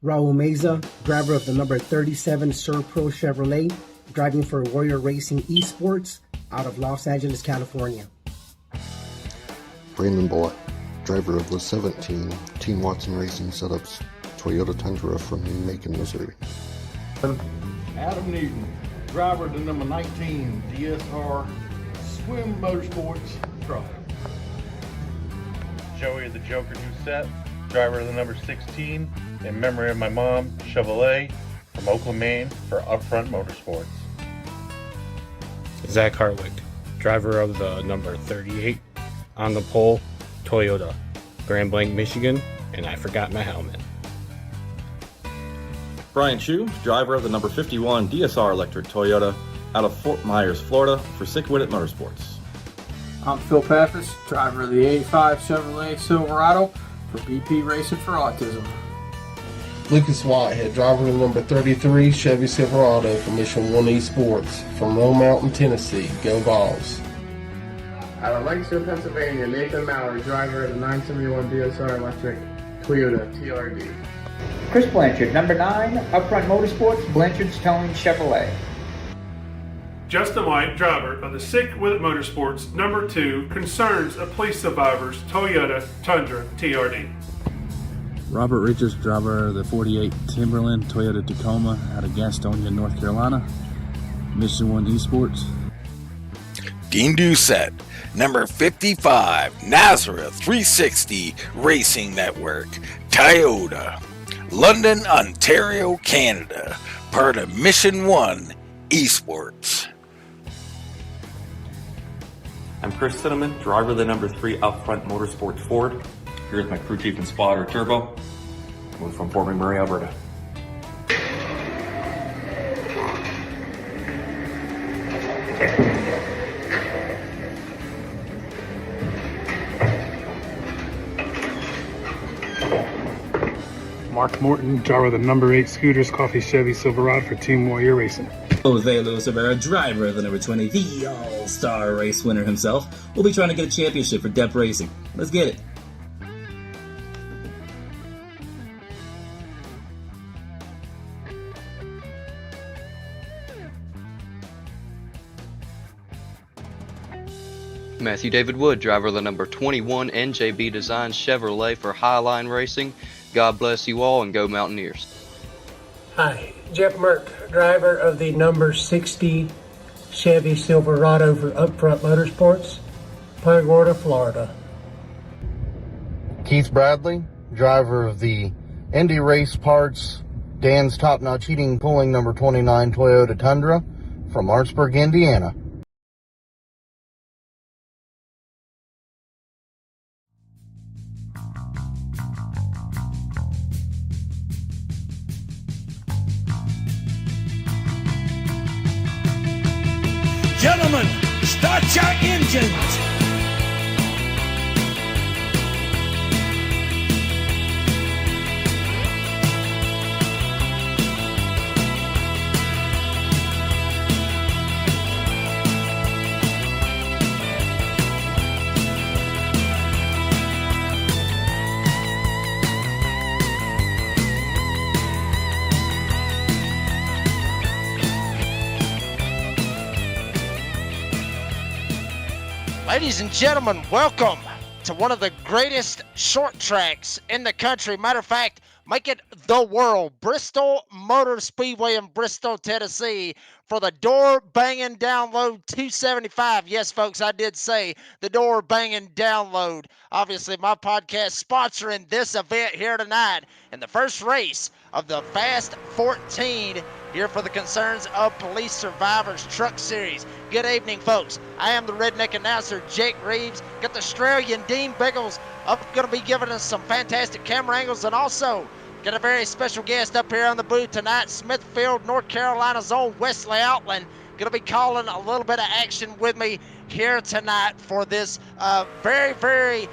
Raul Meza, driver of the number 37 Pro Chevrolet, driving for Warrior Racing Esports out of Los Angeles, California. Brandon Bullock, driver of the 17 Team Watson Racing Setups Toyota Tundra from Macon, Missouri. Adam Newton, driver of the number 19 DSR Swim Motorsports truck. Joey the Joker Doucette, driver of the number 16, in memory of my mom, Chevrolet, from Oakland, Maine, for Upfront Motorsports. Zach Hartwick, driver of the number 38, on the pole, Toyota, Grand Blanc, Michigan, and I forgot my helmet. Brian Chu, driver of the number 51 DSR Electric Toyota, out of Fort Myers, Florida, for Sick-Witted Motorsports. I'm Phil Pappas, driver of the 85 Chevrolet Silverado for BP Racing for Autism. Lucas Whitehead, driver of the number 33 Chevy Silverado for Mission 1 Esports from Lone Mountain, Tennessee. Go Vols. Out of Lancaster, Pennsylvania, Nathan Mallard, driver of the 971 DSR Electric Toyota TRD. Chris Blanchard, number 9, Upfront Motorsports, Blanchard's Towing Chevrolet. Justin White, driver of the Sick-Witted Motorsports, number 2, Concerns of Police Survivors, Toyota Tundra TRD. Robert Richards, driver of the 48 Timberland Toyota Tacoma out of Gastonia, North Carolina, Mission 1 Esports. Dean Doucette, number 55, Nazareth 360 Racing Network, Toyota, London, Ontario, Canada, part of Mission 1 Esports. I'm Chris Cinnamon, driver of the number 3 Upfront Motorsports Ford. Here's my crew chief and spotter, Turbo. We're from Fort McMurray, Alberta. Mark Morton, driver of the number 8 Scooters Coffee Chevy Silverado for Team Warrior Racing. Jose Luis Rivera, driver of the number 20, the All-Star race winner himself, will be trying to get a championship for Depp Racing. Let's get it. Matthew David Wood, driver of the number 21 NJB Design Chevrolet for Highline Racing. God bless you all and go Mountaineers. Hi, Jeff Merck, driver of the number 60 Chevy Silverado for Upfront Motorsports, Punta Gorda, Florida. Keith Bradley, driver of the Indy Race Parts Dan's Top Notch Heating Pulling number 29 Toyota Tundra from Lawrenceburg, Indiana. Gentlemen, start your engines. Ladies and gentlemen, welcome to one of the greatest short tracks in the country. Matter of fact, make it the world. Bristol Motor Speedway in Bristol, Tennessee for the Door Bangin' Download 275. Yes, folks, I did say the Door Bangin' Download. Obviously, my podcast sponsoring this event here tonight in the first race of the Fast 14 here for the Concerns of Police Survivors Truck Series. Good evening, folks. I am the redneck announcer, Jake Reeves. Got the Australian Dean Biggles up, going to be giving us some fantastic camera angles, and also got a very special guest up here on the booth tonight, Smithfield, North Carolina's own Wesley Outland. Going to be calling a little bit of action with me here tonight for this very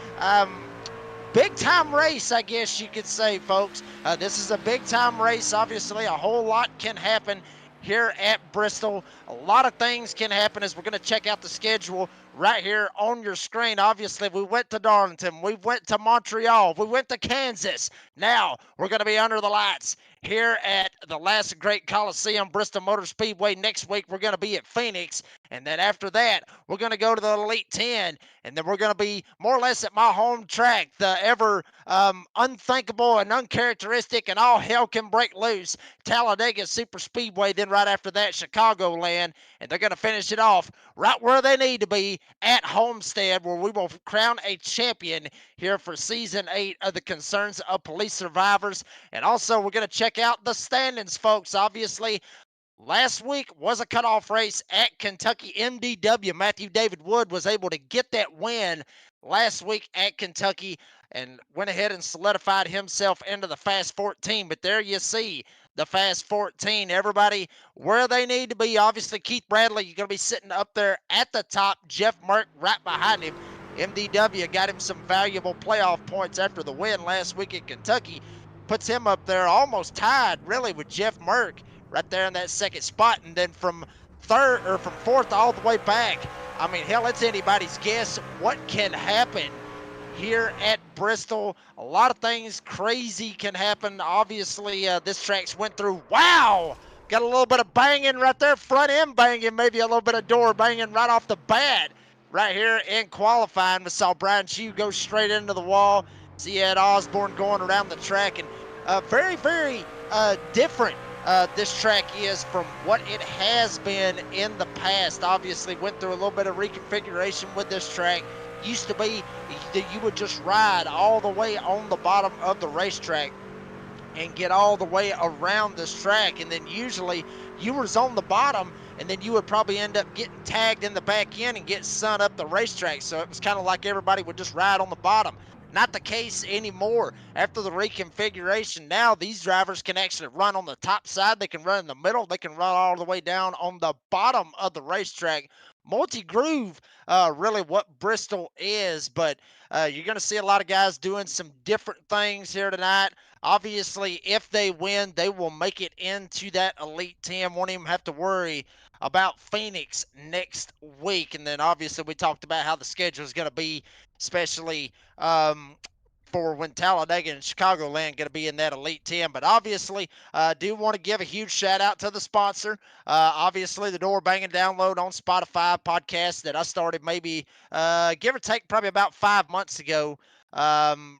big-time race, I guess you could say, folks. This is a big-time race. Obviously, a whole lot can happen here at Bristol. A lot of things can happen as we're going to check out the schedule right here on your screen. Obviously, we went to Darlington, we went to Montreal, we went to Kansas. Now we're going to be under the lights here at the last great Coliseum, Bristol Motor Speedway. Next week, we're going to be at Phoenix. And then after that, we're going to go to the Elite 10. And then we're going to be more or less at my home track, the ever unthinkable and uncharacteristic and all hell can break loose Talladega Super Speedway. Then right after that, Chicagoland. And they're going to finish it off right where they need to be at Homestead, where we will crown a champion here for Season 8 of the Concerns of Police Survivors. And also, we're going to check out the standings, folks. Obviously, last week was a cutoff race at Kentucky MDW. Matthew David Wood was able to get that win last week at Kentucky and went ahead and solidified himself into the Fast 14. But there you see the Fast 14. Everybody where they need to be. Obviously, Keith Bradley, you're going to be sitting up there at the top. Jeff Merck right behind him. MDW got him some valuable playoff points after the win last week at Kentucky. Puts him up there almost tied, really, with Jeff Merck right there in that second spot. And then from fourth all the way back, I mean, hell, it's anybody's guess what can happen here at Bristol. A lot of things crazy can happen. Obviously, this track's went through. Wow! Got a little bit of banging right there, front end banging, maybe a little bit of door banging right off the bat. Right here in qualifying, we saw Brian Chew go straight into the wall. See Ed Osborne going around the track, and very, very different this track is from what it has been in the past. Obviously, went through a little bit of reconfiguration with this track. Used to be that you would just ride all the way on the bottom of the racetrack and get all the way around this track, and then usually you was on the bottom, and then you would probably end up getting tagged in the back end and get sent up the racetrack. So it was kind of like everybody would just ride on the bottom. Not the case anymore after the reconfiguration. Now these drivers can actually run on the top side. They can run in the middle. They can run all the way down on the bottom of the racetrack. Multi-groove, really what Bristol is, but you're going to see a lot of guys doing some different things here tonight. Obviously, if they win, they will make it into that Elite 10. Won't even have to worry about Phoenix next week. And then obviously we talked about how the schedule is going to be, especially for when Talladega and Chicagoland going to be in that Elite 10. But obviously, I do want to give a huge shout out to the sponsor. Obviously, the Door Bangin' download on Spotify podcast that I started maybe, give or take, probably about 5 months ago.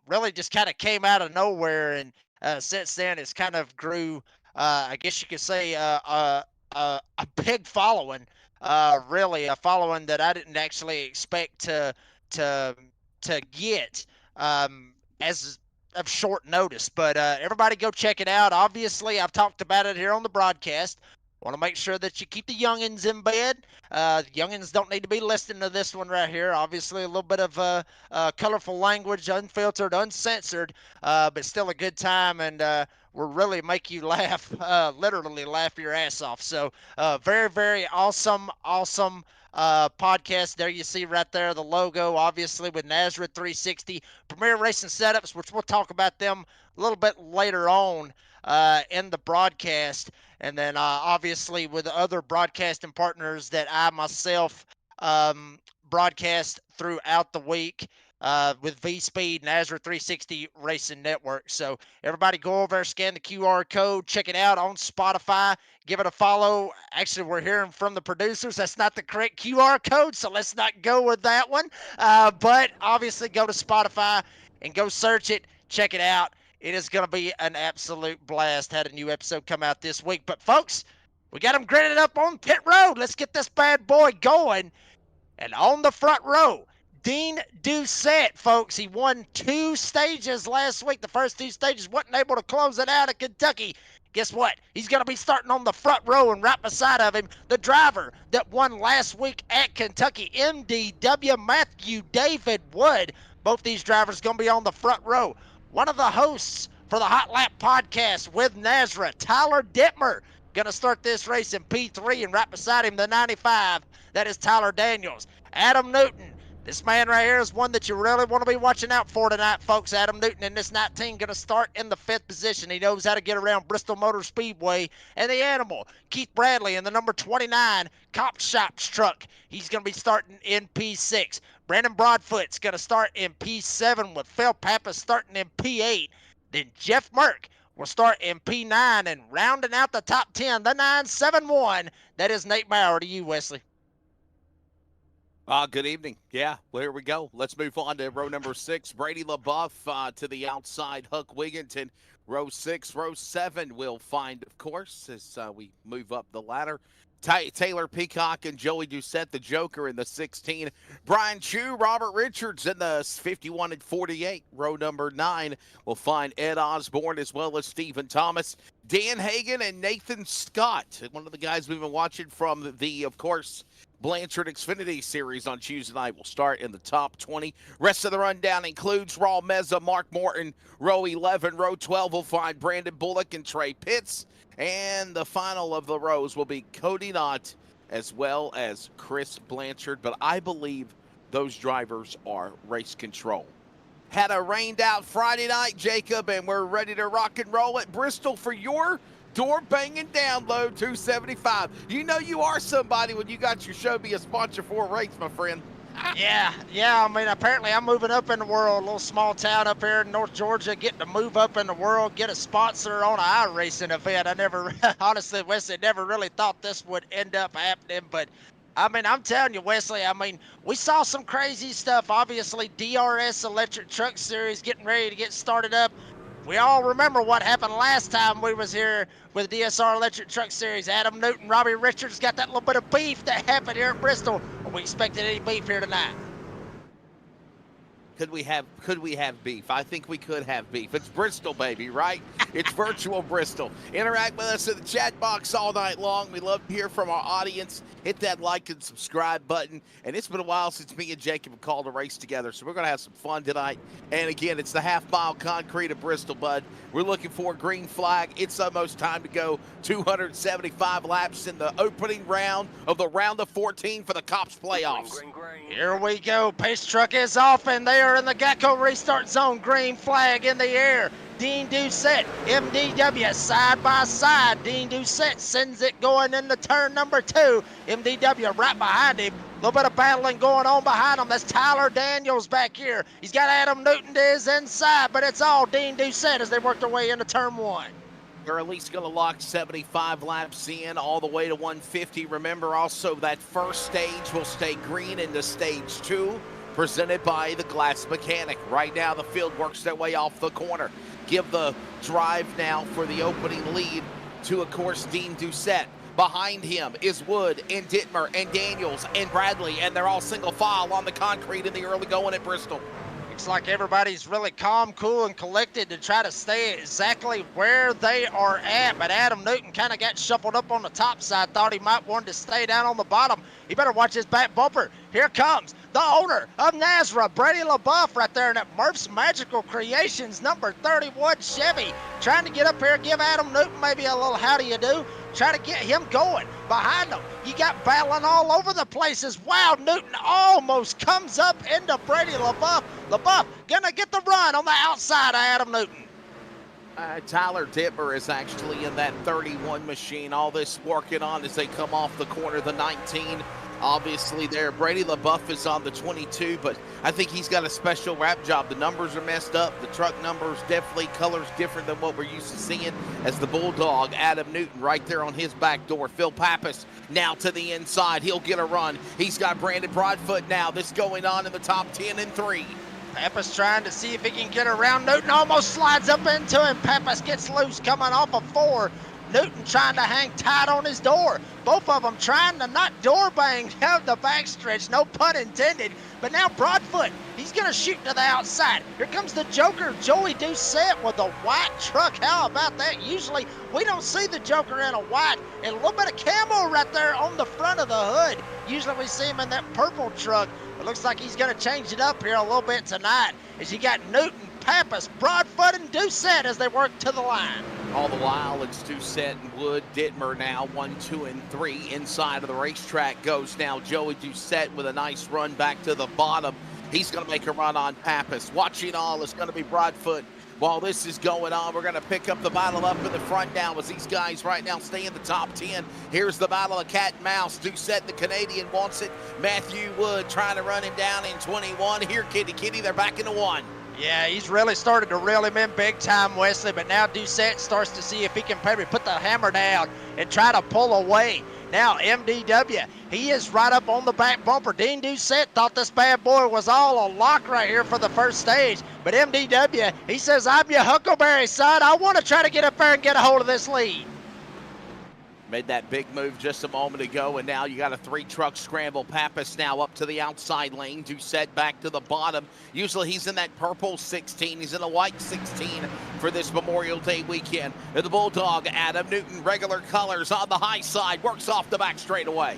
Really just kind of came out of nowhere, and since then it's kind of grew, I guess you could say, a big following. Really a following that I didn't actually expect to get as of short notice. But everybody go check it out. Obviously, I've talked about it here on the broadcast. Want to make sure that you keep the youngins in bed. Youngins don't need to be listening to this one right here. Obviously, a little bit of colorful language, unfiltered, uncensored, but still a good time, and will really make you laugh, literally laugh your ass off. So very, very awesome podcast. There you see right there the logo, obviously, with Nazareth 360 Premier Racing Setups, which we'll talk about them a little bit later on in the broadcast. And then obviously with other broadcasting partners that I myself broadcast throughout the week with V-Speed, Nazareth 360 Racing Network. So everybody go over there, scan the QR code, check it out on Spotify, give it a follow. Actually, we're hearing from the producers that's not the correct QR code, so let's not go with that one. But obviously go to Spotify and go search it, check it out. It is going to be an absolute blast. Had a new episode come out this week. But, folks, we got them graded up on pit road. Let's get this bad boy going. And on the front row, Dean Doucette, folks. He won 2 stages last week. The first 2 stages wasn't able to close it out at Kentucky. Guess what? He's going to be starting on the front row, and right beside of him, the driver that won last week at Kentucky, MDW, Matthew David Wood. Both these drivers going to be on the front row. One of the hosts for the Hot Lap podcast with Nazareth, Tyler Dittmer, going to start this race in P3, and right beside him, the 95, that is Tyler Daniels. Adam Newton, This man right here is one that you really want to be watching out for tonight, folks. Adam Newton in this 19 going to start in the 5th position. He knows how to get around Bristol Motor Speedway. And the animal, Keith Bradley in the number 29 C.O.P.S truck. He's going to be starting in P6. Brandon Broadfoot's going to start in P7 with Phil Pappas starting in P8. Then Jeff Merck will start in P9 and rounding out the top 10, the 971. That is Nate Bauer. To you, Wesley. Good evening. Yeah, well, here we go. Let's move on to row number 6. Brady LaBeouf to the outside. Huck Wigginton. Row 6. Row 7 we'll find, of course, as we move up the ladder. Taylor Peacock and Joey Doucette, the Joker, in the 16. Brian Chu, Robert Richards in the 51 and 48. Row number 9 we'll find Ed Osborne as well as Stephen Thomas. Dan Hagan and Nathan Scott, one of the guys we've been watching from the, of course, Blanchard Xfinity Series on Tuesday night will start in the top 20. Rest of the rundown includes Raul Meza, Mark Morton, row 11. Row 12 will find Brandon Bullock and Trey Pitts. And the final of the rows will be Cody Knott as well as Chris Blanchard. But I believe those drivers are race control. Had a rained out Friday night, Jacob, and we're ready to rock and roll at Bristol for your door banging download 275. You know you are somebody when you got your show be a sponsor for a race, my friend. Yeah. I mean, apparently I'm moving up in the world. A little small town up here in North Georgia, getting to move up in the world, get a sponsor on an iRacing event. I never, honestly, Wesley, never really thought this would end up happening. But, I mean, I'm telling you, Wesley, I mean, we saw some crazy stuff. Obviously, DRS Electric Truck Series getting ready to get started up. We all remember what happened last time we was here with DSR Electric Truck Series. Adam Newton, Robbie Richards got that little bit of beef that happened here at Bristol. Are we expecting any beef here tonight? Could we have beef? I think we could have beef. It's Bristol, baby, right? It's virtual Bristol. Interact with us in the chat box all night long. We love to hear from our audience. Hit that like and subscribe button. And it's been a while since me and Jacob have called a race together, so we're going to have some fun tonight. And again, it's the half-mile concrete of Bristol, bud. We're looking for a green flag. It's almost time to go 275 laps in the opening round of the round of 14 for the C.O.P.S playoffs. Here we go. Pace truck is off, and they are in the Geico restart zone. Green flag in the air. Dean Doucette, MDW side by side. Dean Doucette sends it going into turn number 2. MDW right behind him. A little bit of battling going on behind him. That's Tyler Daniels back here. He's got Adam Newton to his inside, but it's all Dean Doucette as they work their way into turn 1. They're at least going to lock 75 laps in all the way to 150. Remember also that first stage will stay green into stage 2, presented by the Glass Mechanic. Right now the field works their way off the corner. Give the drive now for the opening lead to, of course, Dean Doucette. Behind him is Wood and Dittmer and Daniels and Bradley, and they're all single file on the concrete in the early going at Bristol. Looks like everybody's really calm, cool, and collected to try to stay exactly where they are at. But Adam Newton kind of got shuffled up on the top side. Thought he might want to stay down on the bottom. He better watch his back bumper. Here comes the owner of Nazareth, Brady LaBeouf, right there in that Murph's Magical Creations number 31 Chevy. Trying to get up here, give Adam Newton maybe a little how do you do. Try to get him going. Behind him, you got battling all over the places. Wow, Newton almost comes up into Brady LaBeouf. LaBeouf gonna get the run on the outside of Adam Newton. Tyler Dittmer is actually in that 31 machine. All this working on as they come off the corner, the 19. Obviously there, Brady LaBeouf is on the 22, but I think he's got a special wrap job. The numbers are messed up. The truck numbers definitely colors different than what we're used to seeing as the Bulldog, Adam Newton, right there on his back door. Phil Pappas now to the inside. He'll get a run. He's got Brandon Broadfoot now. This going on in the top 10 and 3. Pappas trying to see if he can get around. Newton almost slides up into him. Pappas gets loose coming off of 4. Newton trying to hang tight on his door. Both of them trying to not door bang down the backstretch, no pun intended. But now Broadfoot, he's going to shoot to the outside. Here comes the Joker, Joey Doucette with a white truck. How about that? Usually we don't see the Joker in a white, and a little bit of camo right there on the front of the hood. Usually we see him in that purple truck. It looks like he's going to change it up here a little bit tonight as you got Newton, Pappas, Broadfoot, and Doucette as they work to the line. All the while, it's Doucette and Wood. Dittmer now 1, 2, and 3. Inside of the racetrack goes now Joey Doucette with a nice run back to the bottom. He's going to make a run on Pappas. Watching all is going to be Broadfoot. While this is going on, we're going to pick up the battle up in the front now as these guys right now stay in the top 10. Here's the battle of cat and mouse. Doucette, the Canadian, wants it. Matthew Wood trying to run him down in 21. Here, Kitty, they're back into 1. Yeah, he's really started to reel him in big time, Wesley, but now Doucette starts to see if he can maybe put the hammer down and try to pull away. Now, MDW, he is right up on the back bumper. Dean Doucette thought this bad boy was all a lock right here for the first stage, but MDW, he says, I'm your Huckleberry, son. I want to try to get up there and get a hold of this lead. Made that big move just a moment ago, and now you got a 3-truck scramble. Pappas now up to the outside lane. Doucette back to the bottom. Usually he's in that purple 16. He's in a white 16 for this Memorial Day weekend. And the Bulldog, Adam Newton, regular colors on the high side, works off the back straightaway.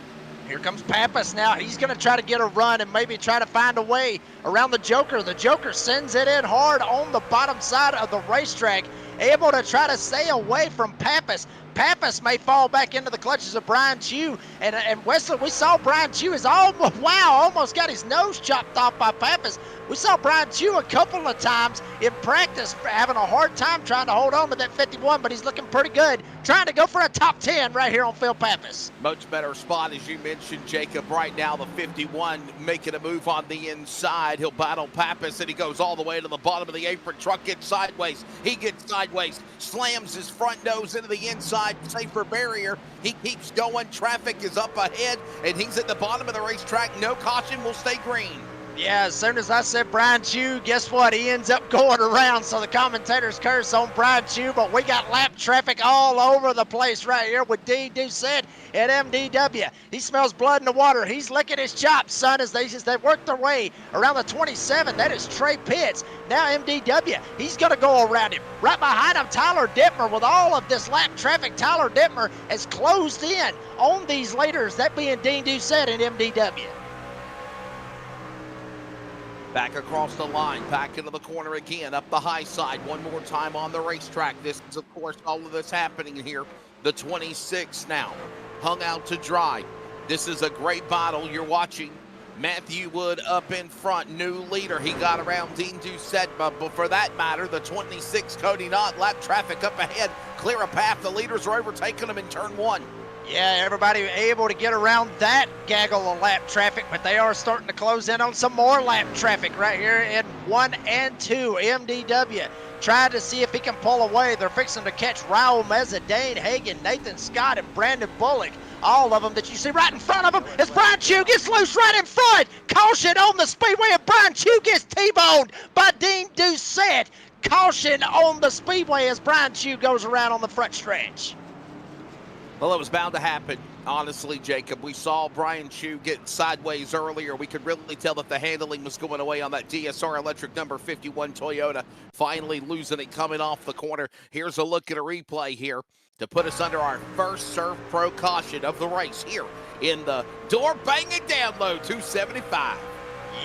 Here comes Pappas now. He's going to try to get a run and maybe try to find a way around the Joker. The Joker sends it in hard on the bottom side of the racetrack, able to try to stay away from Pappas. Pappas may fall back into the clutches of Brian Chew. And Wesley, we saw Brian Chew is almost got his nose chopped off by Pappas. We saw Brian Chew a couple of times in practice having a hard time trying to hold on to that 51, but he's looking pretty good, trying to go for a top 10 right here on Phil Pappas. Much better spot, as you mentioned, Jacob. Right now, the 51 making a move on the inside. He'll battle Pappas, and he goes all the way to the bottom of the apron. Truck gets sideways. He gets sideways, slams his front nose into the inside, safer barrier. He keeps going. Traffic is up ahead, and he's at the bottom of the racetrack. No caution, will stay green. Yeah, as soon as I said Brian Chew, guess what? He ends up going around, so the commentators curse on Brian Chew, but we got lap traffic all over the place right here with D. Doucette at MDW. He smells blood in the water. He's licking his chops, son, as they work their way around the 27. That is Trey Pitts. Now MDW, he's going to go around him. Right behind him, Tyler Dittmer. With all of this lap traffic, Tyler Dittmer has closed in on these leaders, that being Dean Doucette at MDW. Back across the line, back into the corner again, up the high side, one more time on the racetrack. This is, of course, all of this happening here. The 26 now, hung out to dry. This is a great battle you're watching. Matthew Wood up in front, new leader. He got around Dean Doucette, but for that matter, the 26, Cody Knott, lap traffic up ahead, clear a path. The leaders are overtaking them in turn 1. Yeah, everybody able to get around that gaggle of lap traffic, but they are starting to close in on some more lap traffic right here in 1 and 2. MDW trying to see if he can pull away. They're fixing to catch Raul Meza, Dane Hagan, Nathan Scott, and Brandon Bullock. All of them that you see right in front of them as Brian Chew gets loose right in front. Caution on the Speedway, and Brian Chew gets T-boned by Dean Doucette. Caution on the Speedway as Brian Chew goes around on the front stretch. Well, it was bound to happen, honestly, Jacob. We saw Brian Chew get sideways earlier. We could really tell that the handling was going away on that DSR electric number 51 Toyota. Finally losing it coming off the corner. Here's a look at a replay here to put us under our first Serve Pro caution of the race here in the door banging down low 275.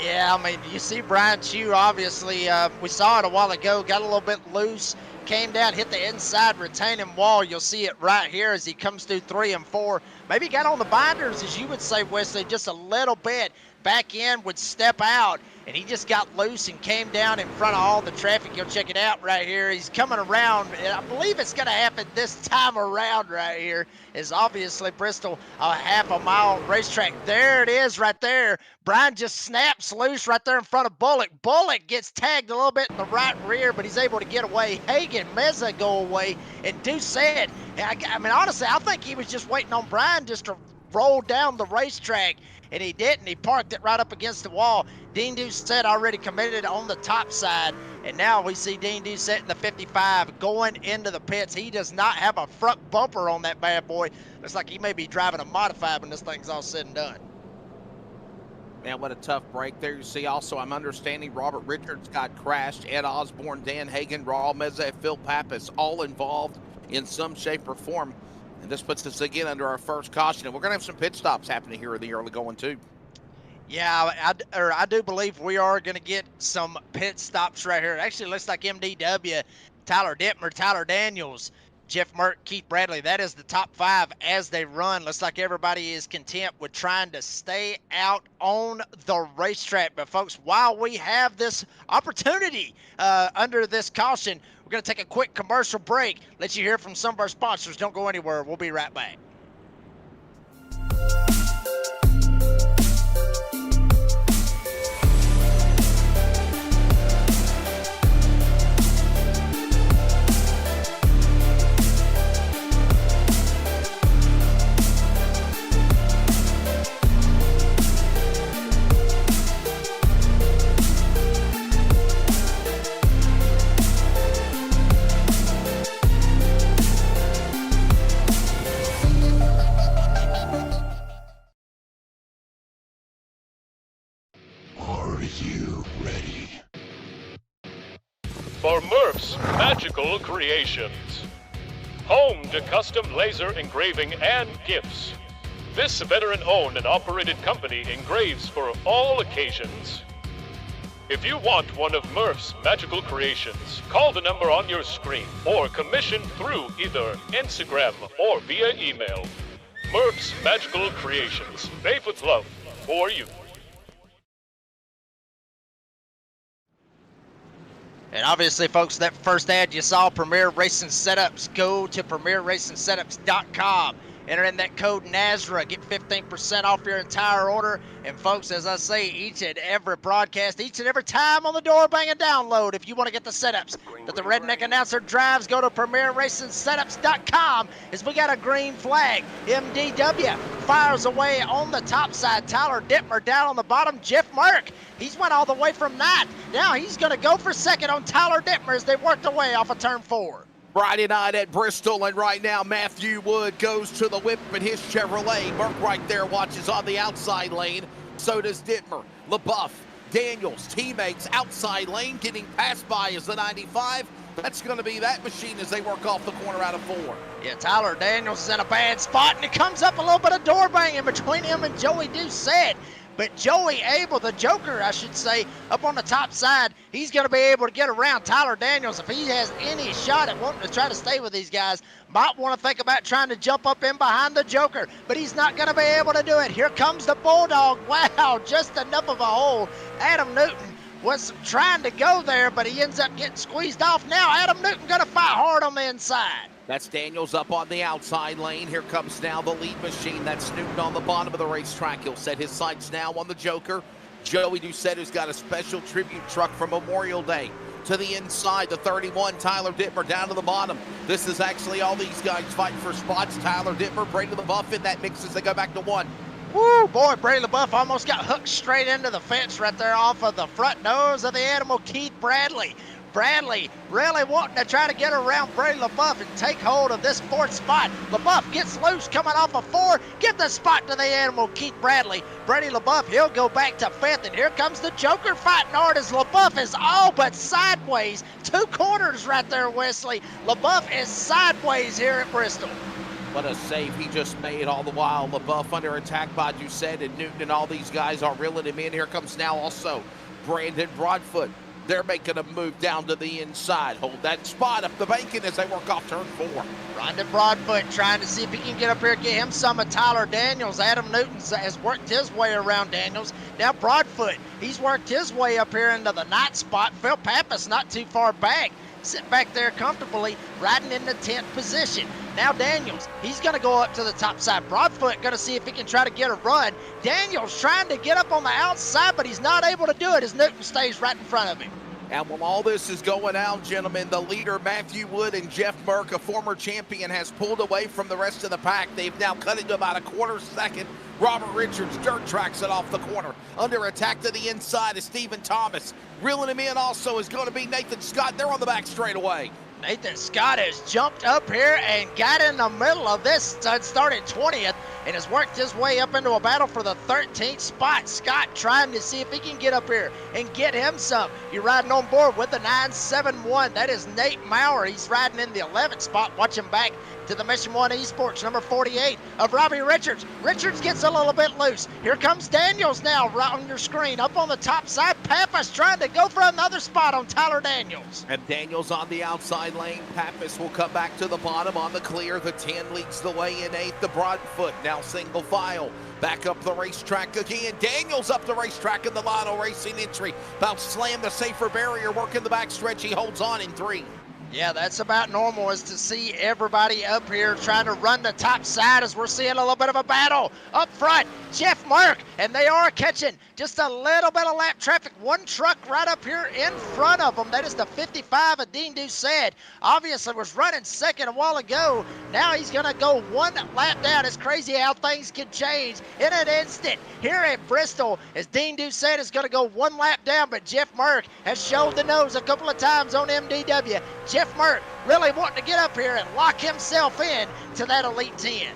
Yeah, I mean, you see Brian Chew, obviously, we saw it a while ago, got a little bit loose, came down, hit the inside retaining wall. You'll see it right here as he comes through 3 and 4. Maybe got on the binders, as you would say, Wesley, just a little bit. Back in, would step out, and he just got loose and came down in front of all the traffic. You'll check it out right here. He's coming around, and I believe it's going to happen this time around right here. Is obviously Bristol, a half-a-mile racetrack. There it is right there. Brian just snaps loose right there in front of Bullock. Bullock gets tagged a little bit in the right rear, but he's able to get away. Hagan, Meza go away, and Doucette, I mean, honestly, I think he was just waiting on Brian just to roll down the racetrack, and he didn't. He parked it right up against the wall. Dean Doucette already committed on the top side, and now we see Dean Doucette in the 55 going into the pits. He does not have a front bumper on that bad boy. Looks like he may be driving a modified when this thing's all said and done. Man, what a tough break there. You see also, I'm understanding Robert Richards got crashed, Ed Osborne, Dan Hagan, Raul Meza, Phil Pappas, all involved in some shape or form. And this puts us again under our first caution. And we're going to have some pit stops happening here in the early going too. Yeah, I do believe we are going to get some pit stops right here. It actually looks like MDW, Tyler Dittmer, Tyler Daniels, Jeff Merck, Keith Bradley, that is the top 5 as they run. Looks like everybody is content with trying to stay out on the racetrack. But, folks, while we have this opportunity under this caution, we're going to take a quick commercial break, let you hear from some of our sponsors. Don't go anywhere. We'll be right back. Are you ready? For Murph's Magical Creations. Home to custom laser engraving and gifts. This veteran-owned and operated company engraves for all occasions. If you want one of Murph's Magical Creations, call the number on your screen or commission through either Instagram or via email. Murph's Magical Creations, made with love for you. And obviously, folks, that first ad you saw, Premier Racing Setups, go to PremierRacingSetups.com. Enter in that code NAZRA, get 15% off your entire order. And, folks, as I say, each and every broadcast, each and every time on the door bang and download, if you want to get the setups that the Redneck Announcer drives, go to PremierRacingSetups.com as we got a green flag. MDW fires away on the top side. Tyler Dittmer down on the bottom. Jeff Merck, he's went all the way from ninth. Now he's going to go for second on Tyler Dittmer as they worked away off of turn 4. Friday night at Bristol, and right now Matthew Wood goes to the whip in his Chevrolet. Burke right there watches on the outside lane. So does Dittmer, LaBeouf, Daniels, teammates outside lane, getting passed by is the 95. That's going to be that machine as they work off the corner out of 4. Yeah, Tyler Daniels is in a bad spot, and it comes up a little bit of door banging between him and Joey Doucette. But Joey Abel, the Joker, I should say, up on the top side, he's going to be able to get around Tyler Daniels. If he has any shot at wanting to try to stay with these guys, might want to think about trying to jump up in behind the Joker, but he's not going to be able to do it. Here comes the Bulldog. Wow, just enough of a hole. Adam Newton was trying to go there, but he ends up getting squeezed off. Now Adam Newton going to fight hard on the inside. That's Daniels up on the outside lane. Here comes now the lead machine. That's Newton on the bottom of the racetrack. He'll set his sights now on the Joker. Joey Doucette, who's got a special tribute truck from Memorial Day. To the inside, the 31, Tyler Dittmer down to the bottom. This is actually all these guys fighting for spots. Tyler Dittmer, Brady LaBeouf in that mix as they go back to 1. Woo, boy, Brady LaBeouf almost got hooked straight into the fence right there off of the front nose of the animal, Keith Bradley. Bradley really wanting to try to get around Brady LaBeouf and take hold of this 4th spot. LaBeouf gets loose coming off of 4. Get the spot to the animal, Keith Bradley. Brady LaBeouf, he'll go back to 5th. And here comes the Joker fighting hard as LaBeouf is all but sideways. 2 corners right there, Wesley. LaBeouf is sideways here at Bristol. What a save he just made all the while. LaBeouf under attack by Doucette, and Newton and all these guys are reeling him in. Here comes now also Brandon Broadfoot. They're making a move down to the inside. Hold that spot up the Bangin as they work off turn 4. Brandon Broadfoot trying to see if he can get up here, get him some of Tyler Daniels. Adam Newton has worked his way around Daniels. Now Broadfoot, he's worked his way up here into the 9th spot. Phil Pappas not too far back. Sitting back there comfortably, riding in the 10th position. Now Daniels, he's going to go up to the top side. Broadfoot going to see if he can try to get a run. Daniels trying to get up on the outside, but he's not able to do it as Newton stays right in front of him. And while all this is going on, gentlemen, the leader, Matthew Wood and Jeff Merck, a former champion, has pulled away from the rest of the pack. They've now cut into about a quarter second. Robert Richards dirt tracks it off the corner. Under attack to the inside is Stephen Thomas. Reeling him in also is going to be Nathan Scott. They're on the back straightaway. Nathan Scott has jumped up here and got in the middle of this, started 20th, and has worked his way up into a battle for the 13th spot. Scott trying to see if he can get up here and get him some. You're riding on board with the 971. That is Nate Maurer. He's riding in the 11th spot. Watch him back to the Mission 1 Esports, number 48 of Robbie Richards. Richards gets a little bit loose. Here comes Daniels now right on your screen. Up on the top side, Pappas trying to go for another spot on Tyler Daniels. And Daniels on the outside lane. Pappas will come back to the bottom on the clear. The 10 leads the way in 8th. The Broadfoot now single file. Back up the racetrack again. Daniels up the racetrack in the Lotto Racing entry. About slam the safer barrier, working the backstretch. He holds on in 3. Yeah, that's about normal, is to see everybody up here trying to run the top side as we're seeing a little bit of a battle up front. Jeff Mark, and they are catching just a little bit of lap traffic. One truck right up here in front of them. That is the 55 of Dean Doucette. Obviously was running second a while ago. Now he's going to go one lap down. It's crazy how things can change in an instant here at Bristol, as Dean Doucette is going to go one lap down, but Jeff Mark has showed the nose a couple of times on MDW. Jeff Mark really wanting to get up here and lock himself in to that Elite 10.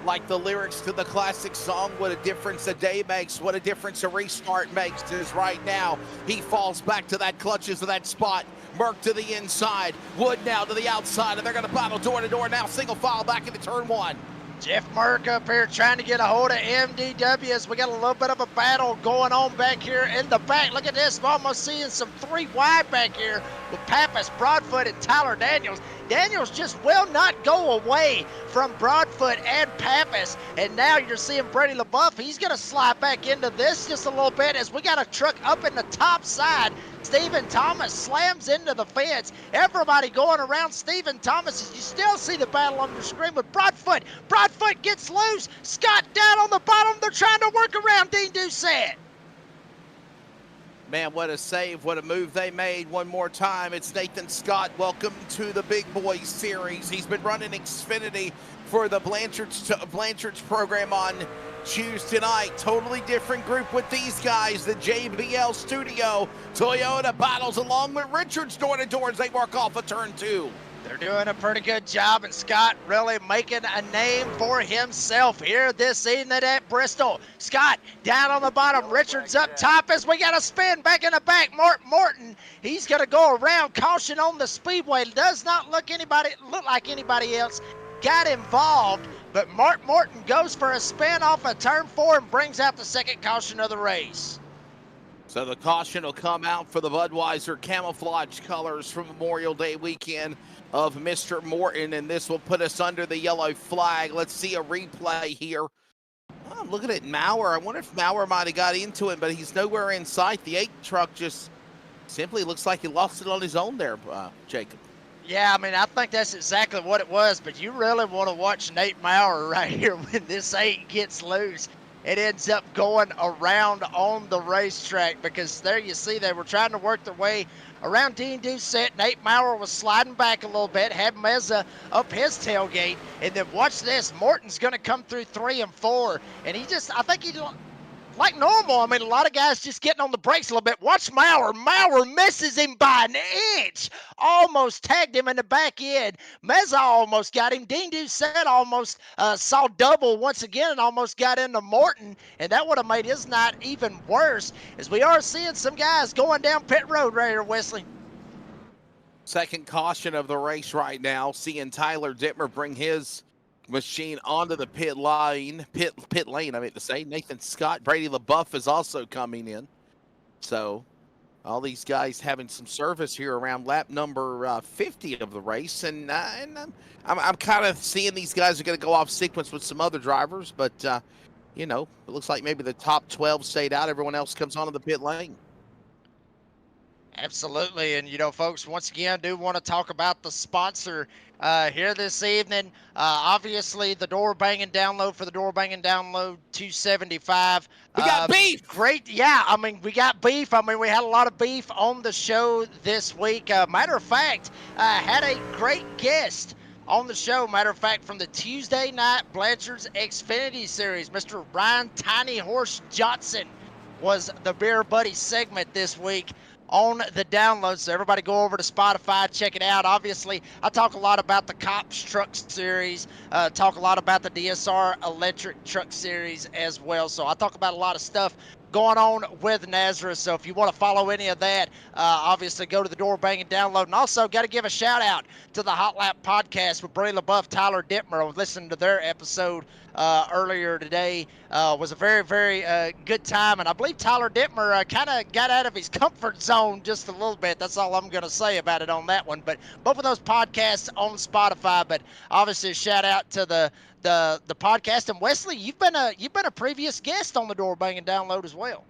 Like the lyrics to the classic song, what a difference a day makes, what a difference a restart makes, is right now. He falls back to that clutches of that spot. Merck to the inside, Wood now to the outside, and they're going to battle door to door now, single file back into turn 1. Jeff Merck up here trying to get a hold of MDW as we got a little bit of a battle going on back here in the back. Look at this, we're almost seeing some 3 wide back here with Pappas, Broadfoot, and Tyler Daniels. Daniels just will not go away from Broadfoot and Pappas, and now you're seeing Brady LaBeouf. He's going to slide back into this just a little bit as we got a truck up in the top side. Stephen Thomas slams into the fence. Everybody going around Stephen Thomas as you still see the battle on your screen with Broadfoot. Broadfoot gets loose. Scott down on the bottom. They're trying to work around Dean Doucette. Man, what a save, what a move they made. One more time, it's Nathan Scott. Welcome to the Big Boys Series. He's been running Xfinity for the Blanchard's program on Tuesday night. Totally different group with these guys. The JBL Studio. Toyota battles along with Richards door to door as they work off of turn 2. They're doing a pretty good job, and Scott really making a name for himself here this evening at Bristol. Scott down on the bottom, Richards up top as we got a spin back in the back. Mark Morton, he's going to go around. Caution on the Speedway. Does not look like anybody else got involved, but Mark Morton goes for a spin off of turn 4 and brings out the second caution of the race. So the caution will come out for the Budweiser camouflage colors from Memorial Day weekend of Mr. Morton, and this will put us under the yellow flag. Let's see a replay here. Oh, I'm looking at Maurer. I wonder if Maurer might have got into it, but he's nowhere in sight. The 8 truck just simply looks like he lost it on his own there, Jacob. Yeah, I mean, I think that's exactly what it was, but you really want to watch Nate Maurer right here when this 8 gets loose. It ends up going around on the racetrack, because there you see they were trying to work their way around Dean Doucette. Nate Maurer was sliding back a little bit, had Meza up his tailgate, and then watch this. Morton's going to come through 3 and 4, and I think he like normal. I mean, a lot of guys just getting on the brakes a little bit. Watch Maurer. Maurer misses him by an inch. Almost tagged him in the back end. Meza almost got him. Dean Doucette almost saw double once again and almost got into Morton. And that would have made his night even worse, as we are seeing some guys going down pit road right here, Wesley. Second caution of the race right now. Seeing Tyler Dittmer bring his machine onto the pit lane, I meant to say. Nathan Scott, Brady LaBeouf is also coming in. So all these guys having some service here around lap number 50 of the race, and I'm kind of seeing these guys are going to go off sequence with some other drivers, but you know, it looks like maybe the top 12 stayed out. Everyone else comes onto the pit lane. Absolutely, and you know, folks, once again, I do want to talk about the sponsor here this evening. Obviously, the door banging download for the door banging download 275. We got beef. Great, yeah. I mean, we got beef. I mean, we had a lot of beef on the show this week. Matter of fact, had a great guest on the show. Matter of fact, from the Tuesday night Blanchard's Xfinity Series, Mr. Ryan Tiny Horse Johnson was the Beer Buddy segment this week. on the download. So everybody go over to Spotify, check it out. Obviously, I talk a lot about the C.O.P.S truck series, talk a lot about the DSR electric truck series as well. So I talk about a lot of stuff going on with Nazareth. So if you want to follow any of that, obviously go to the Door Bangin download. And also got to give a shout out to the Hot Lap podcast with Brady LaBeouf, Tyler Dittmer. I was listening to their episode earlier today. Was a very, very good time. And I believe Tyler Dittmer kind of got out of his comfort zone just a little bit. That's all I'm going to say about it on that one. But both of those podcasts on Spotify. But obviously, a shout out to the podcast. And Wesley, you've been a previous guest on the Door Bangin download as well.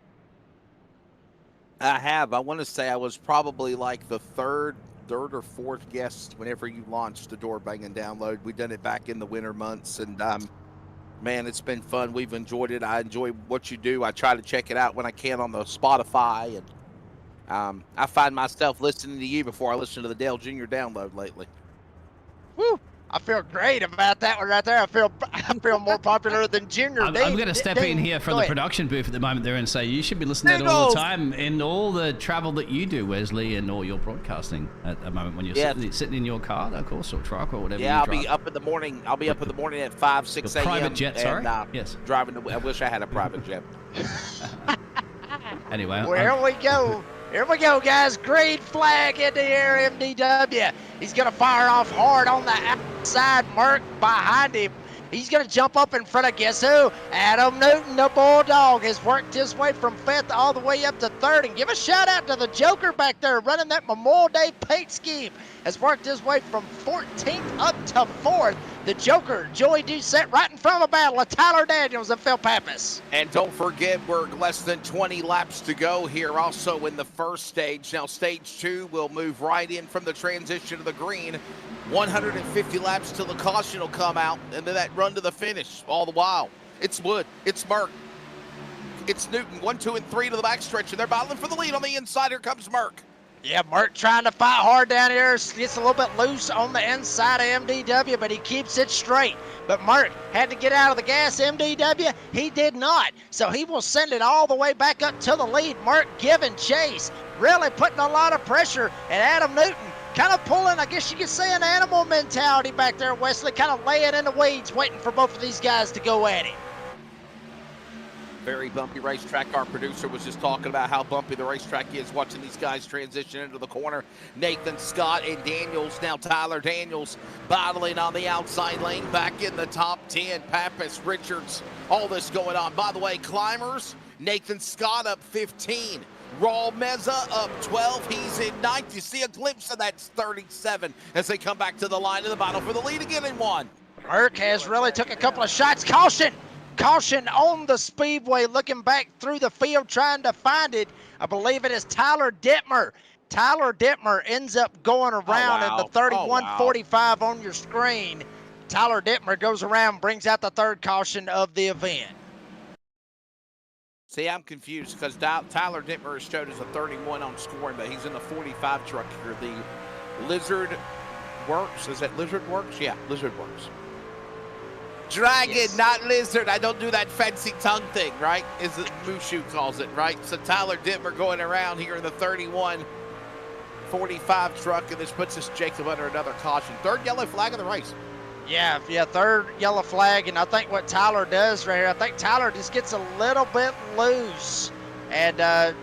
I have. I want to say I was probably like the third or fourth guest whenever you launched the Door Bangin download. We done it back in the winter months, and man, it's been fun. We've enjoyed it. I enjoy what you do. I try to check it out when I can on the Spotify, and I find myself listening to you before I listen to the Dale Jr. download lately. Woo! I feel great about that one right there. I feel more popular than Junior. I'm going to step in here from the production booth at the moment there and say you should be listening to it all the time in all the travel that you do, Wesley, and all your broadcasting at the moment when you're sitting in your car, of course, or truck or whatever. Yeah, I'll be up in the morning. I'll be up in the morning at 5, 6 a.m. Private jet, sorry. Yes. Driving. I wish I had a private jet. Anyway. Here we go. Here we go, guys. Green flag in the air, MDW. He's going to fire off hard on the outside. Mark behind him. He's going to jump up in front of, guess who? Adam Newton, the Bulldog, has worked his way from 5th all the way up to 3rd. And give a shout out to the Joker back there running that Memorial Day paint scheme. Has worked his way from 14th up to 4th. The Joker, Joey Doucette, right in front of the battle of Tyler Daniels and Phil Pappas. And don't forget, we're less than 20 laps to go here also in the first stage. Now, stage 2 will move right in from the transition to the green. 150 laps till the caution will come out, and then that run to the finish all the while. It's Wood. It's Merck. It's Newton. 1, 2, and 3 to the backstretch, and they're battling for the lead on the inside. Here comes Merck. Yeah, Merck trying to fight hard down here. Gets a little bit loose on the inside of MDW, but he keeps it straight. But Merck had to get out of the gas. MDW, he did not. So he will send it all the way back up to the lead. Merck giving chase, really putting a lot of pressure. And Adam Newton kind of pulling, I guess you could say, an animal mentality back there, Wesley, kind of laying in the weeds, waiting for both of these guys to go at him. Very bumpy racetrack. Our producer was just talking about how bumpy the racetrack is, watching these guys transition into the corner. Nathan Scott and Daniels, now Tyler Daniels, battling on the outside lane, back in the top 10. Pappas, Richards, all this going on. By the way, climbers, Nathan Scott up 15. Raul Meza up 12. He's in 9th. You see a glimpse of that 37 as they come back to the line of the battle for the lead again in 1. Merck has really took a couple of shots. Caution! Caution on the Speedway, looking back through the field, trying to find it. I believe it is Tyler Dittmer. Tyler Dittmer ends up going around in the 31.45 on your screen. Tyler Dittmer goes around, brings out the 3rd caution of the event. See, I'm confused because Tyler Dittmer is showed as a 31 on scoring, but he's in the 45 truck here. The Lizard Works. Is that Lizard Works? Yeah, Lizard Works. Dragon, yes. Not lizard. I don't do that fancy tongue thing, right? Is it Mushu calls it, right? So Tyler Dittmer going around here in the 31-45 truck, and this puts us Jacob under another caution. 3rd yellow flag of the race. Yeah, 3rd yellow flag, and I think what Tyler does right here, I think Tyler just gets a little bit loose and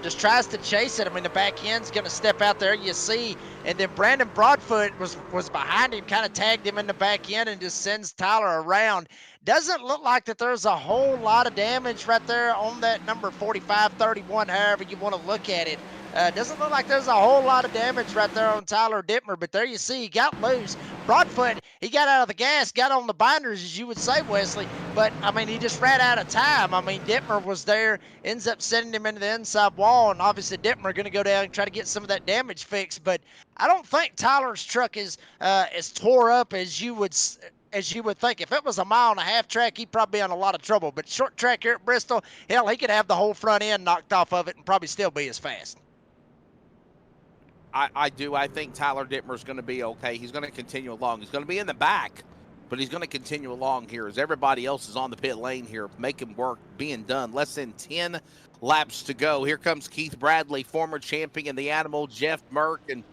just tries to chase it. I mean, the back end's going to step out there, you see, and then Brandon Broadfoot was behind him, kind of tagged him in the back end and just sends Tyler around. Doesn't look like that there's a whole lot of damage right there on that number 45, 31, however you want to look at it. Doesn't look like there's a whole lot of damage right there on Tyler Dittmer, but there you see, he got loose. Broadfoot, he got out of the gas, got on the binders, as you would say, Wesley, but, I mean, he just ran out of time. I mean, Dittmer was there, ends up sending him into the inside wall, and obviously Dittmer going to go down and try to get some of that damage fixed, but I don't think Tyler's truck is as tore up as you would think. If it was a 1.5 mile track, he'd probably be in a lot of trouble, but short track here at Bristol, hell, he could have the whole front end knocked off of it and probably still be as fast. I do. I think Tyler Dittmer's going to be okay. He's going to continue along. He's going to be in the back, but he's going to continue along here as everybody else is on the pit lane here, making work being done. Less than 10 laps to go. Here comes Keith Bradley, former champion, the Animal, Jeff Merck, and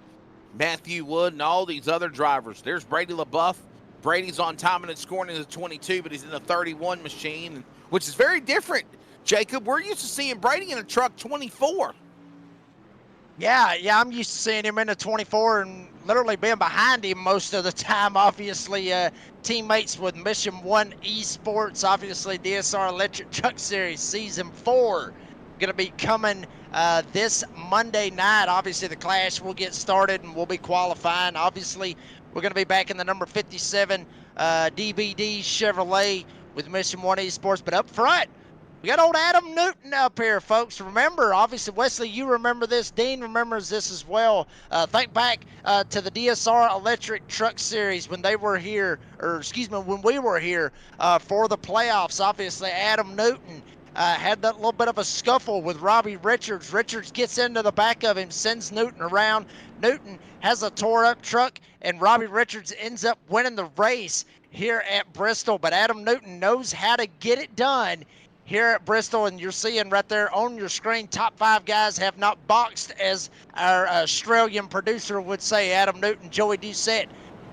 Matthew Wood, and all these other drivers. There's Brady LaBeouf. Brady's on timing and scoring in the 22, but he's in the 31 machine, which is very different, Jacob. We're used to seeing Brady in a truck 24. Yeah, I'm used to seeing him in the 24 and literally being behind him most of the time. Obviously, teammates with Mission 1 Esports, obviously DSR Electric Truck Series Season 4. Going to be coming this Monday night. Obviously, the Clash will get started and we'll be qualifying. Obviously, we're going to be back in the number 57 DBD Chevrolet with Mission 1 Esports. But up front, we got old Adam Newton up here, folks. Remember, obviously, Wesley, you remember this. Dean remembers this as well. Think back to the DSR Electric Truck Series when they were here, when we were here for the playoffs. Obviously, Adam Newton had that little bit of a scuffle with Robbie Richards. Richards gets into the back of him, sends Newton around. Newton has a tore-up truck, and Robbie Richards ends up winning the race here at Bristol. But Adam Newton knows how to get it done here at Bristol, and you're seeing right there on your screen, top 5 guys have not boxed, as our Australian producer would say. Adam Newton, Joey Doucette,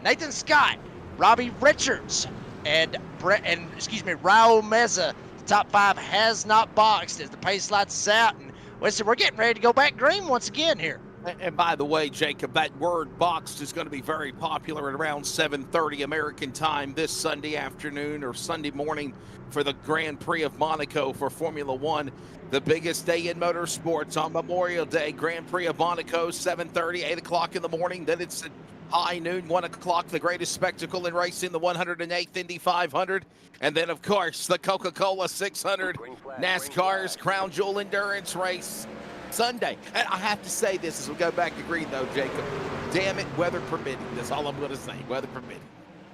Nathan Scott, Robbie Richards, and Raul Meza. Top 5 has not boxed as the pace lights is out, and we're getting ready to go back green once again here. And by the way, Jacob, that word boxed is going to be very popular at around 7:30 American time this Sunday afternoon or Sunday morning for the Grand Prix of Monaco for Formula One. The biggest day in motorsports on Memorial Day, Grand Prix of Monaco, 7:30, 8 o'clock in the morning. Then it's at high noon, 1 o'clock, the greatest spectacle in racing, the 108th Indy 500. And then, of course, the Coca-Cola 600, NASCAR's Crown Jewel Endurance Race, Sunday. And I have to say this as we go back to green, though, Jacob. Damn it, weather permitting. That's all I'm going to say, weather permitting.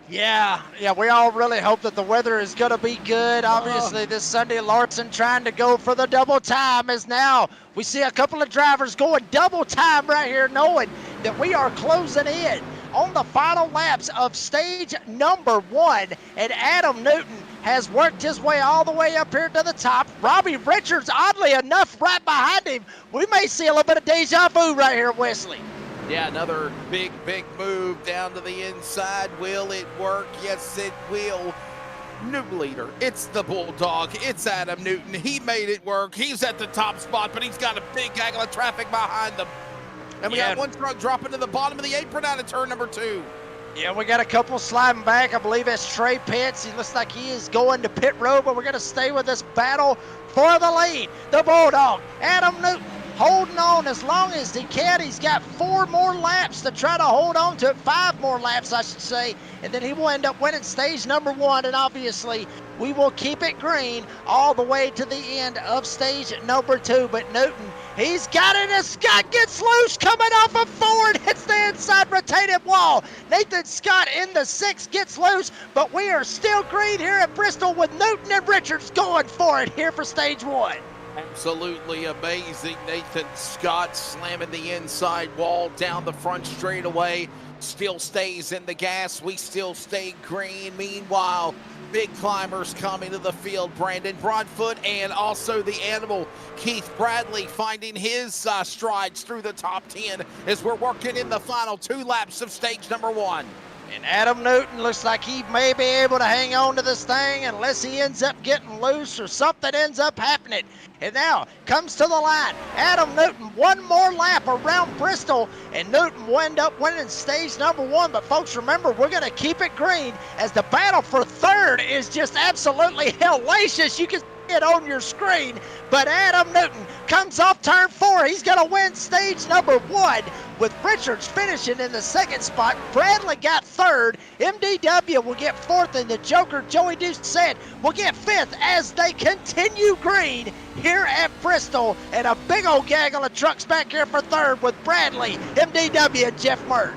Yeah, we all really hope that the weather is going to be good. Obviously, this Sunday, Larson trying to go for the double time, as now we see a couple of drivers going double time right here, knowing that we are closing in on the final laps of stage number 1, and Adam Newton has worked his way all the way up here to the top. Robbie Richards, oddly enough, right behind him. We may see a little bit of deja vu right here, Wesley. Yeah, another big move down to the inside. Will it work? Yes, it will. New leader. It's the Bulldog. It's Adam Newton. He made it work. He's at the top spot, but he's got a big angle of traffic behind him. And we got one truck dropping to the bottom of the apron out of turn number 2. Yeah, we got a couple sliding back. I believe that's Trey Pitts. He looks like he is going to pit road, but we're going to stay with this battle for the lead. The Bulldog, Adam Newton, holding on as long as he can. He's got 4 more laps to try to hold on to it. 5 more laps, I should say. And then he will end up winning stage number 1. And obviously, we will keep it green all the way to the end of stage number 2. But Newton, he's got it as Scott gets loose, coming off of Ford, hits the inside retaining wall. Nathan Scott in the 6 gets loose, but we are still green here at Bristol with Newton and Richards going for it here for stage 1. Absolutely amazing. Nathan Scott slamming the inside wall down the front straightaway. Still stays in the gas. We still stay green. Meanwhile, big climbers coming to the field. Brandon Broadfoot and also the Animal, Keith Bradley, finding his strides through the top 10 as we're working in the final 2 laps of stage number 1. And Adam Newton looks like he may be able to hang on to this thing unless he ends up getting loose or something ends up happening. And now comes to the line. Adam Newton, 1 more lap around Bristol, and Newton will end up winning stage number 1. But folks, remember, we're going to keep it green as the battle for 3rd is just absolutely hellacious. You can see it on your screen. But Adam Newton comes off turn 4. He's going to win stage number 1. With Richards finishing in the 2nd spot. Bradley got 3rd. MDW will get 4th, and the Joker, Joey Doucette, will get 5th as they continue green here at Bristol. And a big old gaggle of trucks back here for 3rd with Bradley, MDW, and Jeff Mert.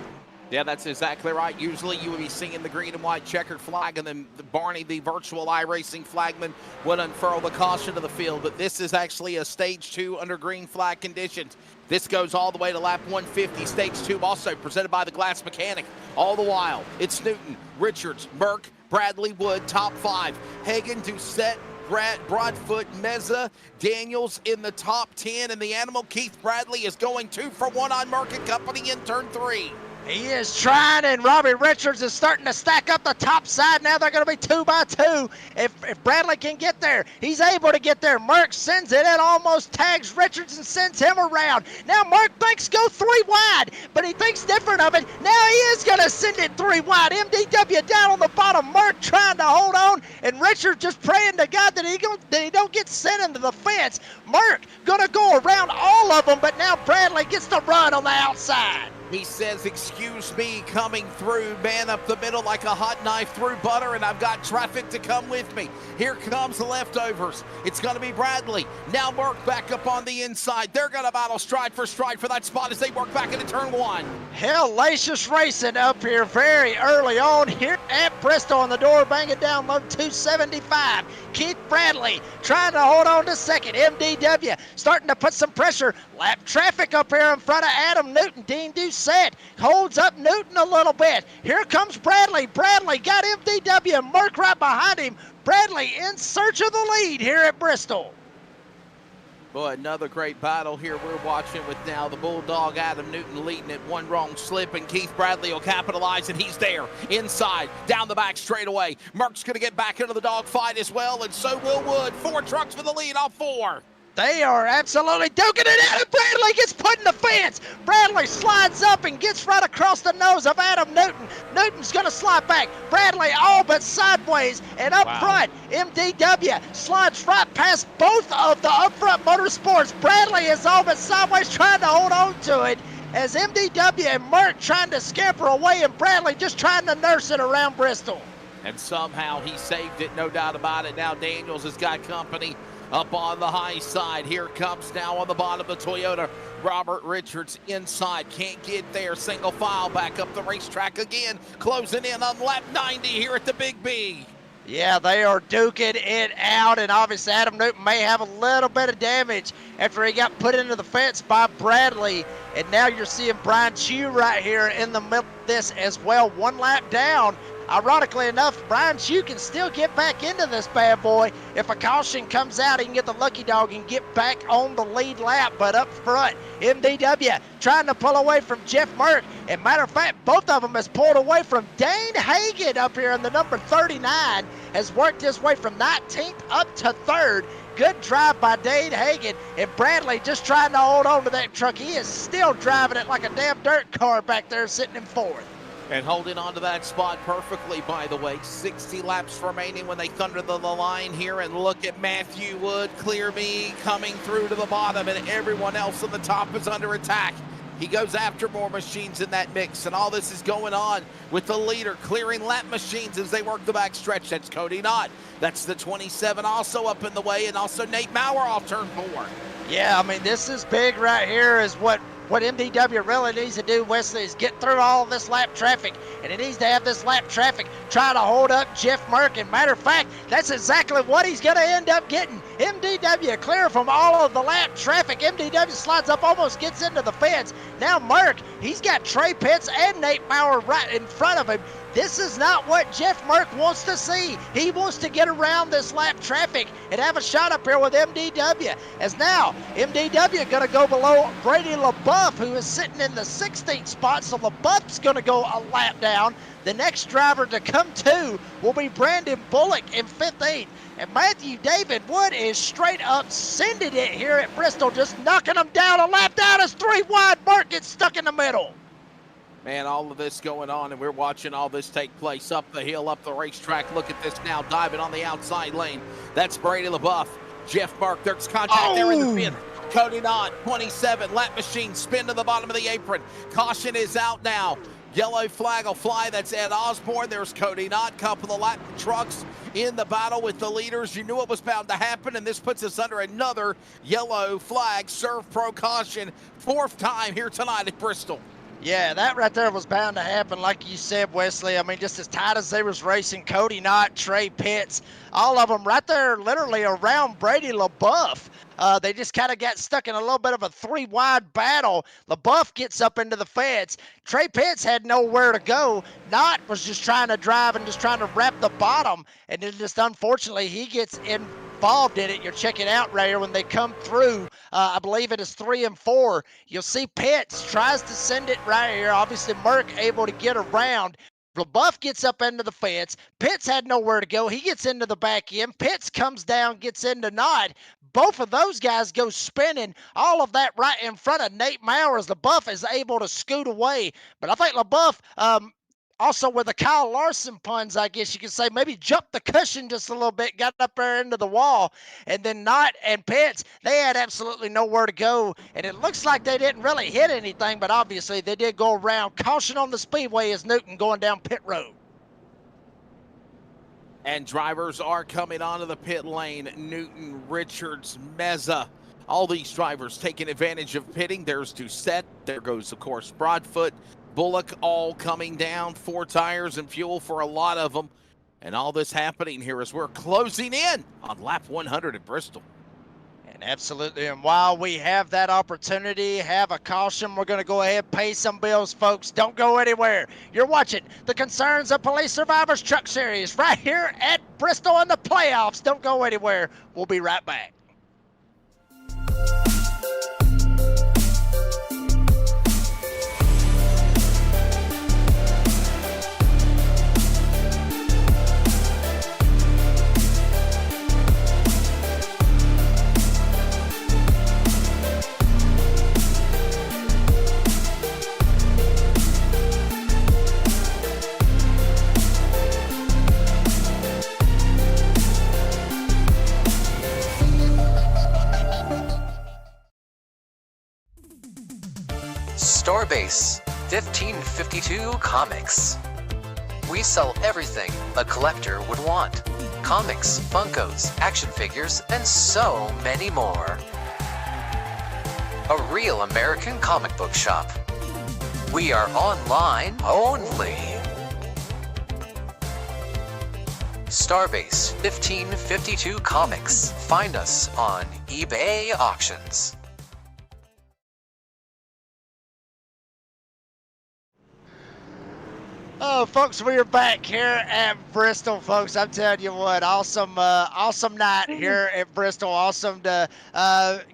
Yeah, that's exactly right. Usually you would be seeing the green and white checkered flag, and then Barney, the virtual iRacing flagman, would unfurl the caution to the field. But this is actually a stage 2 under green flag conditions. This goes all the way to lap 150. Stage 2 also presented by the Glass Mechanic. All the while, it's Newton, Richards, Merck, Bradley Wood, top 5. Hagen, Doucette, Broadfoot, Meza, Daniels in the top 10. And the animal, Keith Bradley, is going 2 for 1 on Merck & Company in turn 3. He is trying, and Robbie Richards is starting to stack up the top side. Now they're going to be 2 by 2. If Bradley can get there, he's able to get there. Merck sends it and almost tags Richards and sends him around. Now Merck thinks go 3 wide, but he thinks different of it. Now he is going to send it 3 wide. MDW down on the bottom. Merck trying to hold on, and Richards just praying to God that he don't get sent into the fence. Merck going to go around all of them, but now Bradley gets the run on the outside. He says, excuse me, coming through, man up the middle like a hot knife through butter, and I've got traffic to come with me. Here comes the leftovers. It's going to be Bradley. Now Merck back up on the inside. They're going to battle stride for that spot as they work back into turn 1. Hellacious racing up here very early on here at Bristol on the door, banging down low 275. Keith Bradley trying to hold on to second. MDW starting to put some pressure. Lap traffic up here in front of Adam Newton. Dean Doucette holds up Newton a little bit. Here comes Bradley. Bradley got MDW and Merck right behind him. Bradley in search of the lead here at Bristol. Boy, another great battle here we're watching with now the Bulldog Adam Newton leading it. One wrong slip, and Keith Bradley will capitalize, and he's there inside, down the back straightaway. Merck's going to get back into the dogfight as well, and so will Wood. 4 trucks for the lead off 4. They are absolutely duking it out, and Bradley gets put in the fence. Bradley slides up and gets right across the nose of Adam Newton. Newton's going to slide back. Bradley all but sideways, and up front, MDW slides right past both of the Upfront Motorsports. Bradley is all but sideways trying to hold on to it as MDW and Merck trying to scamper away, and Bradley just trying to nurse it around Bristol. And somehow he saved it, no doubt about it. Now Daniels has got company up on the high side. Here comes now on the bottom of the Toyota, Robert Richards inside. Can't get there. Single file back up the racetrack again. Closing in on lap 90 here at the Big B. Yeah, they are duking it out, and obviously Adam Newton may have a little bit of damage after he got put into the fence by Bradley. And now you're seeing Brian Chew right here in the middle of this as well. 1 lap down. Ironically enough, Brian Chew can still get back into this bad boy. If a caution comes out, he can get the lucky dog and get back on the lead lap. But up front, MDW trying to pull away from Jeff Merck. And matter of fact, both of them has pulled away from Dane Hagen up here in the number 39. Has worked his way from 19th up to 3rd. Good drive by Dane Hagen, and Bradley just trying to hold on to that truck. He is still driving it like a damn dirt car back there sitting in 4th. And holding on to that spot perfectly, by the way. 60 laps remaining when they thunder the line here. And look at Matthew Wood, Clear Me, coming through to the bottom. And everyone else on the top is under attack. He goes after more machines in that mix. And all this is going on with the leader clearing lap machines as they work the back stretch. That's Cody Knott. That's the 27 also up in the way. And also Nate Maurer off turn 4. Yeah, I mean, this is big right here is what MDW really needs to do, Wesley, is get through all this lap traffic, and it needs to have this lap traffic try to hold up Jeff Merck. And matter of fact, that's exactly what he's going to end up getting. MDW clear from all of the lap traffic. MDW slides up, almost gets into the fence. Now Merck, he's got Trey Pitts and Nate Maurer right in front of him. This is not what Jeff Merck wants to see. He wants to get around this lap traffic and have a shot up here with MDW. As now, MDW going to go below Brady LaBeouf, who is sitting in the 16th spot. So LaBeouf's going to go a lap down. The next driver to come to will be Brandon Bullock in 15th. And Matthew David Wood is straight up sending it here at Bristol, just knocking them down. A lap down is 3 wide. Merck gets stuck in the middle. Man, all of this going on, and we're watching all this take place up the hill, up the racetrack. Look at this now, diving on the outside lane. That's Brady LaBeouf. Jeff Merck, there's contact there in the fifth. Cody Knott, 27, lap machine, spin to the bottom of the apron. Caution is out now. Yellow flag will fly. That's Ed Osborne. There's Cody Knott. Couple of lap trucks in the battle with the leaders. You knew it was bound to happen, and this puts us under another yellow flag. Serve pro caution. 4th time here tonight at Bristol. Yeah, that right there was bound to happen, like you said, Wesley. I mean, just as tight as they was racing, Cody Knott, Trey Pitts, all of them right there literally around Brady LaBeouf. They just kind of got stuck in a little bit of a three-wide battle. LaBeouf gets up into the fence. Trey Pitts had nowhere to go. Knott was just trying to drive and just trying to wrap the bottom, and then just unfortunately he gets involved in it. You're checking out right here when they come through. I believe it is 3 and 4. You'll see Pitts tries to send it right here. Obviously, Merck able to get around. LaBeouf gets up into the fence. Pitts had nowhere to go. He gets into the back end. Pitts comes down, gets into Knott. Both of those guys go spinning. All of that right in front of Nate Mowers. LaBeouf is able to scoot away. But I think LaBeouf, also with the Kyle Larson puns, I guess you could say, maybe jumped the cushion just a little bit, got up there into the wall, and then Knott and Pitts, they had absolutely nowhere to go, and it looks like they didn't really hit anything, but obviously they did go around. Caution on the Speedway as Newton going down pit road. And drivers are coming onto the pit lane. Newton, Richards, Meza. All these drivers taking advantage of pitting. There's Doucette. There goes, of course, Broadfoot. Bullock all coming down, 4 tires and fuel for a lot of them. And all this happening here as we're closing in on lap 100 at Bristol. And absolutely, and while we have that opportunity, have a caution, we're going to go ahead and pay some bills, folks. Don't go anywhere. You're watching the Concerns of Police Survivors Truck Series right here at Bristol in the playoffs. Don't go anywhere. We'll be right back. Starbase 1552 Comics. We sell everything a collector would want. Comics, Funkos, action figures, and so many more. A real American comic book shop. We are online only. Starbase 1552 Comics. Find us on eBay Auctions. Oh, folks, we are back here at Bristol, folks. I'm telling you what, awesome night here at Bristol. Awesome to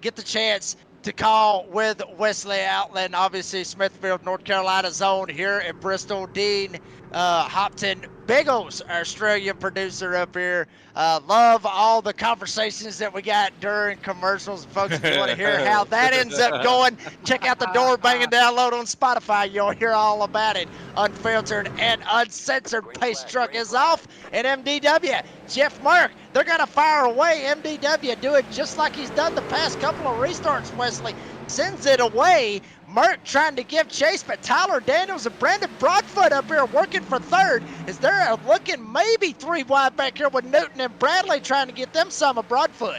get the chance to call with Wesley Outland, obviously Smithfield, North Carolina's own here at Bristol. Dean Hopton Biggles, our Australian producer up here. Love all the conversations that we got during commercials. Folks, if you want to hear how that ends up going, check out the Door Bangin download on Spotify. You'll hear all about it. Unfiltered and uncensored. Pace truck is off. And MDW, Jeff Merck, they're going to fire away. MDW do it just like he's done the past couple of restarts, Wesley. Sends it away. Merck trying to give chase, but Tyler Daniels and Brandon Broadfoot up here working for third as they're looking maybe 3 wide back here with Newton and Bradley trying to get them some of Broadfoot.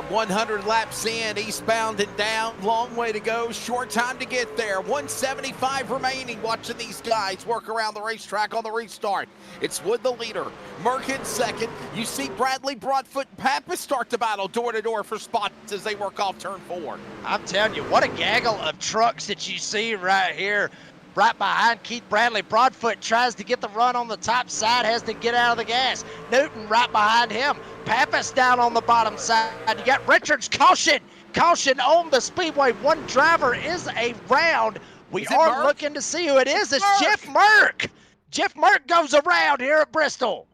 100 laps in, eastbound and down, long way to go, short time to get there, 175 remaining. Watching these guys work around the racetrack on the restart. It's Wood the leader, Merck in second. You see Bradley, Broadfoot, and Pappas start the battle door to door for spots as they work off turn 4. I'm telling you, what a gaggle of trucks that you see right here. Right behind Keith Bradley. Broadfoot tries to get the run on the top side, has to get out of the gas. Newton right behind him. Pappas down on the bottom side. You got Richards, caution on the Speedway. One driver is around. We are looking to see who it is. It's Jeff Merck. Jeff Merck goes around here at Bristol.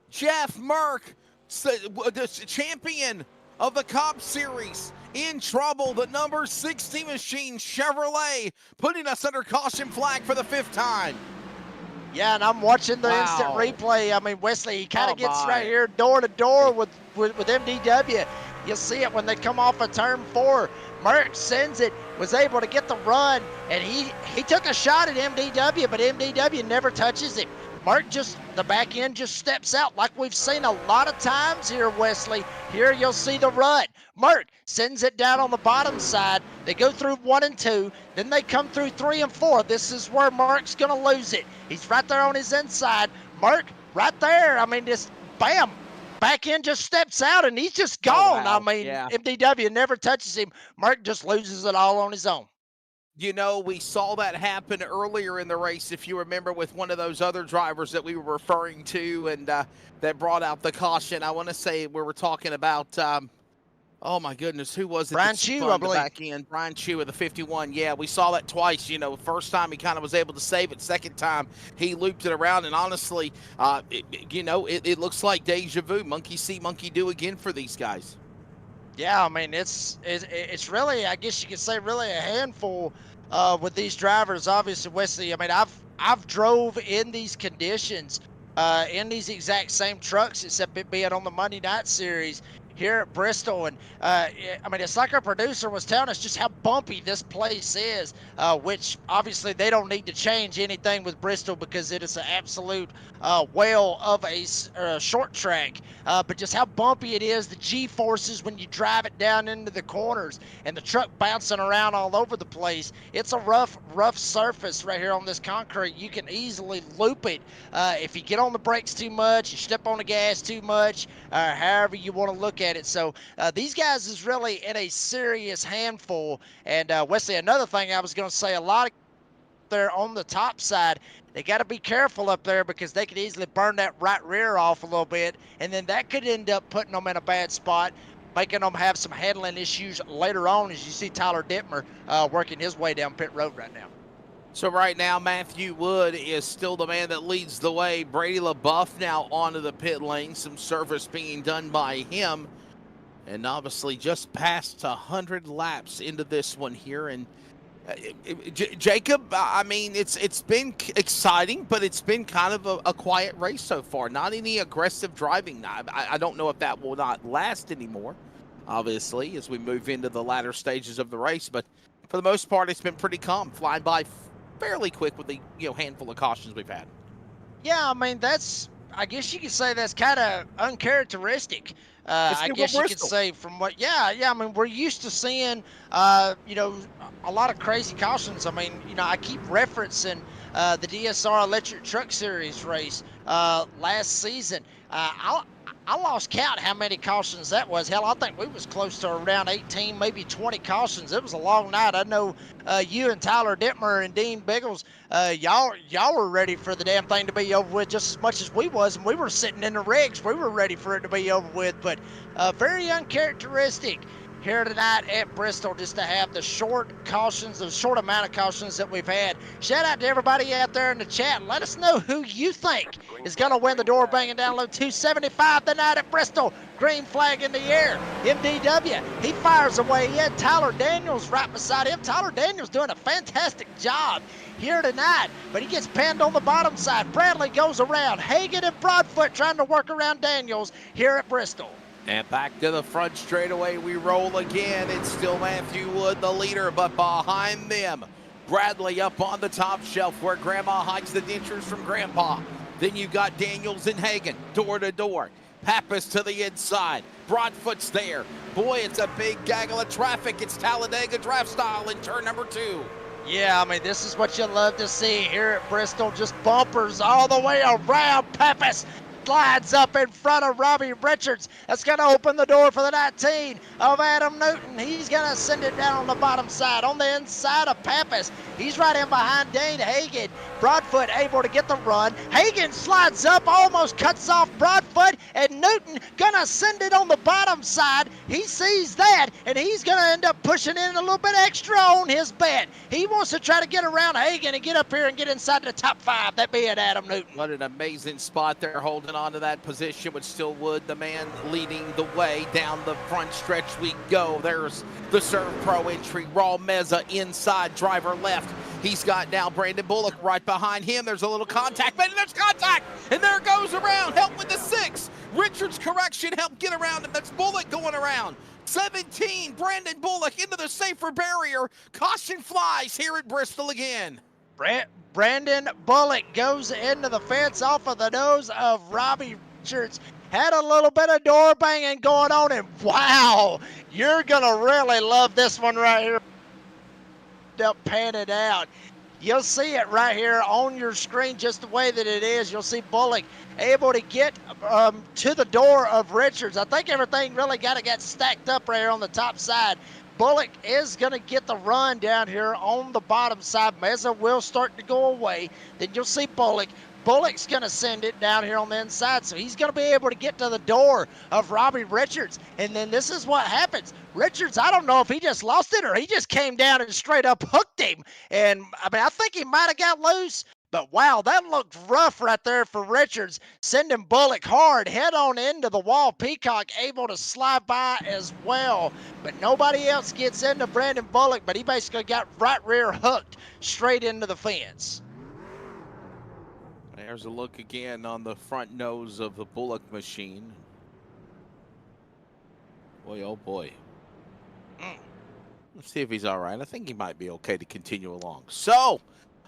Jeff Merck, the champion of the C.O.P.S series. In trouble, the number 60 machine Chevrolet putting us under caution flag for the 5th time. Yeah, and I'm watching the instant replay. I mean, Wesley, he kind of gets right here door to door with MDW. You'll see it when they come off of turn 4. Merck sends it, was able to get the run, and he took a shot at MDW, but MDW never touches him. Mark the back end just steps out like we've seen a lot of times here, Wesley. Here you'll see the rut. Mark sends it down on the bottom side. They go through 1 and 2. Then they come through 3 and 4. This is where Mark's going to lose it. He's right there on his inside. Mark right there. I mean, just bam. Back end just steps out and he's just gone. wow. I mean, Yeah. MDW never touches him. Mark just loses it all on his own. You know, we saw that happen earlier in the race, if you remember, with one of those other drivers that we were referring to and that brought out the caution. I want to say we were talking about, oh my goodness, who was it? Brian Chew, I believe. Back in. Brian Chew with the 51. Yeah, we saw that twice. You know, first time he kind of was able to save it. Second time he looped it around. And honestly, it looks like deja vu. Monkey see, monkey do again for these guys. Yeah, I mean, it's really, I guess you could say, really a handful with these drivers. Obviously, Wesley, I mean, I've drove in these conditions, in these exact same trucks, except it being on the Monday Night Series here at Bristol. And I mean, it's like our producer was telling us just how bumpy this place is, which obviously they don't need to change anything with Bristol because it is an absolute whale of a short track. But just how bumpy it is, the G-forces when you drive it down into the corners and the truck bouncing around all over the place. It's a rough surface right here on this concrete. You can easily loop it if you get on the brakes too much, you step on the gas too much, however you want to look at it. So these guys is really in a serious handful. And Wesley, another thing I was going to say, a lot of there on the top side, they got to be careful up there because they could easily burn that right rear off a little bit, and then that could end up putting them in a bad spot, making them have some handling issues later on, as you see Tyler Dittmer working his way down pit road right now. So right now, Matthew Wood is still the man that leads the way. Brady LaBeouf now onto the pit lane. Some service being done by him. And obviously just past 100 laps into this one here. And Jacob, I mean, it's been exciting, but it's been kind of a quiet race so far. Not any aggressive driving. I don't know if that will not last anymore, obviously, as we move into the latter stages of the race. But for the most part, it's been pretty calm, flying by fairly quick with the handful of cautions we've had. Yeah, I mean, I guess you could say that's kind of uncharacteristic. I guess you could say from what, I mean, we're used to seeing, a lot of crazy cautions. I mean, I keep referencing the DSR Electric Truck Series race last season. I lost count how many cautions that was. Hell, I think we was close to around 18, maybe 20 cautions. It was a long night. I know you and Tyler Dittmer and Dean Biggles, y'all were ready for the damn thing to be over with just as much as we was, and we were sitting in the rigs. We were ready for it to be over with, but very uncharacteristic here tonight at Bristol, just to have the short amount of cautions that we've had. Shout out to everybody out there in the chat. Let us know who you think is going to win the door banging down low 275 tonight at Bristol. Green flag in the air. MDW, he fires away. He had Tyler Daniels right beside him. Tyler Daniels doing a fantastic job here tonight, but he gets pinned on the bottom side. Bradley goes around. Hagan and Broadfoot trying to work around Daniels here at Bristol. And back to the front straightaway we roll again. It's still Matthew Wood, the leader, but behind them, Bradley up on the top shelf where Grandma hides the dentures from Grandpa. Then you got Daniels and Hagan, door to door. Pappas to the inside. Broadfoot's there. Boy, it's a big gaggle of traffic. It's Talladega draft style in turn number 2. Yeah, I mean, this is what you love to see here at Bristol. Just bumpers all the way around. Pappas slides up in front of Robbie Richards. That's going to open the door for the 19 of Adam Newton. He's going to send it down on the bottom side, on the inside of Pappas. He's right in behind Dane Hagan. Broadfoot able to get the run. Hagan slides up, almost cuts off Broadfoot, and Newton going to send it on the bottom side. He sees that, and he's going to end up pushing in a little bit extra on his bet. He wants to try to get around Hagan and get up here and get inside the top 5. That being Adam Newton. What an amazing spot there, holding onto that position with Stillwood, the man leading the way down the front stretch we go. There's the Serve Pro entry. Raul Meza inside, driver left. He's got now Brandon Bullock right behind him. There's a little contact, but there's contact, and there it goes around. Help with the 6. Richards correction, help get around him. That's Bullock going around. 17, Brandon Bullock into the safer barrier. Caution flies here at Bristol again. Brandon Bullock goes into the fence off of the nose of Robbie Richards. Had a little bit of door banging going on, and wow, you're going to really love this one right here. Up panning out. You'll see it right here on your screen just the way that it is. You'll see Bullock able to get to the door of Richards. I think everything really got stacked up right here on the top side. Bullock is going to get the run down here on the bottom side. Meza will start to go away. Then you'll see Bullock. Bullock's going to send it down here on the inside, so he's going to be able to get to the door of Robbie Richards. And then this is what happens. Richards, I don't know if he just lost it or he just came down and straight up hooked him. And, I mean, I think he might have got loose. But, wow, that looked rough right there for Richards, sending Bullock hard, head on into the wall. Peacock able to slide by as well. But nobody else gets into Brandon Bullock, but he basically got right rear hooked straight into the fence. There's a look again on the front nose of the Bullock machine. Boy, oh boy. Let's see if he's all right. I think he might be okay to continue along. So,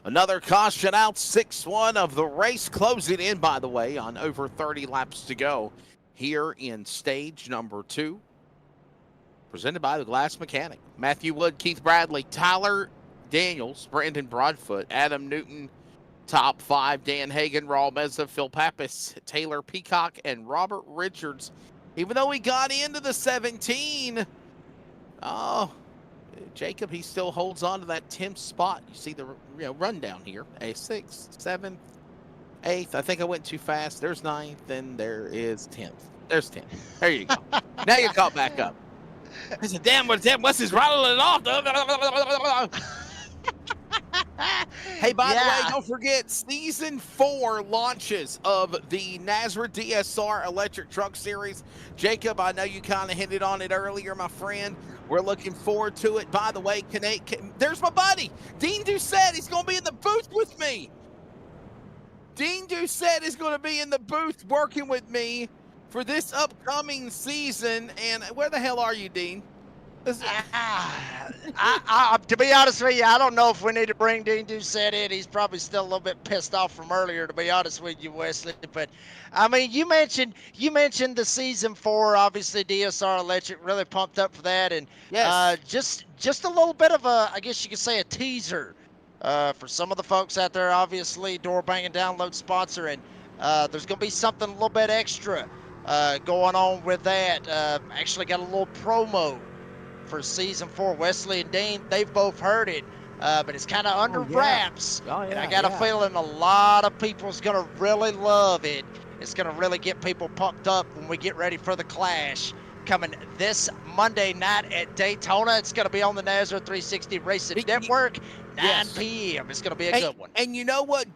another caution out, 6-1 of the race, closing in, by the way, on over 30 laps to go here in stage number 2. Presented by the Glass Mechanic. Matthew Wood, Keith Bradley, Tyler Daniels, Brandon Broadfoot, Adam Newton, top 5, Dan Hagan, Raul Meza, Phil Pappas, Taylor Peacock, and Robert Richards. Even though he got into the 17, Jacob, he still holds on to that 10th spot. You see the rundown here. A 6th, 7th, 8th. I think I went too fast. There's 9th, then there is 10th. There's 10th. There you go. Now you caught back up. I said, damn, what's his rattling it off? Hey, by the way, don't forget, Season 4 launches of the NASRA DSR Electric Truck Series. Jacob, I know you kind of hinted on it earlier, my friend. We're looking forward to it. By the way, there's my buddy, Dean Doucette. He's going to be in the booth with me. Dean Doucette is going to be in the booth working with me for this upcoming season. And where the hell are you, Dean? To be honest with you, I don't know if we need to bring Dean Doucette in. He's probably still a little bit pissed off from earlier, to be honest with you, Wesley. But I mean, you mentioned the Season 4, obviously DSR Electric, really pumped up for that, and just a little bit of a, I guess you could say, a teaser for some of the folks out there. Obviously, Door Bangin Download sponsor, and there's going to be something a little bit extra going on with that. Actually, got a little promo for Season 4. Wesley and Dean, they've both heard it, but it's kind of under wraps. And I got a feeling a lot of people's going to really love it. It's going to really get people pumped up when we get ready for the Clash coming this Monday night at Daytona. It's going to be on the NASRA 360 Racing Network, 9 p.m. It's going to be a good one. And you know what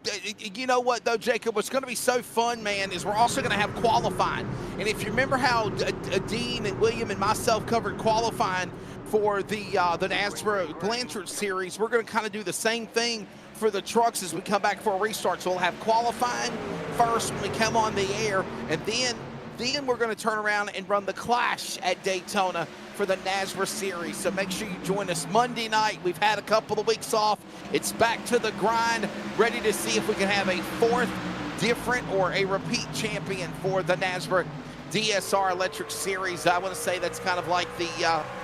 though, Jacob, what's going to be so fun, man, is we're also going to have qualifying. And if you remember how Dean and William and myself covered qualifying for the NASRA Blanchard Series, we're going to kind of do the same thing for the trucks as we come back for a restart. So we'll have qualifying first when we come on the air, and then we're going to turn around and run the Clash at Daytona for the NASRA Series. So make sure you join us Monday night. We've had a couple of weeks off. It's back to the grind, ready to see if we can have a 4th different or a repeat champion for the NASRA DSR Electric Series. I want to say that's kind of like the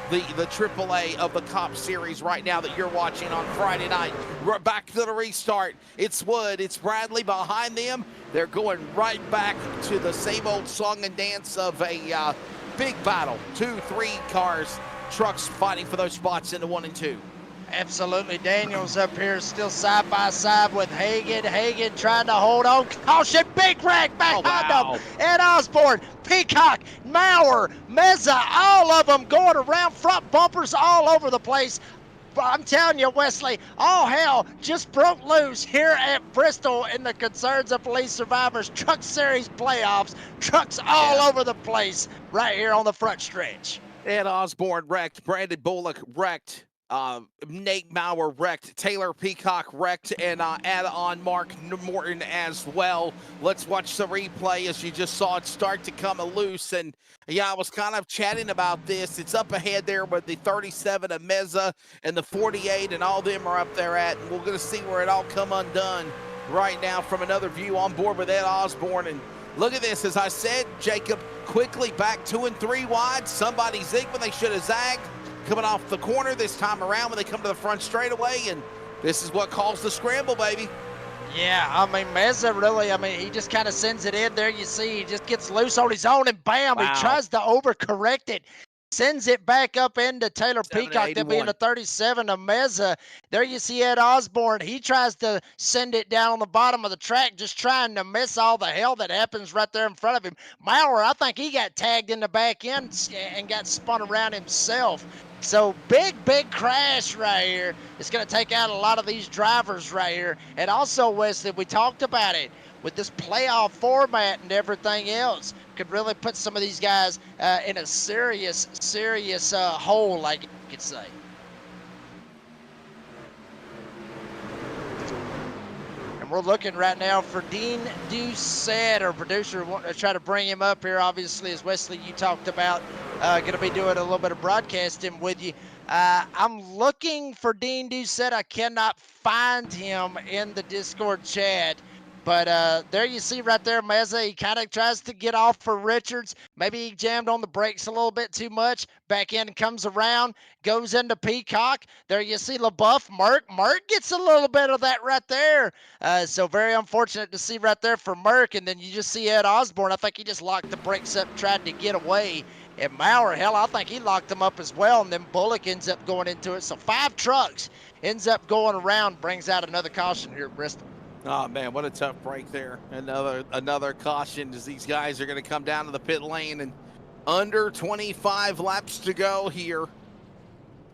AAA of the C.O.P.S series right now that you're watching on Friday night. We're back to the restart. It's Wood, it's Bradley behind them. They're going right back to the same old song and dance of a big battle. 2-3 cars, trucks fighting for those spots in the 1 and 2. Absolutely. Daniels up here still side by side with Hagan. Hagan trying to hold on. Caution, big wreck behind him. And Osborne, Peacock, Maurer, Meza, all of them going around, front bumpers all over the place. I'm telling you, Wesley, all hell just broke loose here at Bristol in the Concerns of Police Survivors Truck Series playoffs. Trucks all over the place right here on the front stretch. Ed Osborne wrecked. Brandon Bullock wrecked. Nate Maurer wrecked, Taylor Peacock wrecked, and add on Mark Morton as well. Let's watch the replay as you just saw it start to come loose. And yeah, I was kind of chatting about this. It's up ahead there with the 37 of Meza and the 48, and all them are up there at. And we're going to see where it all come undone right now from another view on board with Ed Osborne. And look at this, as I said, Jacob, quickly back 2 and 3 wide. Somebody zigged when they should have zagged. Coming off the corner this time around when they come to the front straightaway, and this is what caused the scramble, baby. Yeah, I mean, Meza really, he just kind of sends it in there. You see, he just gets loose on his own, and bam, wow. He tries to overcorrect it. Sends it back up into Taylor Peacock. That being the 37 of Meza. There you see Ed Osborne. He tries to send it down on the bottom of the track, just trying to miss all the hell that happens right there in front of him. Maurer, I think he got tagged in the back end and got spun around himself. So big crash right here. It's going to take out a lot of these drivers right here. And also, Wesley, we talked about it with this playoff format and everything else. Could really put some of these guys in a serious hole, like you could say. And we're looking right now for Dean Doucette, our producer. Want to try to bring him up here, obviously, as Wesley, you talked about. Going to be doing a little bit of broadcasting with you. I'm looking for Dean Doucette. I cannot find him in the Discord chat. But there you see right there, Meza, he kind of tries to get off for Richards. Maybe he jammed on the brakes a little bit too much. Back in, comes around, goes into Peacock. There you see LaBeouf. Merck gets a little bit of that right there. So very unfortunate to see right there for Merck. And then you just see Ed Osborne. I think he just locked the brakes up, tried to get away. And Maurer, hell, I think he locked them up as well. And then Bullock ends up going into it. So 5 trucks ends up going around, brings out another caution here at Bristol. Oh, man, what a tough break there. Another caution as these guys are going to come down to the pit lane. And under 25 laps to go here.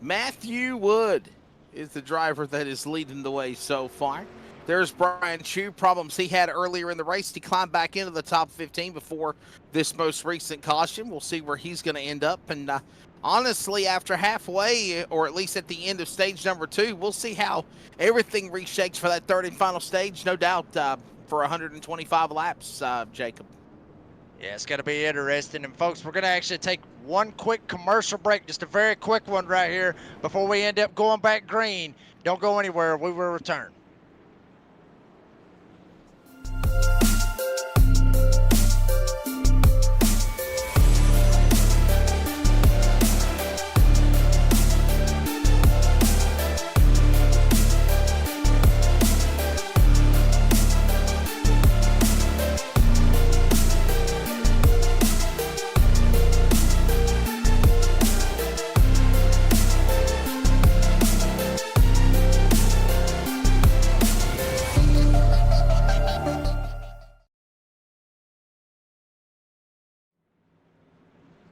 Matthew Wood is the driver that is leading the way so far. There's Brian Chu. Problems he had earlier in the race. He climbed back into the top 15 before this most recent caution. We'll see where he's going to end up. And honestly, after halfway, or at least at the end of stage number 2, we'll see how everything reshakes for that third and final stage. No doubt for 125 laps, Jacob. Yeah, it's going to be interesting. And, folks, we're going to actually take one quick commercial break, just a very quick one right here before we end up going back green. Don't go anywhere. We will return.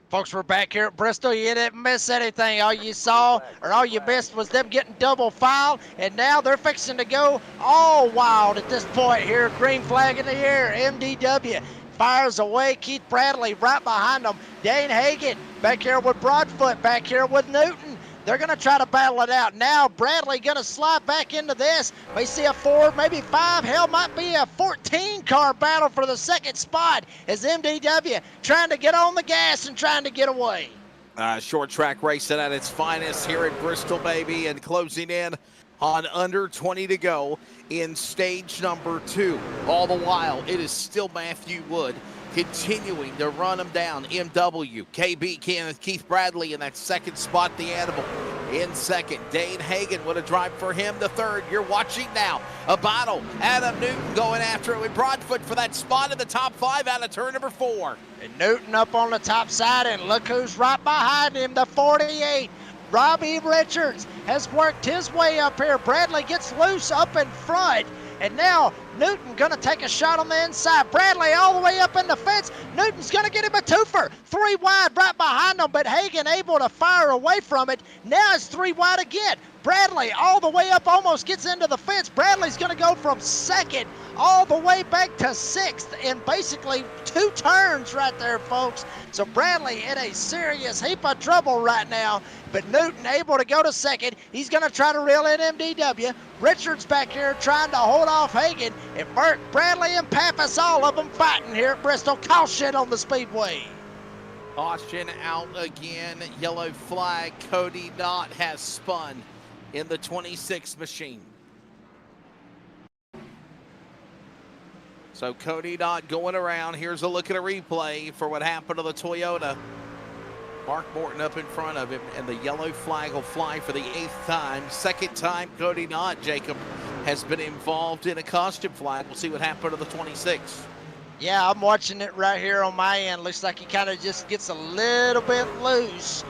Folks, we're back here at Bristol. You didn't miss anything. All you saw or all you missed was them getting double fouled, and now they're fixing to go all wild at this point here. Green flag in the air. MDW fires away. Keith Bradley right behind them. Dane Hagan back here with Broadfoot, back here with Newton. They're going to try to battle it out. Now Bradley going to slide back into this. May see a 4, maybe 5. Hell, might be a 14-car battle for the second spot as MDW trying to get on the gas and trying to get away. Short track racing at its finest here at Bristol, baby, and closing in on under 20 to go in stage number 2. All the while, it is still Matthew Wood continuing to run them down. MW, KB, Keith Bradley in that second spot, the animal in second. Dane Hagan with a drive for him, the third. You're watching now a battle. Adam Newton going after it with Broadfoot for that spot in the top 5 out of turn number 4. And Newton up on the top side, and look who's right behind him, the 48. Robbie Richards has worked his way up here. Bradley gets loose up in front. And now Newton going to take a shot on the inside. Bradley all the way up in the fence. Newton's going to get him a twofer. 3 wide right behind him, but Hagan able to fire away from it. Now it's 3 wide again. Bradley all the way up, almost gets into the fence. Bradley's going to go from second all the way back to sixth in basically 2 turns right there, folks. So Bradley in a serious heap of trouble right now, but Newton able to go to second. He's going to try to reel in MDW. Richards back here trying to hold off Hagan, and Burke, Bradley, and Pappas, all of them fighting here at Bristol. Caution on the Speedway. Caution out again. Yellow flag. Cody Knott has spun in the 26 machine. So Cody Knott going around. Here's a look at a replay for what happened to the Toyota. Mark Morton up in front of him, and the yellow flag will fly for the 8th time. 2nd time Cody Knott, Jacob, has been involved in a caution flag. We'll see what happened to the 26. Yeah, I'm watching it right here on my end. Looks like he kind of just gets a little bit loose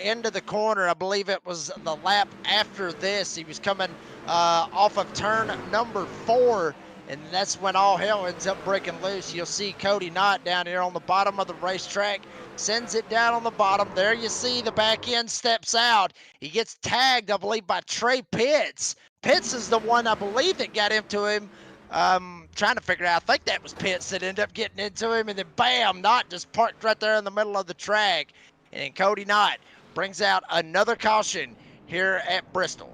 into the corner. I believe it was the lap after this. He was coming off of turn number 4, and that's when all hell ends up breaking loose. You'll see Cody Knott down here on the bottom of the racetrack, sends it down on the bottom. There you see the back end steps out. He gets tagged, I believe, by Trey Pitts. Pitts is the one, I believe, that got into him. Trying to figure out, I think that was Pitts that ended up getting into him, and then bam, Knott just parked right there in the middle of the track. And Cody Knott brings out another caution here at Bristol.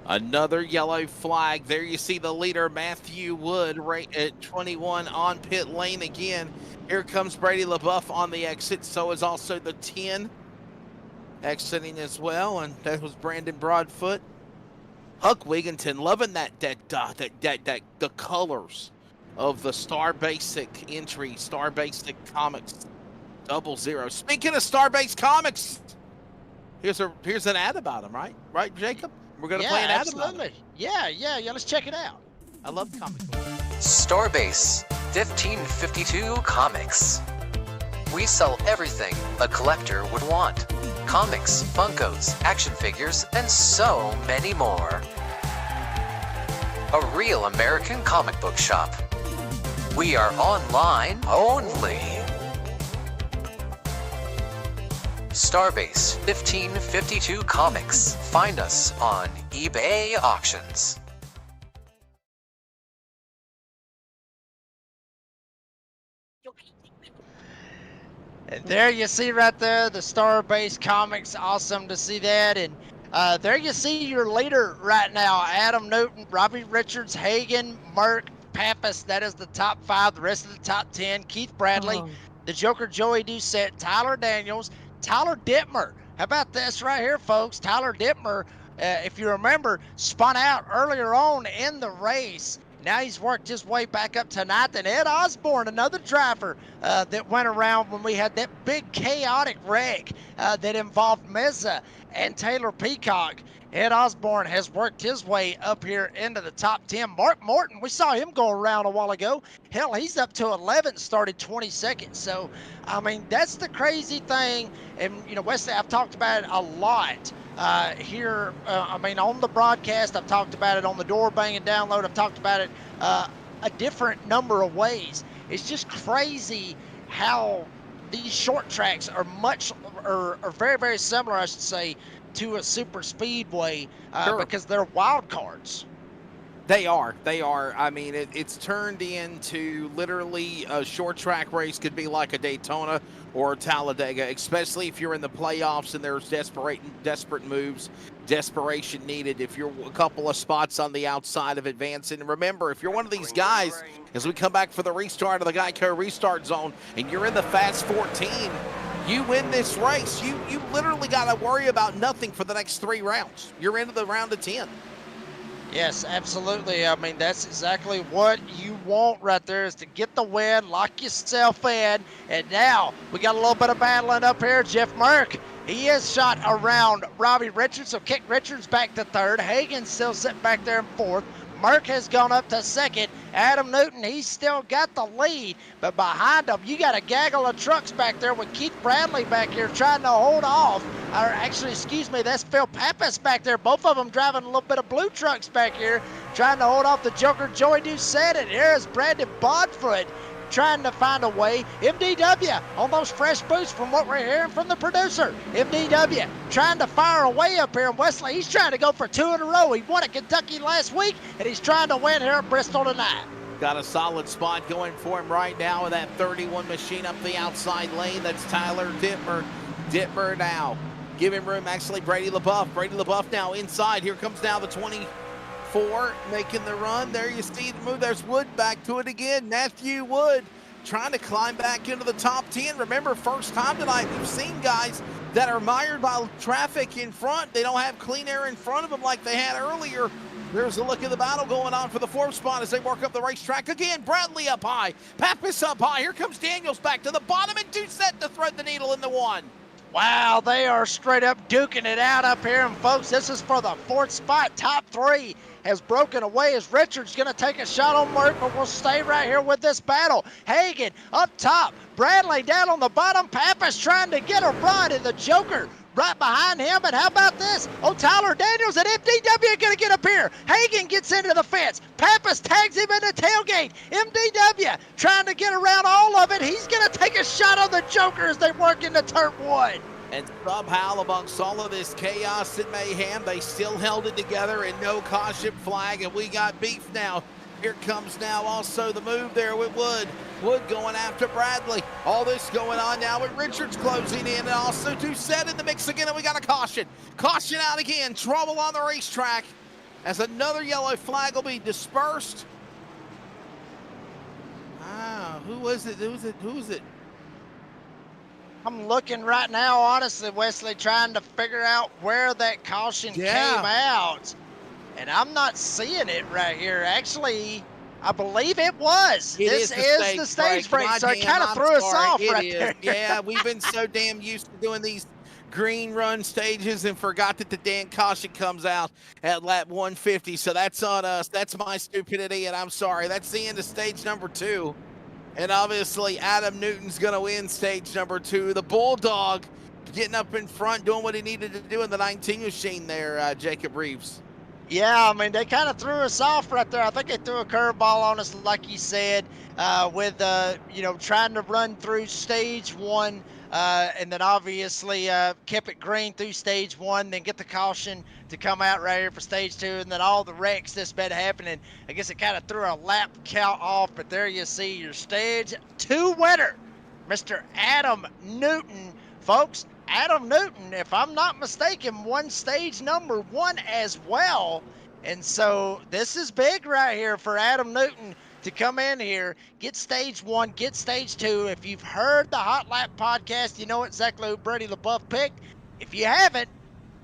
Another yellow flag. There you see the leader, Matthew Wood, right at 21 on pit lane again. Here comes Brady LaBeouf on the exit. So is also the 10 exiting as well, and that was Brandon Broadfoot. Huck Wigginton loving the colors of the Star Basic entry, Star Basic Comics 00. Speaking of Star Basic Comics, here's an ad about them, right? Right, Jacob? We're gonna play an ad about them. Yeah. Let's check it out. I love comics. Starbase 1552 Comics. We sell everything a collector would want. Comics, Funkos, action figures, and so many more. A real American comic book shop. We are online only. Starbase 1552 Comics. Find us on eBay Auctions. And there you see right there the Starbase Comics. Awesome to see that. And there you see your leader right now, Adam Newton, Robbie Richards, Hagan, Merck, Pappas. That is the top 5. The rest of the top 10, Keith Bradley, the Joker Joey Doucette, Tyler Daniels, Tyler Dittmer. How about this right here, folks? Tyler Dittmer, if you remember, spun out earlier on in the race. Now he's worked his way back up to 9th. And Ed Osborne, another driver that went around when we had that big chaotic wreck that involved Meza and Taylor Peacock. Ed Osborne has worked his way up here into the top 10. Mark Morton, we saw him go around a while ago. Hell, he's up to 11th, started 22nd. So, I mean, that's the crazy thing. And, you know, Wesley, I've talked about it a lot here. I mean, on the broadcast, I've talked about it on the door banging download. I've talked about it a different number of ways. It's just crazy how these short tracks are very, very similar, I should say, to a super speedway because they're wild cards. They are. I mean, it's turned into literally a short track race could be like a Daytona or a Talladega, especially if you're in the playoffs and there's desperate moves, desperation needed. If you're a couple of spots on the outside of advancing, and remember, if you're one of these guys, as we come back for the restart of the Geico restart zone, and you're in the Fast 14, you win this race. You literally got to worry about nothing for the next 3 rounds. You're into the round of 10. Yes, absolutely. I mean, that's exactly what you want right there, is to get the win, lock yourself in. And now we got a little bit of battling up here. Jeff Merck, he is shot around Robbie Richards, so kick Richards back to 3rd. Hagan still sitting back there in 4th. Merck has gone up to 2nd. Adam Newton, he's still got the lead, but behind him, you got a gaggle of trucks back there with Keith Bradley back here trying to hold off. Or actually, excuse me, that's Phil Pappas back there. Both of them driving a little bit of blue trucks back here, trying to hold off the Joker Joey Doucette. And here's Brandon Broadfoot trying to find a way. MDW on those fresh boots from what we're hearing from the producer. MDW trying to fire away up here in Wesley. He's trying to go for 2 in a row. He won at Kentucky last week, and he's trying to win here at Bristol tonight. Got a solid spot going for him right now with that 31 machine up the outside lane. That's Tyler Dittmer. Dittmer now giving room, actually, Brady LaBeouf. Brady LaBeouf now inside. Here comes now the 24 making the run. There you see the move. There's Wood back to it again. Matthew Wood trying to climb back into the top 10. Remember, first time tonight, we've seen guys that are mired by traffic in front. They don't have clean air in front of them like they had earlier. There's a look at the battle going on for the 4th spot as they work up the racetrack. Again, Bradley up high. Pappas up high. Here comes Daniels back to the bottom, and Doucette to thread the needle in the 1. Wow, they are straight up duking it out up here. And, folks, this is for the 4th spot. Top 3 has broken away as Richard's going to take a shot on Mert, but we'll stay right here with this battle. Hagan up top. Bradley down on the bottom. Pappas trying to get a run, and the Joker right behind him. And how about this? Oh, Tyler Daniels and MDW are going to get up here. Hagan gets into the fence. Pappas tags him in the tailgate. MDW trying to get around all of it. He's going to take a shot on the Joker as they work into turn 1. And somehow, amongst all of this chaos and mayhem, they still held it together and no caution flag, and we got beef now. Here comes now also the move there with Wood. Wood going after Bradley. All this going on now with Richards closing in, and also Doucette in the mix again, and we got a caution. Caution out again. Trouble on the racetrack as another yellow flag will be dispersed. Who was it? Who was it? I'm looking right now, honestly, Wesley, trying to figure out where that caution came out. And I'm not seeing it right here. Actually, I believe it was. This is the stage break, so it kind of threw us off right there. Yeah, we've been so damn used to doing these green run stages and forgot that the damn caution comes out at lap 150. So that's on us. That's my stupidity, and I'm sorry. That's the end of stage number 2. And obviously, Adam Newton's going to win stage number 2. The Bulldog getting up in front, doing what he needed to do in the 19 machine there, Jacob Reeves. Yeah, I mean, they kind of threw us off right there. I think they threw a curveball on us, like you said, with, trying to run through stage 1, and then obviously kept it green through stage 1, then get the caution to come out right here for stage 2, and then all the wrecks that's been happening. I guess it kind of threw a lap count off, but there you see your stage 2 winner, Mr. Adam Newton, folks. Adam Newton, if I'm not mistaken, won stage number 1 as well. And so this is big right here for Adam Newton to come in here, get stage 1, get stage 2. If you've heard the Hot Lap podcast, you know exactly who Brady LaBeouf picked. If you haven't,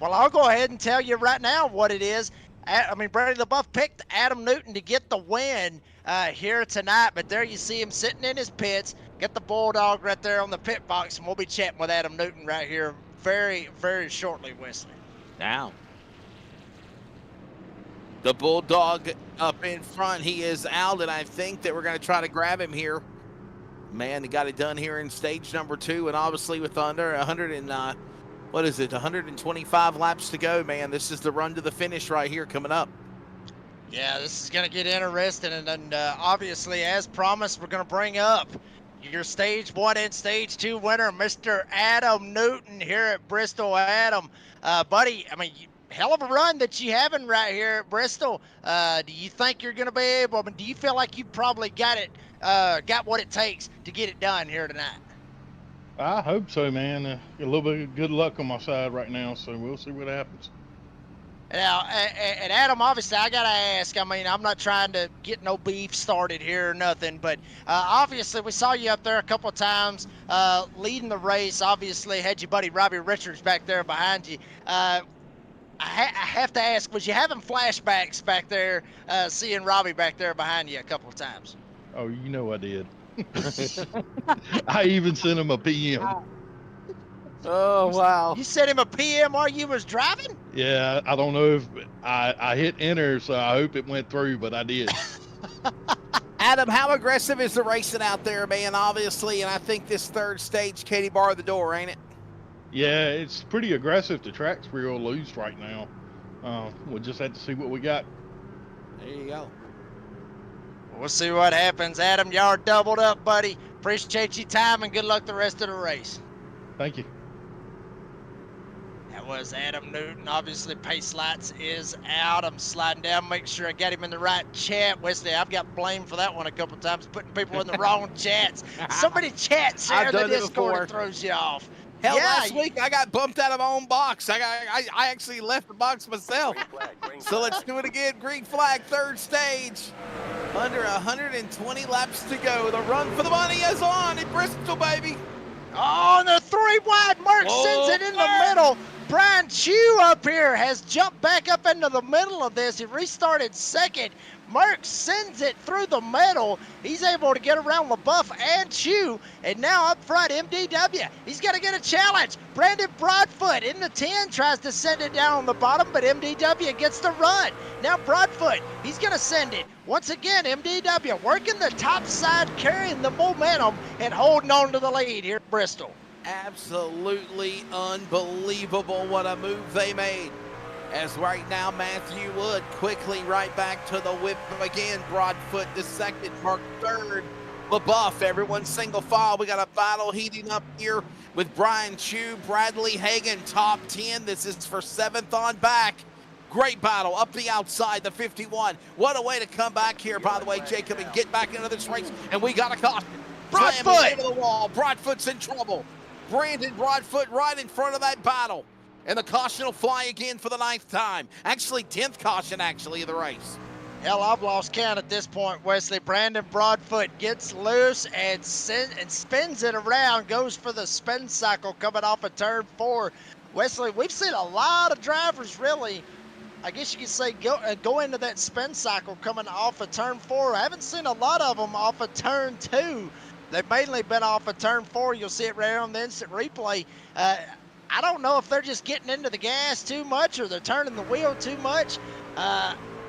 well, I'll go ahead and tell you right now what it is. Brady LaBeouf picked Adam Newton to get the win here tonight, but there you see him sitting in his pits. Get the Bulldog right there on the pit box, and we'll be chatting with Adam Newton right here very, very shortly, Wesley. Now, the Bulldog up in front. He is out, and I think that we're going to try to grab him here. Man, he got it done here in stage number 2, and obviously with under 125 laps to go, man. This is the run to the finish right here coming up. Yeah, this is going to get interesting, and obviously, as promised, we're going to bring up your stage 1 and stage 2 winner, Mr. Adam Newton here at Bristol. Adam, buddy, hell of a run that you having right here at Bristol. Do you think you're going to be able, do you feel like you probably got what it takes to get it done here tonight? I hope so, man. A little bit of good luck on my side right now, so we'll see what happens. Now, and Adam, obviously, I got to ask, I'm not trying to get no beef started here or nothing, but obviously we saw you up there a couple of times leading the race. Obviously, had your buddy Robbie Richards back there behind you. I have to ask, was you having flashbacks back there, seeing Robbie back there behind you a couple of times? Oh, you know I did. I even sent him a PM. Oh, wow. You sent him a PM while you was driving? Yeah, I don't know if I hit enter, so I hope it went through, but I did. Adam, how aggressive is the racing out there, man? Obviously, and I think this third stage, Katie barred the door, ain't it? Yeah, it's pretty aggressive. The track's real loose right now. We'll just have to see what we got. There you go. We'll see what happens. Adam, y'all are doubled up, buddy. Appreciate your time and good luck the rest of the race. Thank you. That was Adam Newton. Obviously, Pace Lights is out. I'm sliding down, make sure I got him in the right chat. Wesley, I've got blamed for that one a couple times, putting people in the wrong chats. Somebody chat, share the Discord, it throws you off. Hell, last week I got bumped out of my own box. I actually left the box myself. So let's do it again. Green flag, third stage. Under 120 laps to go. The run for the money is on in Bristol, baby. Oh, and the 3 wide. Mark sends it in the middle. Brian Chew up here has jumped back up into the middle of this. He restarted second. Mark sends it through the middle. He's able to get around LaBeouf and Chew. And now up front, MDW. He's got to get a challenge. Brandon Broadfoot in the 10 tries to send it down on the bottom, but MDW gets the run. Now Broadfoot, he's going to send it. Once again, MDW working the top side, carrying the momentum and holding on to the lead here at Bristol. Absolutely unbelievable what a move they made. As right now, Matthew Wood quickly right back to the whip again. Broadfoot the second, Mark third. LaBeouf, everyone single file. We got a battle heating up here with Brian Chew, Bradley Hagan, top 10. This is for 7th on back. Great battle up the outside, the 51. What a way to come back here, by the way, Jacob, and get back into this race. And we got a caution. Broadfoot into the wall. Broadfoot's in trouble. Brandon Broadfoot right in front of that battle. And the caution will fly again for the 9th time. Actually, 10th caution, of the race. Hell, I've lost count at this point, Wesley. Brandon Broadfoot gets loose and spins it around, goes for the spin cycle coming off of turn 4. Wesley, we've seen a lot of drivers really, I guess you could say, go into that spin cycle coming off of turn 4. I haven't seen a lot of them off of turn 2. They've mainly been off of turn 4. You'll see it right on the instant replay. I don't know if they're just getting into the gas too much or they're turning the wheel too much.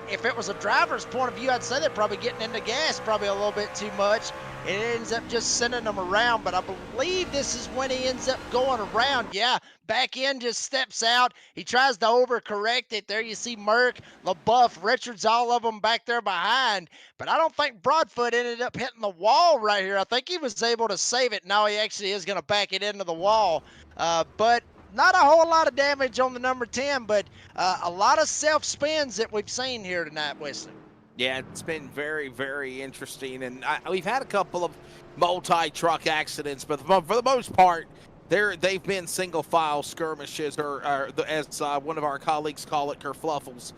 If it was a driver's point of view, I'd say they're probably getting into gas probably a little bit too much. It ends up just sending them around, but I believe this is when he ends up going around. Yeah, back in just steps out. He tries to overcorrect it. There you see Merck, LaBeouf, Richards, all of them back there behind. But I don't think Broadfoot ended up hitting the wall right here. I think he was able to save it. Now he actually is going to back it into the wall. But not a whole lot of damage on the number 10, but a lot of self-spins that we've seen here tonight, Wesley. Yeah, it's been very, very interesting. And we've had a couple of multi-truck accidents, but for the most part, they've been single-file skirmishes, or as one of our colleagues call it, kerfluffles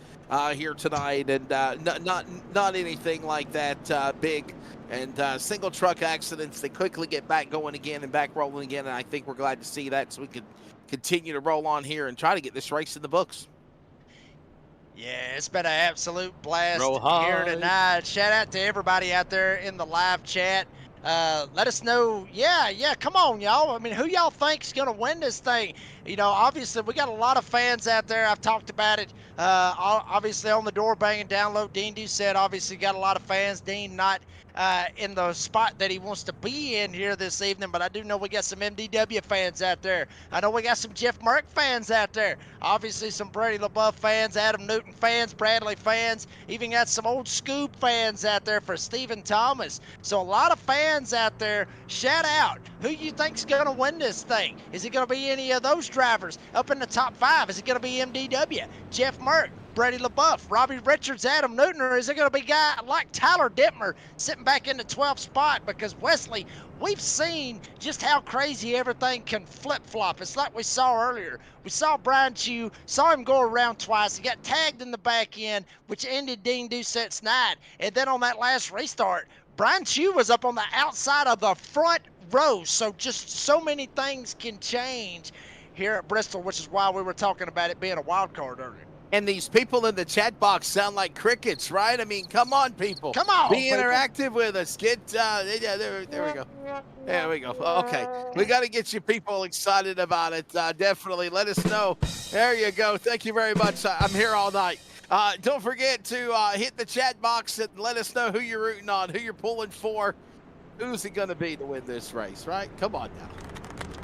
here tonight. And not anything like that big. And single truck accidents, they quickly get back going again and back rolling again. And I think we're glad to see that so we can continue to roll on here and try to get this race in the books. Yeah, it's been an absolute blast here tonight. Shout out to everybody out there in the live chat. Let us know. Yeah, come on, y'all. I mean, who y'all think's going to win this thing? You know, obviously, we got a lot of fans out there. I've talked about it. Obviously, on the door banging download. Dean Doucette obviously got a lot of fans. Dean not in the spot that he wants to be in here this evening, but I do know we got some MDW fans out there. I know we got some Jeff Merck fans out there. Obviously, some Brady LaBeouf fans, Adam Newton fans, Bradley fans. Even got some old Scoop fans out there for Stephen Thomas. So a lot of fans out there. Shout out. Who you think's going to win this thing? Is it going to be any of those drivers up in the top 5? Is it going to be MDW, Jeff Merck, Brady LaBeouf, Robbie Richards, Adam Newton, or is it going to be a guy like Tyler Dittmer sitting back in the 12th spot? Because, Wesley, we've seen just how crazy everything can flip-flop. It's like we saw earlier. We saw Brian Chew, saw him go around twice. He got tagged in the back end, which ended Dean Doucette's night. And then on that last restart, Brian Chew was up on the outside of the front row. So just so many things can change here at Bristol, which is why we were talking about it being a wild card earlier. And these people in the chat box sound like crickets, right? I mean, come on, people. Come on, be interactive with us. Get, yeah, there we go. There we go. Okay. We got to get you people excited about it. Definitely let us know. There you go. Thank you very much. I'm here all night. Don't forget to hit the chat box and let us know who you're rooting on, who you're pulling for. Who's it going to be to win this race, right? Come on now.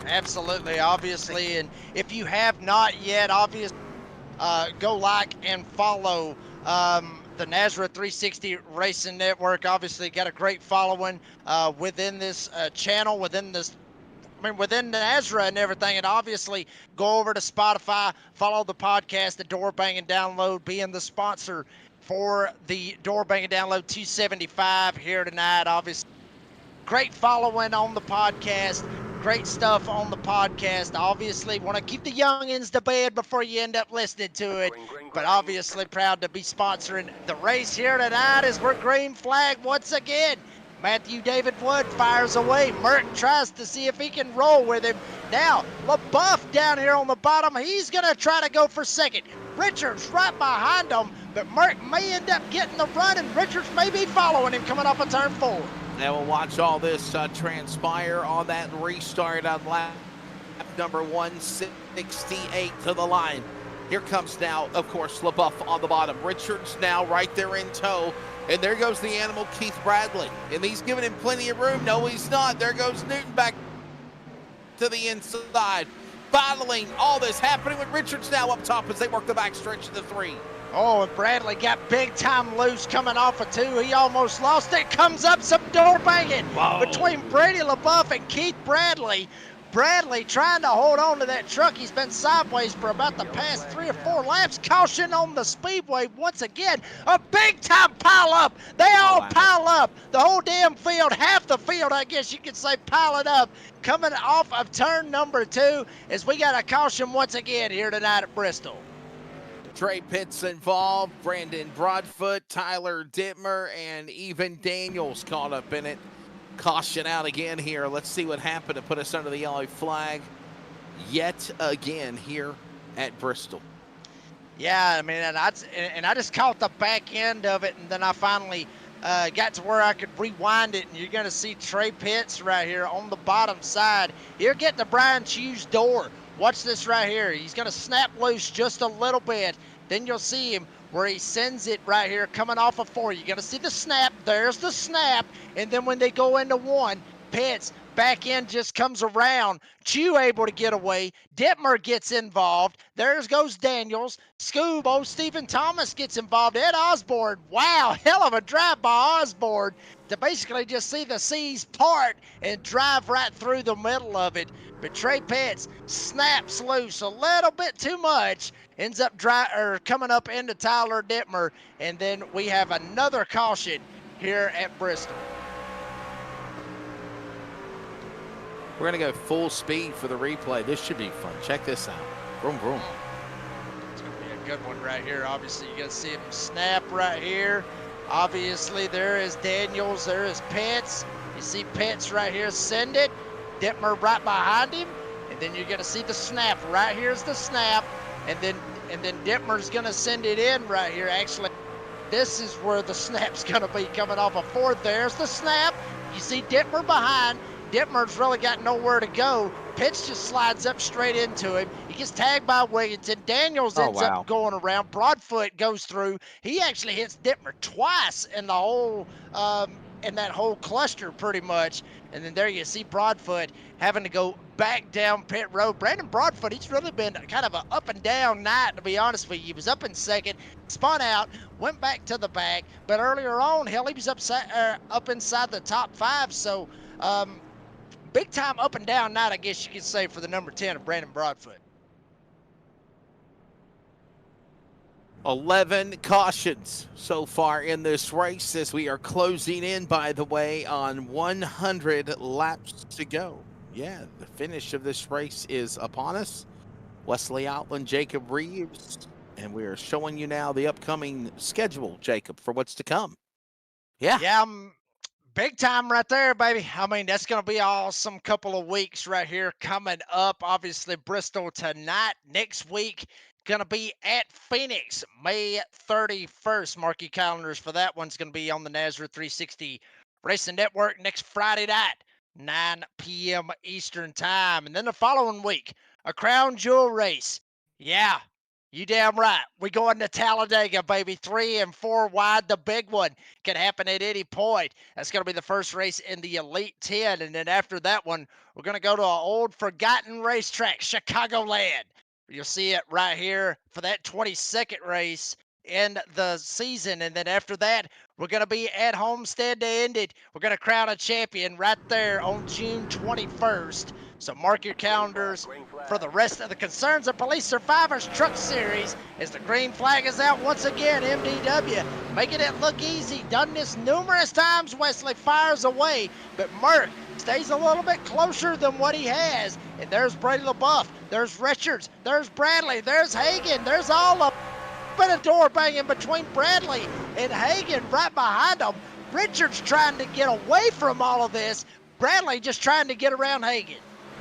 Absolutely, obviously. And if you have not yet, obviously, go like and follow the Nazareth 360 Racing Network. Obviously got a great following within this channel, within Nazareth and everything. And obviously go over to Spotify, follow the podcast, the Door Bangin Download being the sponsor for the Door Bangin Download 275 here tonight. Obviously, great following on the podcast. Great stuff on the podcast. Obviously, want to keep the youngins to bed before you end up listening to it. But obviously, proud to be sponsoring the race here tonight as we're green flag once again. Matthew David Wood fires away. Merck tries to see if he can roll with him. Now, LaBeouf down here on the bottom. He's going to try to go for second. Richards right behind him, but Merck may end up getting the run, and Richards may be following him coming up a turn 4. Now we'll watch all this transpire on that restart on lap number 168 to the line. Here comes now, of course, LaBeouf on the bottom. Richards now right there in tow. And there goes the animal, Keith Bradley. And he's giving him plenty of room. No, he's not. There goes Newton back to the inside. Battling all this happening with Richards now up top as they work the backstretch of the 3. Oh, and Bradley got big time loose coming off of 2. He almost lost it. Comes up some door banging between Brady LaBeouf and Keith Bradley. Bradley trying to hold on to that truck. He's been sideways for about the past 3 or 4 laps. Caution on the Speedway once again. A big time pile up. They all pile up. The whole damn field, half the field, I guess you could say, piling up. Coming off of turn number 2 as we got a caution once again here tonight at Bristol. Trey Pitts involved, Brandon Broadfoot, Tyler Dittmer, and even Daniels caught up in it. Caution out again here. Let's see what happened to put us under the yellow flag yet again here at Bristol. Yeah, I mean, and I just caught the back end of it, and then I finally got to where I could rewind it, and you're going to see Trey Pitts right here on the bottom side. You're getting the Brian Chu's door. Watch this right here. He's going to snap loose just a little bit. Then you'll see him where he sends it right here coming off of 4. You're going to see the snap. There's the snap. And then when they go into 1, Pitts back end just comes around. Chu able to get away. Dittmer gets involved. There goes Daniels. Scoob, Stephen Thomas gets involved. Ed Osborne. Wow, hell of a drive by Osborne to basically just see the C's part and drive right through the middle of it. But Trey Pitts snaps loose a little bit too much, ends up coming up into Tyler Dittmer, and then we have another caution here at Bristol. We're going to go full speed for the replay. This should be fun. Check this out. Vroom, vroom. It's going to be a good one right here. Obviously, you're going to see him snap right here. Obviously, there is Daniels. There is Pitts. You see Pitts right here send it. Dittmer right behind him. And then you're going to see the snap. Right here's the snap. And then Dittmer's going to send it in right here. Actually, this is where the snap's going to be coming off of 4. There's the snap. You see Dittmer behind. Dittmer's really got nowhere to go. Pitts just slides up straight into him. He gets tagged by Wigginton. Daniels ends up going around. Broadfoot goes through. He actually hits Dittmer twice in the whole in that whole cluster pretty much. And then there you see Broadfoot having to go back down pit road. Brandon Broadfoot, he's really been kind of an up and down night, to be honest with you. He was up in second, spun out, went back to the back. But earlier on, hell, he was up inside the top 5. So big time up and down night, I guess you could say, for the number 10 of Brandon Broadfoot. 11 cautions so far in this race as we are closing in, by the way, on 100 laps to go. Yeah, the finish of this race is upon us. Wesley Outland, Jacob Reeves, and we are showing you now the upcoming schedule, Jacob, for what's to come. Yeah, big time right there, baby. I mean, that's going to be awesome couple of weeks right here coming up. Obviously, Bristol tonight. Next week, going to be at Phoenix, May 31st. Mark your calendars for that one's going to be on the Nazareth 360 Racing Network next Friday night, 9 p.m. Eastern Time. And then the following week, a Crown Jewel race. Yeah, you damn right. We going to Talladega, baby. 3 and 4 wide. The big one can happen at any point. That's going to be the first race in the Elite 10. And then after that one, we're going to go to an old forgotten racetrack, Chicagoland. You'll see it right here for that 22nd race. in the season. And then after that, we're going to be at Homestead to end it. We're going to crown a champion right there on June 21st. So mark your calendars for the rest of the Concerns of Police Survivors Truck Series as the green flag is out once again. MDW making it look easy. Done this numerous times. Wesley fires away, but Merck stays a little bit closer than what he has. And there's Brady LaBeouf. There's Richards. There's Bradley. There's Hagan. There's all of them. A door banging between Bradley and Hagan right behind him. Richards trying to get away from all of this. Bradley just trying to get around Hagan.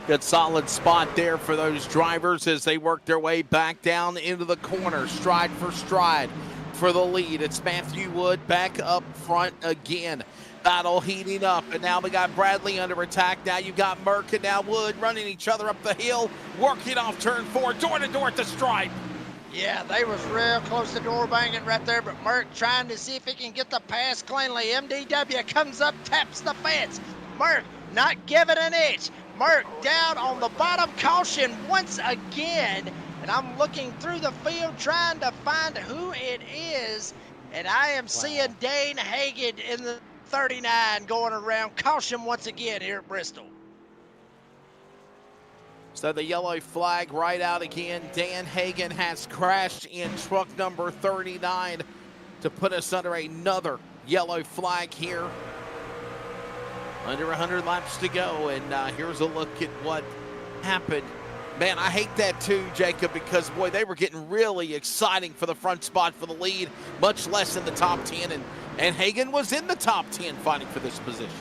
Good solid spot there for those drivers as they work their way back down into the corner, stride for stride for the lead. It's Matthew Wood back up front again. Battle heating up, and now we got Bradley under attack. Now you got Merck and now Wood running each other up the hill, working off turn 4, door to door at the stripe. Yeah, they was real close to door banging right there, but Merck trying to see if he can get the pass cleanly. MDW comes up, taps the fence. Merck not giving an inch. Merck down on the bottom, caution once again. And I'm looking through the field trying to find who it is. And I am seeing Dane Hagan in the 39 going around. Caution once again here at Bristol. So the yellow flag right out again. Dan Hagan has crashed in truck number 39 to put us under another yellow flag here. Under 100 laps to go, and here's a look at what happened. Man, I hate that too, Jacob, because, boy, they were getting really exciting for the front spot for the lead, much less in the top 10, and Hagan was in the top 10 fighting for this position.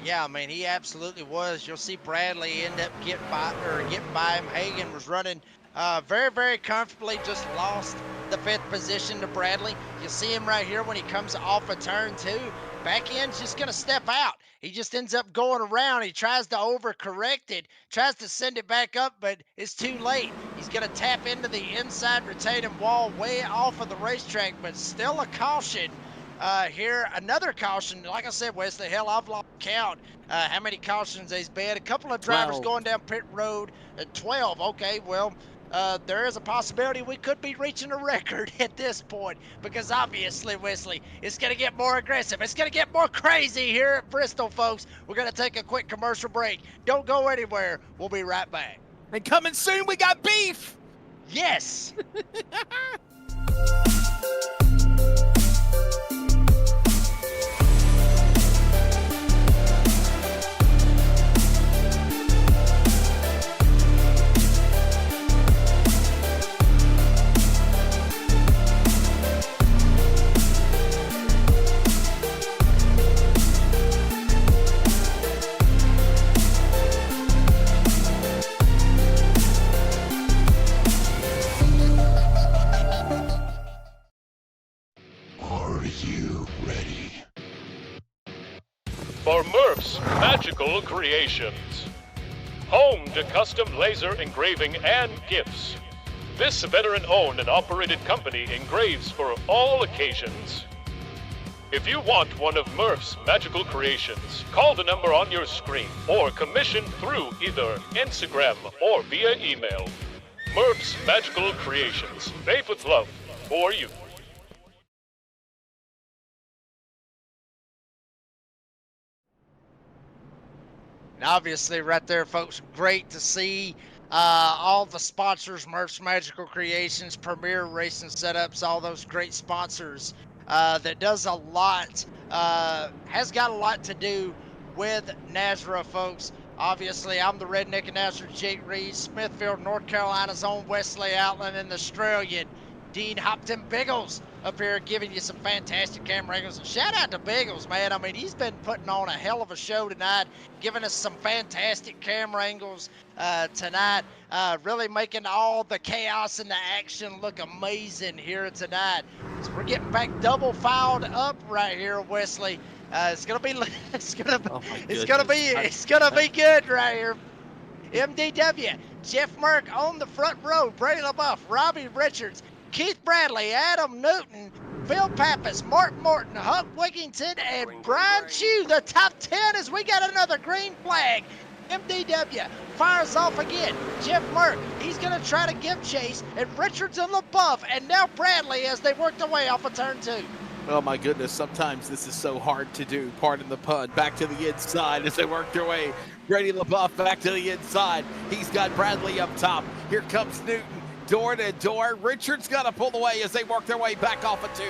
Yeah, I mean, he absolutely was. You'll see Bradley end up getting by him. Hagan was running very, very comfortably, just lost the 5th position to Bradley. You see him right here when he comes off a turn 2. Back end's just going to step out. He just ends up going around. He tries to overcorrect it, tries to send it back up, but it's too late. He's going to tap into the inside retaining wall way off of the racetrack, but still a caution here. Another caution. Like I said, Wesley, hell, I've lost count how many cautions there's been. A couple of drivers 12. going down pit road at 12. Okay, well, there is a possibility we could be reaching a record at this point because obviously, Wesley, it's going to get more aggressive. It's going to get more crazy here at Bristol, folks. We're going to take a quick commercial break. Don't go anywhere. We'll be right back. And coming soon, we got beef. Yes. For Murph's Magical Creations. Home to custom laser engraving and gifts. This veteran-owned and operated company engraves for all occasions. If you want one of Murph's Magical Creations, call the number on your screen or commission through either Instagram or via email. Murph's Magical Creations, made with love for you. And obviously right there, folks, great to see all the sponsors, Murph's Magical Creations, Premier Racing Setups, all those great sponsors that does a lot, has got a lot to do with NASRA, folks. Obviously, I'm the Redneck Announcer, Jake Reed, Smithfield, North Carolina's own Wesley Outland, and the Australian Dean Hopton Biggles up here giving you some fantastic camera angles. And shout out to Biggles, man. I mean, he's been putting on a hell of a show tonight, giving us some fantastic camera angles tonight, really making all the chaos and the action look amazing here tonight. So we're getting back double filed up right here, Wesley. It's gonna be good right here. MDW, Jeff Merck on the front row, Brady LaBeouf, Robbie Richards, Keith Bradley, Adam Newton, Phil Pappas, Mark Morton, Huck Wigington, and Brian Chew. The top 10 as we got another green flag MDW fires off again. Jeff Merck, he's going to try to give chase, and Richards and LaBeouf, and now Bradley as they work their way off of turn 2. Oh my goodness, sometimes this is so hard to do, pardon the pun. Back to the inside as they work their way. Brady LaBeouf back to the inside. He's got Bradley up top. Here comes Newton, door to door. Richards got to pull away as they work their way back off of 2.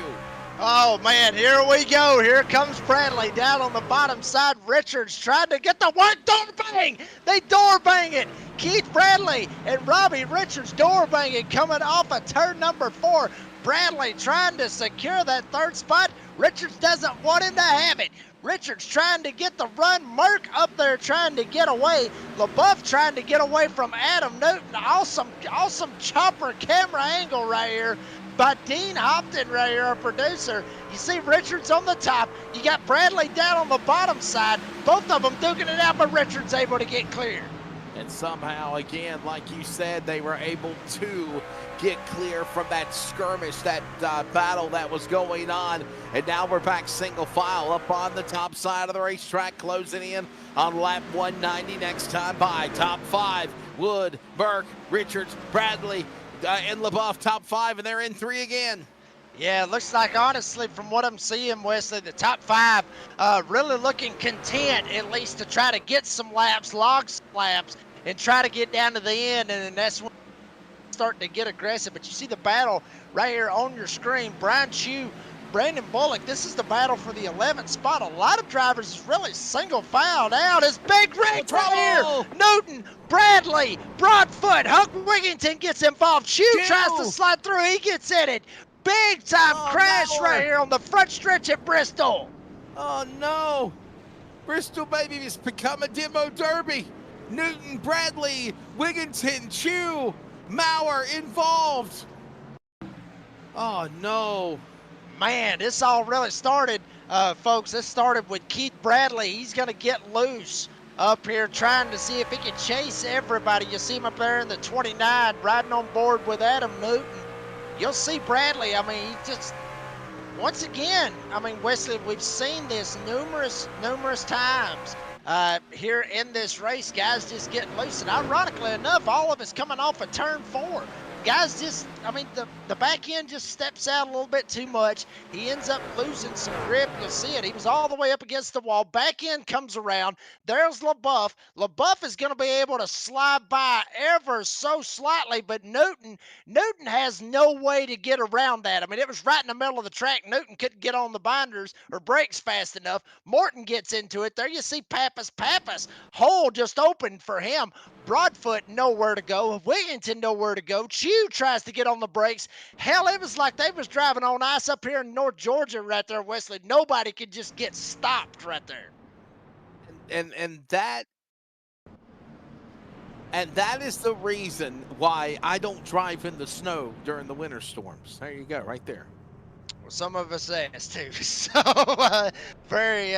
Oh man, here we go. Here comes Bradley down on the bottom side. Richards trying to get the one door bang. They door bang it. Keith Bradley and Robbie Richards door banging coming off of turn number 4. Bradley trying to secure that 3rd spot. Richards doesn't want him to have it. Richards trying to get the run. Merck up there trying to get away. LaBeouf trying to get away from Adam Newton. Awesome chopper camera angle right here by Dean Hopton right here, our producer. You see Richards on the top. You got Bradley down on the bottom side. Both of them duking it out, but Richards able to get clear. And somehow, again, like you said, they were able to get clear from that skirmish, that battle that was going on. And now we're back single file up on the top side of the racetrack, closing in on lap 190 next time by. Top 5, Wood, Burke, Richards, Bradley, and LaBeouf top 5, and they're in 3 again. Yeah, it looks like, honestly, from what I'm seeing, Wesley, the top 5 really looking content, at least to try to get some laps, log some laps, and try to get down to the end, and then that's when starting to get aggressive. But you see the battle right here on your screen. Brian Chew, Brandon Bullock, this is the battle for the 11th spot. A lot of drivers is really single filed out. It's Big Rick right here. Newton, Bradley, Broadfoot, Huck Wigington gets involved. Chew tries to slide through. He gets in it. Big time crash right here on the front stretch at Bristol. Oh no. Bristol, baby, has become a demo derby. Newton, Bradley, Wigington, Chew, Maurer involved. Oh no. Man, this all really started, folks. This started with Keith Bradley. He's going to get loose up here trying to see if he can chase everybody. You see him up there in the 29 riding on board with Adam Newton. You'll see Bradley. I mean, he just, once again, I mean, Wesley, we've seen this numerous times here in this race. Guys just getting loose. And ironically enough, all of it's coming off of turn 4. Guys just, I mean, the back end just steps out a little bit too much. He ends up losing some grip. You'll see it. He was all the way up against the wall. Back end comes around. There's LaBeouf. LaBeouf is going to be able to slide by ever so slightly, but Newton has no way to get around that. I mean, it was right in the middle of the track. Newton couldn't get on the binders or brakes fast enough. Morton gets into it. There you see Pappas. Hole just opened for him. Broadfoot nowhere to go. Wigington nowhere to go. Chew tries to get on the brakes. Hell, it was like they was driving on ice up here in North Georgia right there, Wesley. Nobody could just get stopped right there. And that is the reason why I don't drive in the snow during the winter storms. There you go, right there. Well, some of us asked too. So very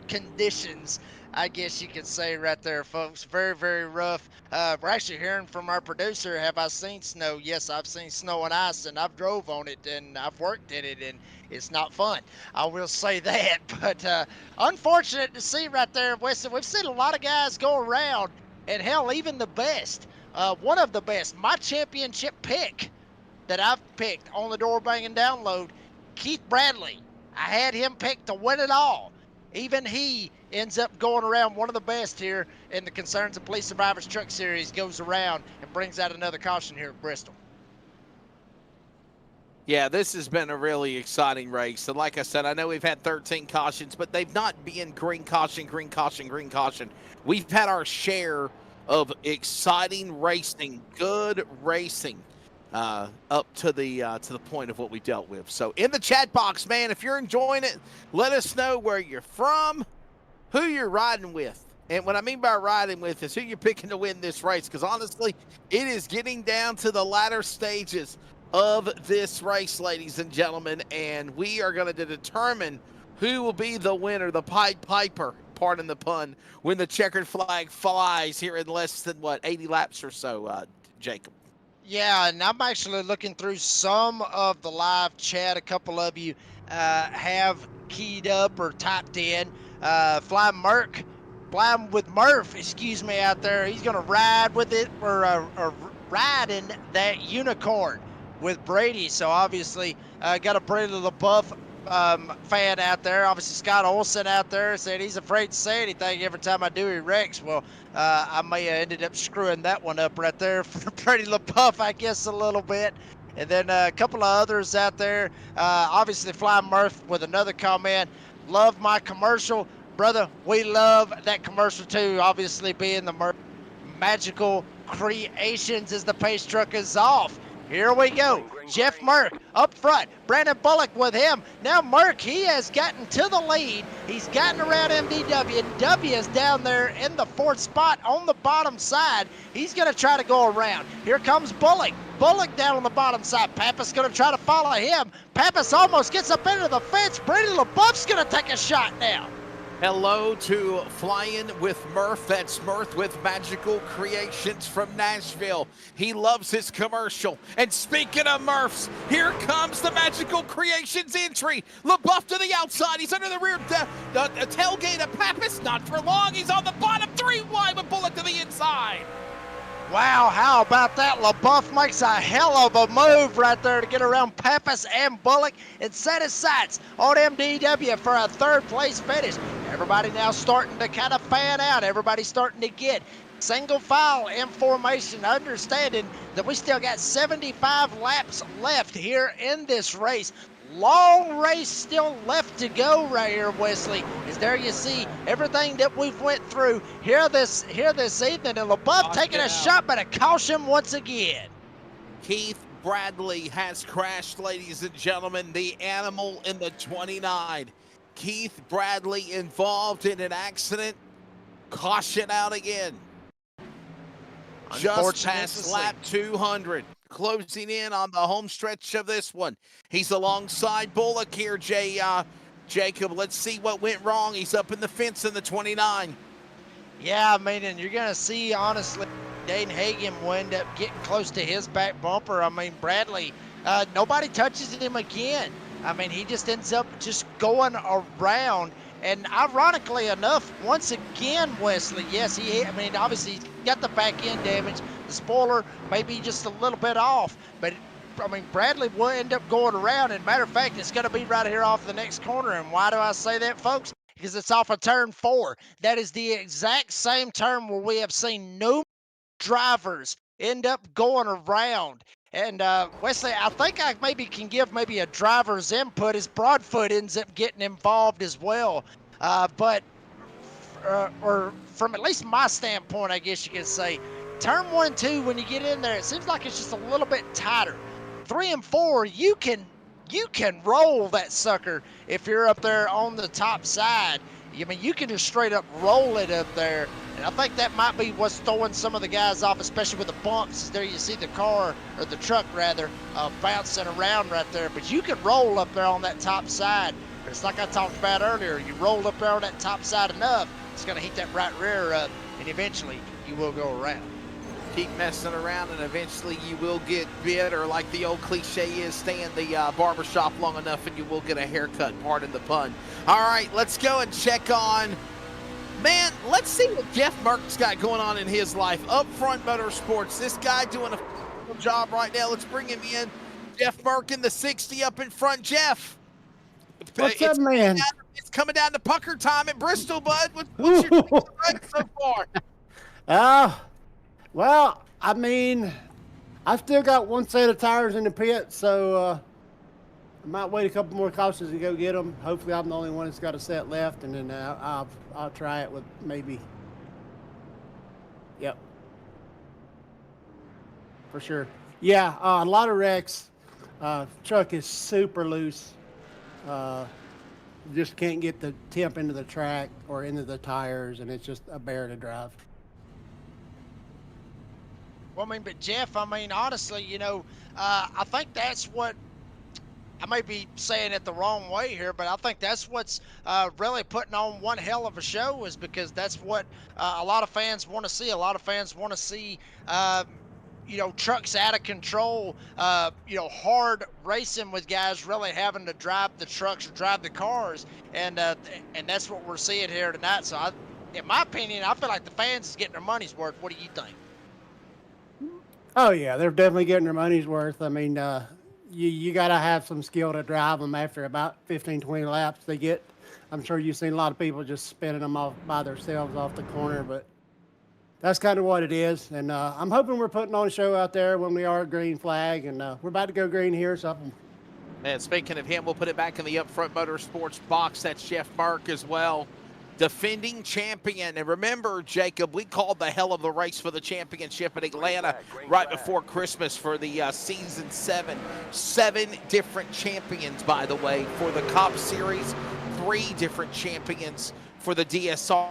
conditions, I guess you could say right there, folks. Very, very rough. We're actually hearing from our producer, have I seen snow? Yes, I've seen snow and ice, and I've drove on it, and I've worked in it, and it's not fun. I will say that. But unfortunate to see right there, Weston. We've seen a lot of guys go around, and hell, even the best. One of the best, my championship pick that I've picked on the door banging download, Keith Bradley. I had him picked to win it all. Even he ends up going around. One of the best here in the Concerns of Police Survivors Truck Series goes around and brings out another caution here at Bristol. Yeah, this has been a really exciting race. And like I said, I know we've had 13 cautions, but they've not been green caution, green caution, green caution. We've had our share of exciting racing, good racing. Up to the point of what we dealt with. So in the chat box, man, if you're enjoying it, let us know where you're from, who you're riding with. And what I mean by riding with is who you're picking to win this race. Because honestly, it is getting down to the latter stages of this race, ladies and gentlemen. And we are going to determine who will be the winner, the Pied Piper, pardon the pun, when the checkered flag flies here in less than, 80 laps or so, Jacob. Yeah, and I'm actually looking through some of the live chat. A couple of you have keyed up or typed in. Fly Merc Flying with Murph, excuse me, out there. He's going to ride with it, or ride in that unicorn with Brady. So obviously, got a Brady LaBeouf fan out there. Obviously, Scott Olson out there said he's afraid to say anything every time I do he wrecks. Well, I may have ended up screwing that one up right there for Brady LaBeouf, I guess, a little bit. And then a couple of others out there. Obviously, Flying Murph with another comment. Love my commercial. Brother, we love that commercial too. Obviously, being the magical creations as the pace truck is off. Here we go. Jeff Merck up front. Brandon Bullock with him. Now Merck, he has gotten to the lead. He's gotten around MDW. W is down there in the 4th spot on the bottom side. He's going to try to go around. Here comes Bullock. Bullock down on the bottom side. Pappas going to try to follow him. Pappas almost gets up into the fence. Brady LaBeouf's going to take a shot now. Hello to Flying with Murph. That's Murph with Magical Creations from Nashville. He loves his commercial. And speaking of Murphs, here comes the Magical Creations entry. LaBeouf to the outside. He's under the rear tailgate of Pappas. Not for long. He's on the bottom 3 wide with Bullock to the inside. Wow, how about that? LaBeouf makes a hell of a move right there to get around Pappas and Bullock and set his sights on MDW for a 3rd place finish. Everybody now starting to kind of fan out. Everybody's starting to get single file in formation, understanding that we still got 75 laps left here in this race. Long race still left to go right here, Wesley. As there you see everything that we've went through here this evening, and LaBeouf taking a shot, but a caution once again. Keith Bradley has crashed, ladies and gentlemen. The animal in the 29. Keith Bradley involved in an accident. Caution out again. Just past lap 200. Closing in on the home stretch of this one. He's alongside Bullock here, Jacob. Let's see what went wrong. He's up in the fence in the 29. Yeah, I mean, and you're going to see, honestly, Dane Hagen will end up getting close to his back bumper. I mean, Bradley, nobody touches him again. I mean, he just ends up just going around. And ironically enough, once again, Wesley, yes, I mean, obviously he's got the back end damage. The spoiler may be just a little bit off, but I mean, Bradley will end up going around. And matter of fact, it's going to be right here off the next corner. And why do I say that, folks? Because it's off of turn 4. That is the exact same turn where we have seen no drivers end up going around. And Wesley, I think I maybe can give maybe a driver's input as Broadfoot ends up getting involved as well. But from at least my standpoint, I guess you could say, turn 1 and 2, when you get in there, it seems like it's just a little bit tighter. 3 and 4, you can roll that sucker if you're up there on the top side. I mean, you can just straight up roll it up there. And I think that might be what's throwing some of the guys off, especially with the bumps. There you see the car, or the truck rather, bouncing around right there. But you can roll up there on that top side. But it's like I talked about earlier. You roll up there on that top side enough, it's going to heat that right rear up, and eventually you will go around. Keep messing around and eventually you will get bit, or like the old cliche is, stay in the barbershop long enough and you will get a haircut, pardon the pun. All right, let's go and check on, man, let's see what Jeff Merck's got going on in his life. Upfront Motorsports, this guy doing a job right now. Let's bring him in. Jeff Merck in the 60 up in front. Jeff. What's up, man? It's coming down to pucker time at Bristol, bud. What's your run so far? Well, I mean, I've still got one set of tires in the pit, so I might wait a couple more cautions to go get them. Hopefully, I'm the only one that's got a set left, and then I'll try it with maybe. Yep. For sure. Yeah, a lot of wrecks. Truck is super loose. Just can't get the temp into the track or into the tires, and it's just a bear to drive. Well, I mean, but Jeff, I mean, honestly, you know, I think that's what, I may be saying it the wrong way here, but I think that's what's really putting on one hell of a show, is because that's what a lot of fans want to see. A lot of fans want to see, you know, trucks out of control, you know, hard racing with guys really having to drive the trucks or drive the cars. And that's what we're seeing here tonight. So in my opinion, I feel like the fans is getting their money's worth. What do you think? Oh yeah, they're definitely getting their money's worth. I mean, you got to have some skill to drive them after about 15, 20 laps. I'm sure you've seen a lot of people just spinning them off by themselves off the corner, but that's kind of what it is. And I'm hoping we're putting on a show out there when we are at Green Flag, and we're about to go green here, so And speaking of him, we'll put it back in the Upfront Motorsports box. That's Jeff Mark as well. Defending champion. And remember, Jacob, we called the hell of the race for the championship in Atlanta right before Christmas for the season 7. 7 different champions, by the way, for the C.O.P.S series. 3 different champions for the DSR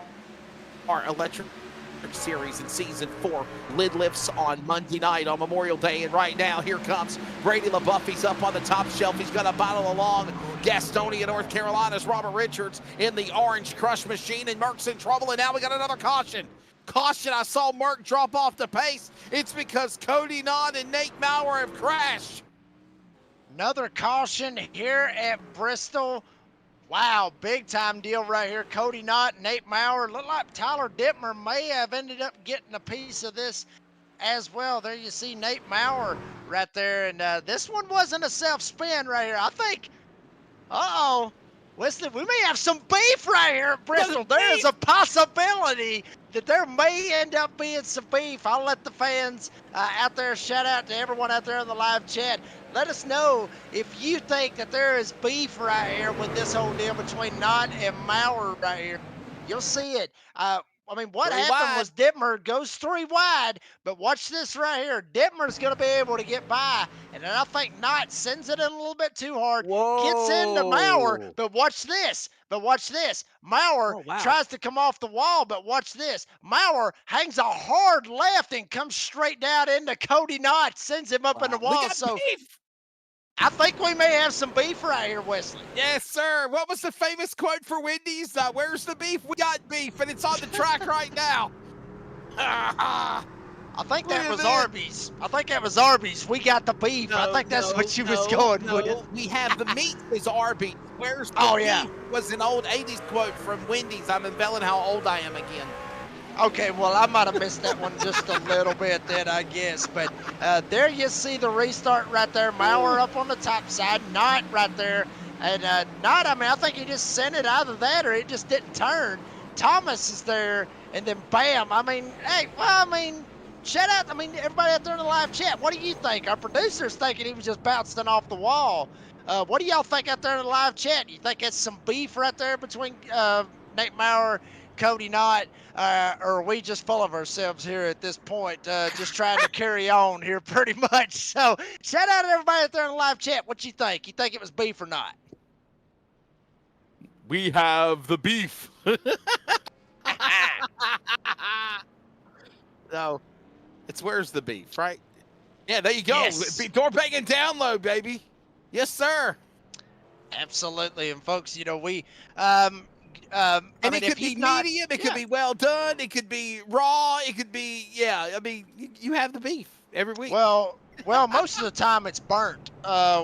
electric series in season 4. Lid lifts on Monday night on Memorial Day, and right now here comes Brady LaBeouf. He's up on the top shelf. He's going to battle along Gastonia, North Carolina's Robert Richards in the orange crush machine, and Merck's in trouble, and now we got another caution. I saw Merck drop off the pace. It's because Cody Nott and Nate Maurer have crashed. Another caution here at Bristol. Wow, big time deal right here. Cody Nott, Nate Maurer. Look like Tyler Dittmer may have ended up getting a piece of this as well. There you see Nate Maurer right there. And this one wasn't a self-spin right here. I think, listen, we may have some beef right here at Bristol. There is a possibility that there may end up being some beef. I'll let the fans out there, shout out to everyone out there in the live chat. Let us know if you think that there is beef right here with this whole deal between Nott and Maurer right here. You'll see it. I mean, what happened was Dittmer goes 3 wide, but watch this right here. Dittmer's going to be able to get by, and then I think Nott sends it in a little bit too hard, gets into Maurer, but watch this. Maurer tries to come off the wall, but watch this. Maurer hangs a hard left and comes straight down into Cody Nott, sends him up in the wall. So beef. I think we may have some beef right here, Wesley. Yes, sir. What was the famous quote for Wendy's? Where's the beef? We got beef, and it's on the track right now. I think that was Arby's. We got the beef. I think that's what you was going with. We have the meat is Arby's. Where's the beef? Was an old 80s quote from Wendy's. I'm unveiling how old I am again. Okay, well, I might have missed that one just a little bit then, I guess. But there you see the restart right there. Maurer up on the top side. Nott right there. And Nott, I mean, I think he just sent it either that or it just didn't turn. Thomas is there. And then bam. I mean, hey, well, I mean, shout out. I mean, everybody out there in the live chat, what do you think? Our producer's thinking he was just bouncing off the wall. What do y'all think out there in the live chat? You think it's some beef right there between Nate Maurer, Cody Nott, or are we just full of ourselves here at this point, just trying to carry on here pretty much? So shout out to everybody out there in the live chat. What you think? You think it was beef or not? We have the beef. No, it's where's the beef, right? Yeah, there you go. Yes. Door banging download, baby. Yes, sir. Absolutely. And folks, you know, we and it could be medium, it could be well done, it could be raw, it could be, I mean, you have the beef every week. Well, most of the time it's burnt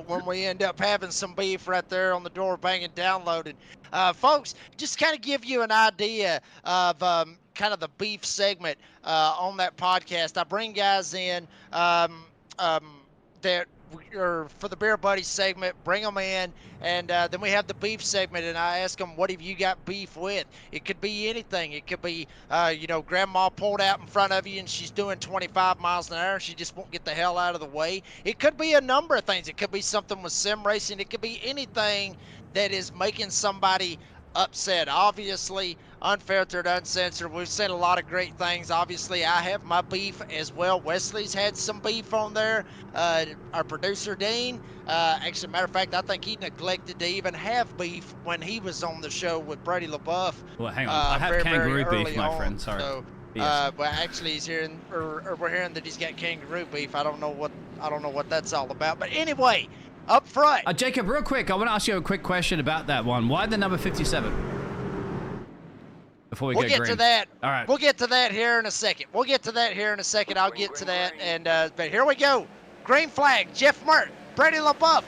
when we end up having some beef right there on the door banging downloaded. Folks, just kind of give you an idea of kind of the beef segment on that podcast. I bring guys in that or for the Beer Buddies segment, bring them in, and then we have the beef segment, and I ask them, what have you got beef with? It could be anything. It could be, you know, grandma pulled out in front of you and she's doing 25 miles an hour and she just won't get the hell out of the way. It could be a number of things. It could be something with sim racing. It could be anything that is making somebody upset. Obviously, unfiltered, uncensored. We've said a lot of great things. Obviously, I have my beef as well. Wesley's had some beef on there. Our producer, Dean, actually, matter of fact, I think he neglected to even have beef when he was on the show with Brady LaBeouf. Well, hang on. I have kangaroo beef, my friend. Sorry. So, yes. Well, actually, he's hearing, or we're hearing that he's got kangaroo beef. I don't know what that's all about. But anyway, up front. Jacob, real quick, I want to ask you a quick question about that one. Why the number 57? Before we'll get to that. All right. We'll get to that here in a second. I'll get to that. And but here we go. Green flag. Jeff Mert, Brady LaBeouf.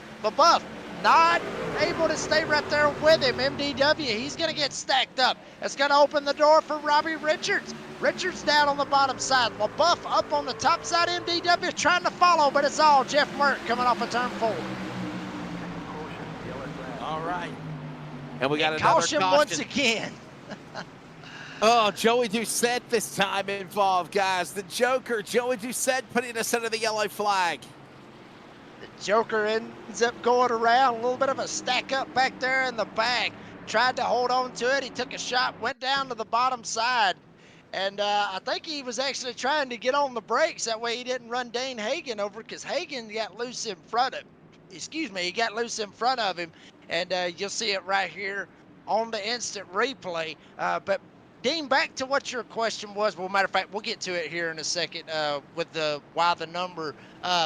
not able to stay right there with him. MDW, he's going to get stacked up. It's going to open the door for Robbie Richards. Richards down on the bottom side. LaBeouf up on the top side. MDW trying to follow, but it's all Jeff Mert coming off a turn 4. All right. And we got another caution once again. Oh, Joey Doucette this time involved, guys. The Joker, Joey Doucette, putting us under the yellow flag. The Joker ends up going around, a little bit of a stack up back there in the back. Tried to hold on to it. He took a shot, went down to the bottom side. And I think he was actually trying to get on the brakes. That way he didn't run Dane Hagen over, because Hagen got loose in front of him. He got loose in front of him. And you'll see it right here on the instant replay. But Dean, back to what your question was. Well, matter of fact, we'll get to it here in a second with why the number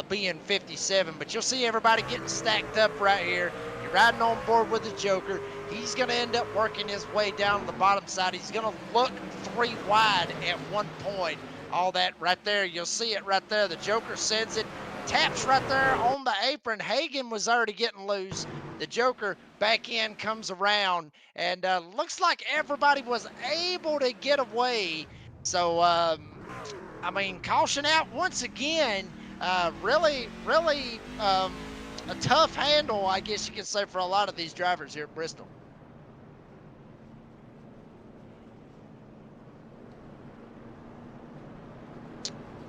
being 57. But you'll see everybody getting stacked up right here. You're riding on board with the Joker. He's going to end up working his way down the bottom side. He's going to look 3 wide at one point. All that right there, you'll see it right there. The Joker sends it, taps right there on the apron. Hagen was already getting loose. The Joker back in, comes around, and looks like everybody was able to get away. So, I mean, caution out once again. Really a tough handle, I guess you could say, for a lot of these drivers here at Bristol.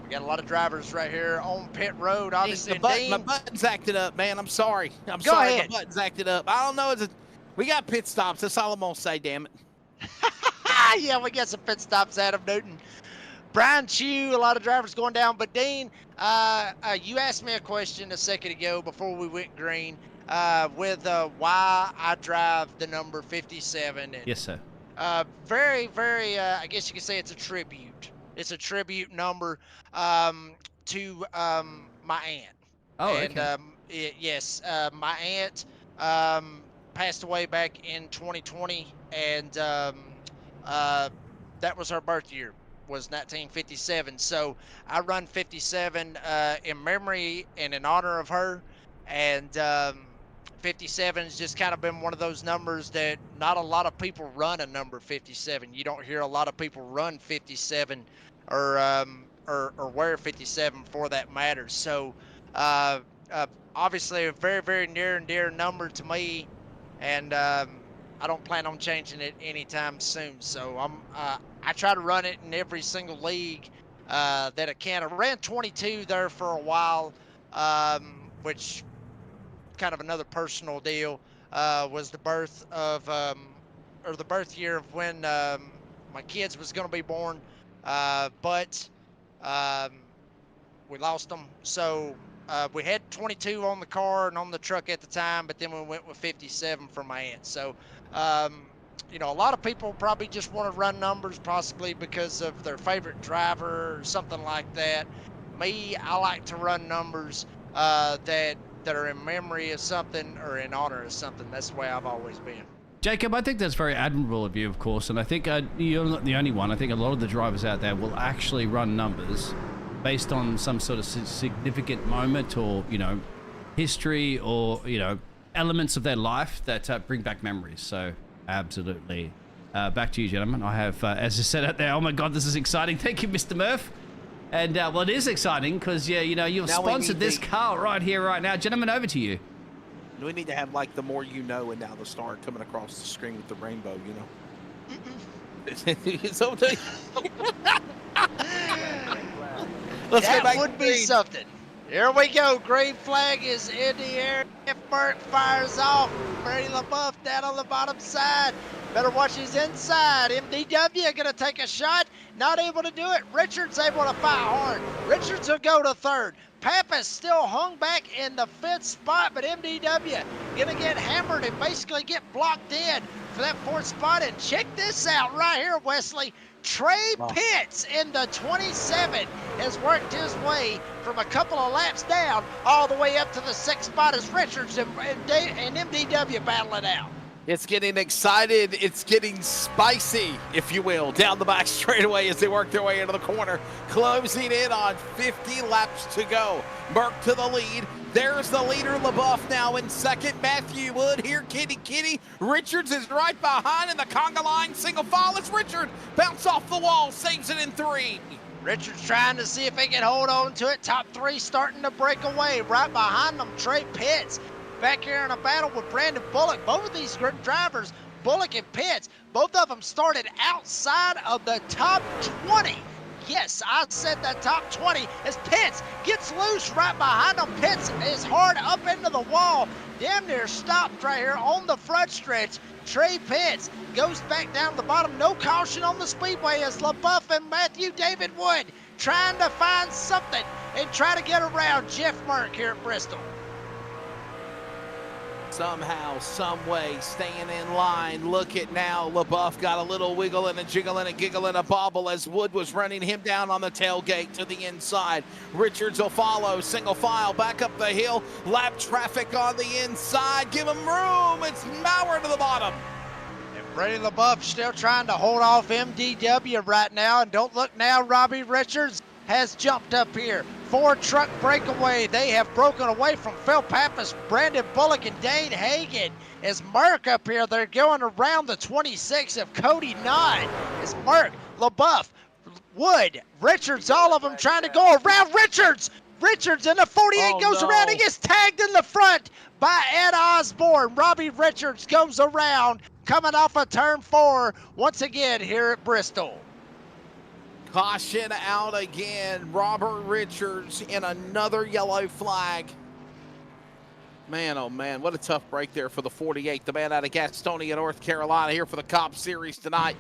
We got a lot of drivers right here on pit road. Obviously, my button's acted up, man. I'm sorry. Go sorry. ahead. My button's acted up. I don't know. We got pit stops. That's all I'm going to say, damn it. Yeah, we got some pit stops, Adam Newton. Brian Chew, a lot of drivers going down. But, Dean, you asked me a question a second ago before we went green with why I drive the number 57. And, yes, sir. Very, very, I guess you could say it's a tribute. It's a tribute number to my aunt. Oh, and, okay. Yes, my aunt passed away back in 2020, and that was her birth year, was 1957. So I run 57 in memory and in honor of her. And 57 has just kind of been one of those numbers that not a lot of people run a number 57. You don't hear a lot of people run 57 or wear 57 for that matter. So obviously a very, very near and dear number to me, and I don't plan on changing it anytime soon. So I try to run it in every single league that I can. I ran 22 there for a while, which kind of another personal deal, was the birth of or the birth year of when my kids was going to be born, but we lost them. So we had 22 on the car and on the truck at the time, but then we went with 57 for my aunt. So you know, a lot of people probably just want to run numbers, possibly because of their favorite driver or something like that. Me, I like to run numbers that are in memory of something or in honor of something. That's the way I've always been. Jacob, I think that's very admirable of you, of course, and I think you're not the only one. I think a lot of the drivers out there will actually run numbers based on some sort of significant moment or, you know, history or, you know, elements of their life that bring back memories. So, absolutely. Back to you, gentlemen. I have, as I said out there, oh my God, this is exciting. Thank you, Mr. Murph. And, well, it is exciting because, yeah, you know, you've sponsored this car right here, right now. Gentlemen, over to you. We need to have, like, the more you know, and now the star coming across the screen with the rainbow, you know? So, let's go back. That would be something. Here we go. Green flag is in the air. If Burke fires off, Brady LaBeouf down on the bottom side. Better watch his inside. MDW going to take a shot. Not able to do it. Richards able to fight hard. Richards will go to third. Pappas still hung back in the 5th spot, but MDW going to get hammered and basically get blocked in for that 4th spot. And check this out right here, Wesley. Trey Pitts in the 27 has worked his way from a couple of laps down all the way up to the 6th spot as Richards and MDW battle it out. It's getting excited. It's getting spicy, if you will, down the back straightaway as they work their way into the corner. Closing in on 50 laps to go. Merck to the lead. There's the leader, LaBeouf now in second. Matthew Wood here, kitty. Richards is right behind in the conga line. Single file as Richard bounce off the wall, saves it in 3. Richards trying to see if he can hold on to it. Top 3 starting to break away. Right behind them, Trey Pitts. Back here in a battle with Brandon Bullock. Both of these drivers, Bullock and Pitts, both of them started outside of the top 20. Yes, I said the top 20 as Pitts gets loose right behind him. Pitts is hard up into the wall. Damn near stopped right here on the front stretch. Trey Pitts goes back down to the bottom. No caution on the speedway as LaBeouf and Matthew David Wood trying to find something and try to get around Jeff Merck here at Bristol. Somehow, some way, staying in line. Look at now, LaBeouf got a little wiggle and a jiggle and a giggle and a bobble as Wood was running him down on the tailgate to the inside. Richards will follow, single file, back up the hill. Lap traffic on the inside, give him room. It's Maurer to the bottom. And Brady LaBeouf still trying to hold off MDW right now. And don't look now, Robbie Richards has jumped up here. 4-truck breakaway. They have broken away from Phil Pappas, Brandon Bullock, and Dane Hagan. As Merck up here, they're going around the 26 of Cody Knott. As Merck, LaBeouf, Wood, Richards, all of them trying to go around Richards. Richards in the 48 goes around. He gets tagged in the front by Ed Osborne. Robbie Richards goes around, coming off of turn 4 once again here at Bristol. Caution out again. Robert Richards in another yellow flag. Man, oh man, what a tough break there for the 48. The man out of Gastonia, North Carolina, here for the C.O.P.S series tonight.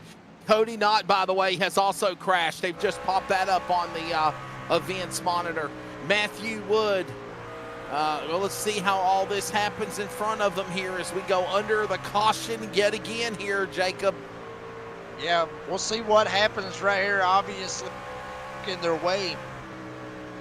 Cody Knott, by the way, has also crashed. They've just popped that up on the events monitor. Matthew Wood. Well, let's see how all this happens in front of them here as we go under the caution yet again here, Jacob. Yeah, we'll see what happens right here. Obviously, in their way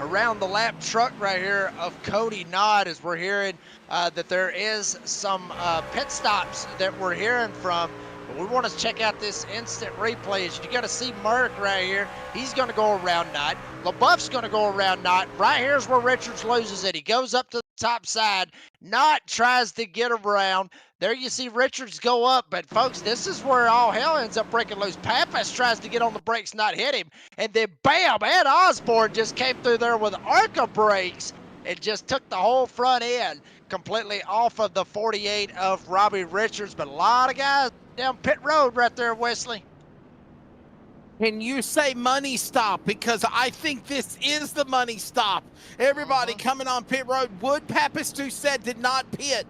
around the lap truck right here of Cody Knott, as we're hearing that there is some pit stops that we're hearing from. But we want to check out this instant replay. As you got to see Merck right here. He's going to go around Knott. LaBeouf's going to go around Knott. Right here's where Richards loses it. He goes up to the top side. Knott tries to get around. There you see Richards go up, but folks, this is where all hell ends up breaking loose. Pappas tries to get on the brakes, not hit him, and then bam, Ed Osborne just came through there with ARCA brakes and just took the whole front end completely off of the 48 of Robbie Richards. But a lot of guys down pit road right there, Wesley. Can you say money stop? Because I think this is the money stop. Everybody coming on pit road. Wood, Pappas, Doucette did not pit.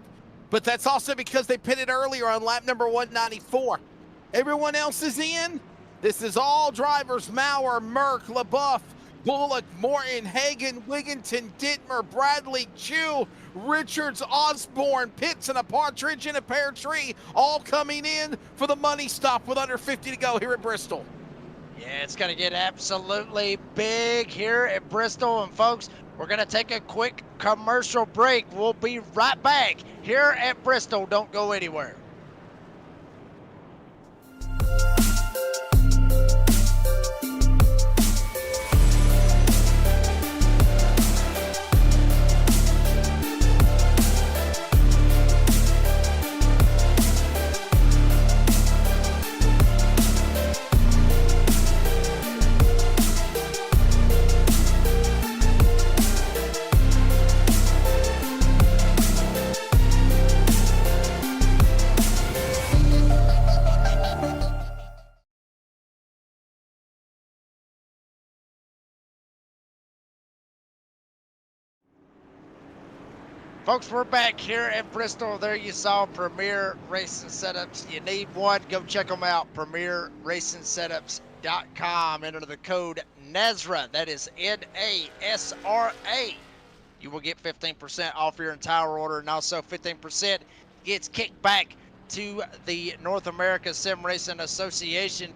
But that's also because they pitted earlier on lap number 194. Everyone else is in. This is all drivers: Maurer, Merck, LaBeouf, Bullock, Morton, Hagan, Wigginton, Dittmer, Bradley, Chew, Richards, Osborne, Pitts, and a Partridge in a pear tree, all coming in for the money stop with under 50 to go here at Bristol. Yeah, it's going to get absolutely big here at Bristol. And folks, we're going to take a quick commercial break. We'll be right back here at Bristol. Don't go anywhere. Folks, we're back here at Bristol. There you saw Premier Racing Setups. You need one, go check them out. PremierRacingSetups.com. Enter the code NASRA. That is N-A-S-R-A. You will get 15% off your entire order, and also 15% gets kicked back to the North America Sim Racing Association.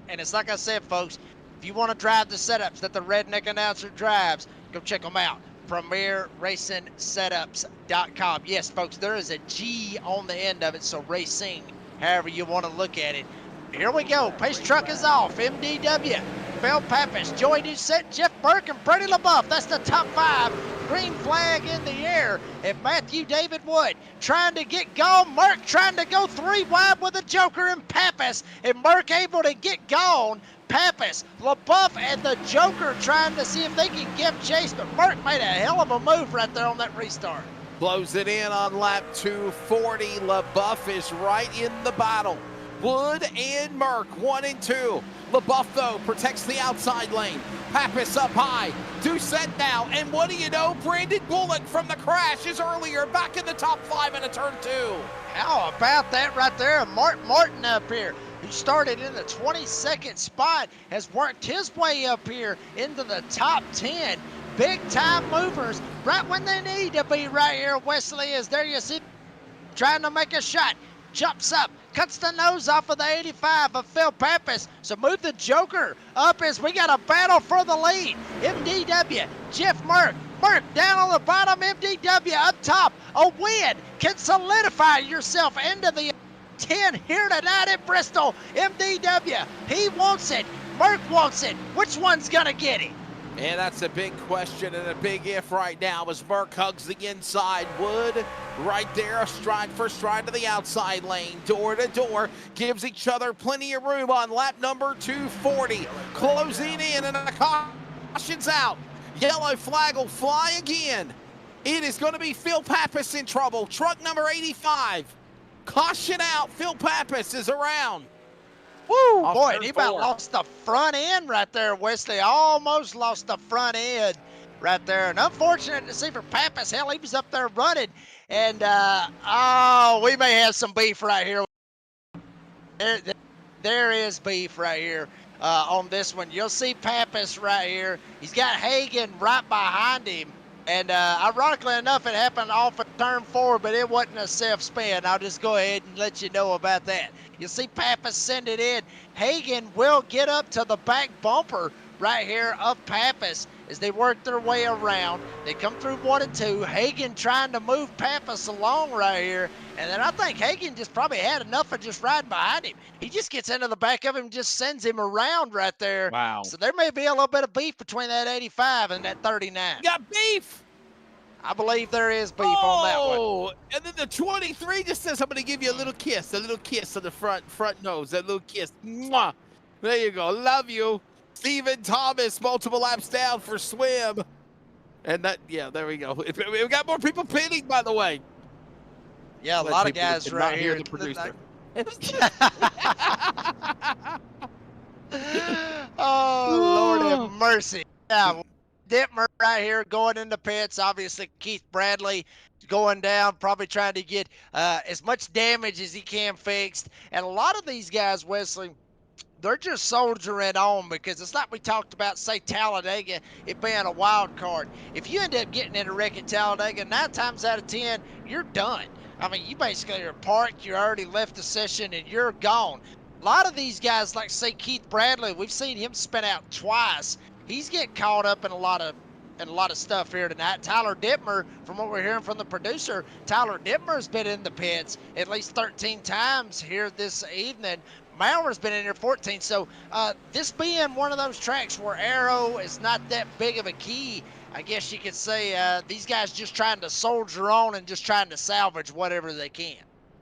And it's like I said, folks, if you want to drive the setups that the Redneck Announcer drives, go check them out. PremierRacingSetups.com. Yes, folks, there is a G on the end of it, so racing, however you want to look at it. Here we go. Pace truck is off. MDW, Phil Pappas, Joey Doucette, Jeff Burke, and Brady LaBeouf. That's the top 5. Green flag in the air. And Matthew David Wood trying to get gone. Merck trying to go 3 wide with a Joker and Pappas. And Merck able to get gone. Pappas, LaBeouf, and the Joker trying to see if they can give chase. But Merck made a hell of a move right there on that restart. Close it in on lap 240. LaBeouf is right in the battle. Wood and Merck, 1 and 2. LaBeouf, though, protects the outside lane. Pappas up high. Doucette now. And what do you know? Brandon Bullock from the crashes earlier back in the top 5 in a turn 2. How about that right there? Mark Martin up here, who started in the 22nd spot, has worked his way up here into the top 10. Big time movers right when they need to be right here. Wesley is there. You see, trying to make a shot. Jumps up, cuts the nose off of the 85 of Phil Pappas. So move the Joker up as we got a battle for the lead. MDW, Jeff Merck. Merck down on the bottom, MDW up top. A win can solidify yourself into the 10 here tonight at Bristol. MDW, he wants it. Merck wants it. Which one's gonna get it? And that's a big question and a big if right now as Merck hugs the inside. Wood right there, stride for stride to the outside lane. Door to door, gives each other plenty of room on lap number 240. Closing in and a caution's out. Yellow flag will fly again. It is going to be Phil Pappas in trouble. Truck number 85. Caution out, Phil Pappas is around. Woo, boy, and he about lost the front end right there, Wesley. Almost lost the front end right there. And unfortunate to see for Pappas. Hell, he was up there running. And, we may have some beef right here. There is beef right here on this one. You'll see Pappas right here. He's got Hagan right behind him. And ironically enough, it happened off of turn 4, but it wasn't a self-spin. I'll just go ahead and let you know about that. You see Pappas send it in. Hagan will get up to the back bumper right here of Pappas as they work their way around. They come through 1 and 2. Hagan trying to move Pappas along right here. And then I think Hagan just probably had enough of just riding behind him. He just gets into the back of him and just sends him around right there. Wow. So there may be a little bit of beef between that 85 and that 39. You got beef. I believe there is beef on that one. Oh, and then the 23 just says, I'm going to give you a little kiss on the front nose, that little kiss. Mwah. There you go. Love you. Stephen Thomas, multiple laps down for swim. And that, yeah, there we go. We've got more people pitting, by the way. Yeah, a lot of guys right here. The producer. Oh, Lord have mercy. Yeah, Dittmer right here going into pits. Obviously, Keith Bradley going down, probably trying to get as much damage as he can fixed. And a lot of these guys, Wesley, they're just soldiering on because it's like we talked about, say, Talladega, it being a wild card. If you end up getting in a wreck at Talladega, 9 times out of 10, you're done. I mean, you basically are parked, you already left the session, and you're gone. A lot of these guys, like, say, Keith Bradley, we've seen him spin out twice. He's getting caught up in a lot of stuff here tonight. Tyler Dittmer, from what we're hearing from the producer, Tyler Dittmer's been in the pits at least 13 times here this evening. Mauer's been in here 14. So this being one of those tracks where aero is not that big of a key, I guess you could say these guys just trying to soldier on and just trying to salvage whatever they can.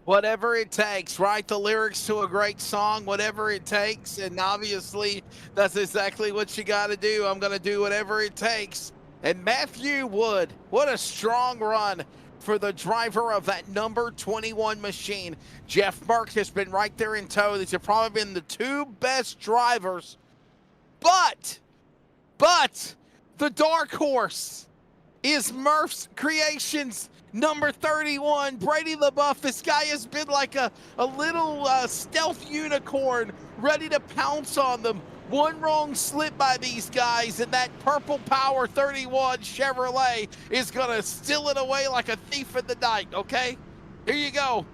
Whatever it takes, write the lyrics to a great song, whatever it takes. And obviously, that's exactly what you got to do. I'm going to do whatever it takes. And Matthew Wood, what a strong run for the driver of that number 21 machine. Jeff Merck has been right there in tow. These have probably been the 2 best drivers. But the dark horse is Murph's Creations number 31, Brady LaBeouf. This guy has been like a little stealth unicorn ready to pounce on them. One wrong slip by these guys, and that Purple Power 31 Chevrolet is going to steal it away like a thief in the night, okay? Here you go.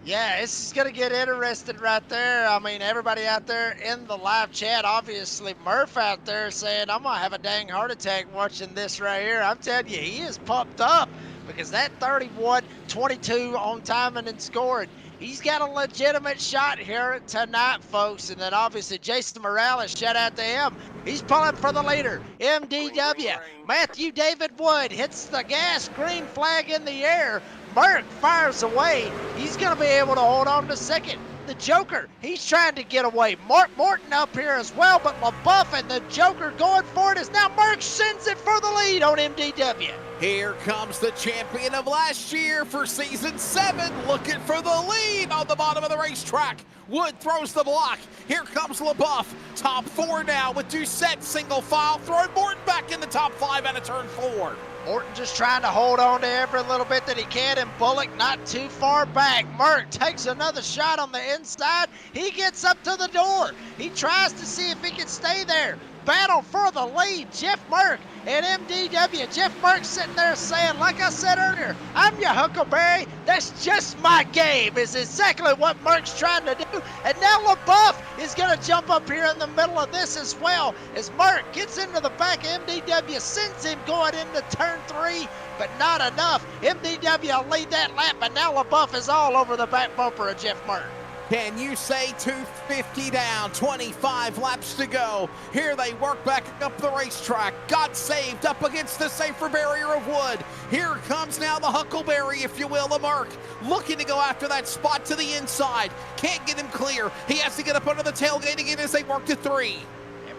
Yeah, this is going to get interesting right there. I mean, everybody out there in the live chat, obviously Murph out there saying, I'm going to have a dang heart attack watching this right here. I'm telling you, he is pumped up because that 31-22 on timing and scoring, he's got a legitimate shot here tonight, folks. And then obviously Jason Morales, shout out to him. He's pulling for the leader, MDW. Matthew David Wood hits the gas, green flag in the air. Merck fires away. He's going to be able to hold on to second. The Joker, he's trying to get away. Mark Morton up here as well, but LaBeouf and the Joker going for it as now Merck sends it for the lead on MDW. Here comes the champion of last year for season 7, looking for the lead on the bottom of the racetrack. Wood throws the block. Here comes LaBeouf. Top 4 now with Doucette single file, throwing Morton back in the top 5 out of turn 4. Morton just trying to hold on to every little bit that he can, and Bullock not too far back. Merck takes another shot on the inside. He gets up to the door. He tries to see if he can stay there. Battle for the lead, Jeff Merck and MDW. Jeff Merck sitting there saying, like I said earlier, I'm your Huckleberry. That's just my game, is exactly what Merck's trying to do. And now LaBeouf is going to jump up here in the middle of this as well, as Merck gets into the back. MDW sends him going into turn 3, but not enough. MDW will lead that lap, but now LaBeouf is all over the back bumper of Jeff Merck. Can you say 250 down, 25 laps to go? Here they work back up the racetrack. Got saved up against the safer barrier of Wood. Here comes now the Huckleberry, if you will, of Merck. Looking to go after that spot to the inside. Can't get him clear. He has to get up under the tailgate again as they work to 3.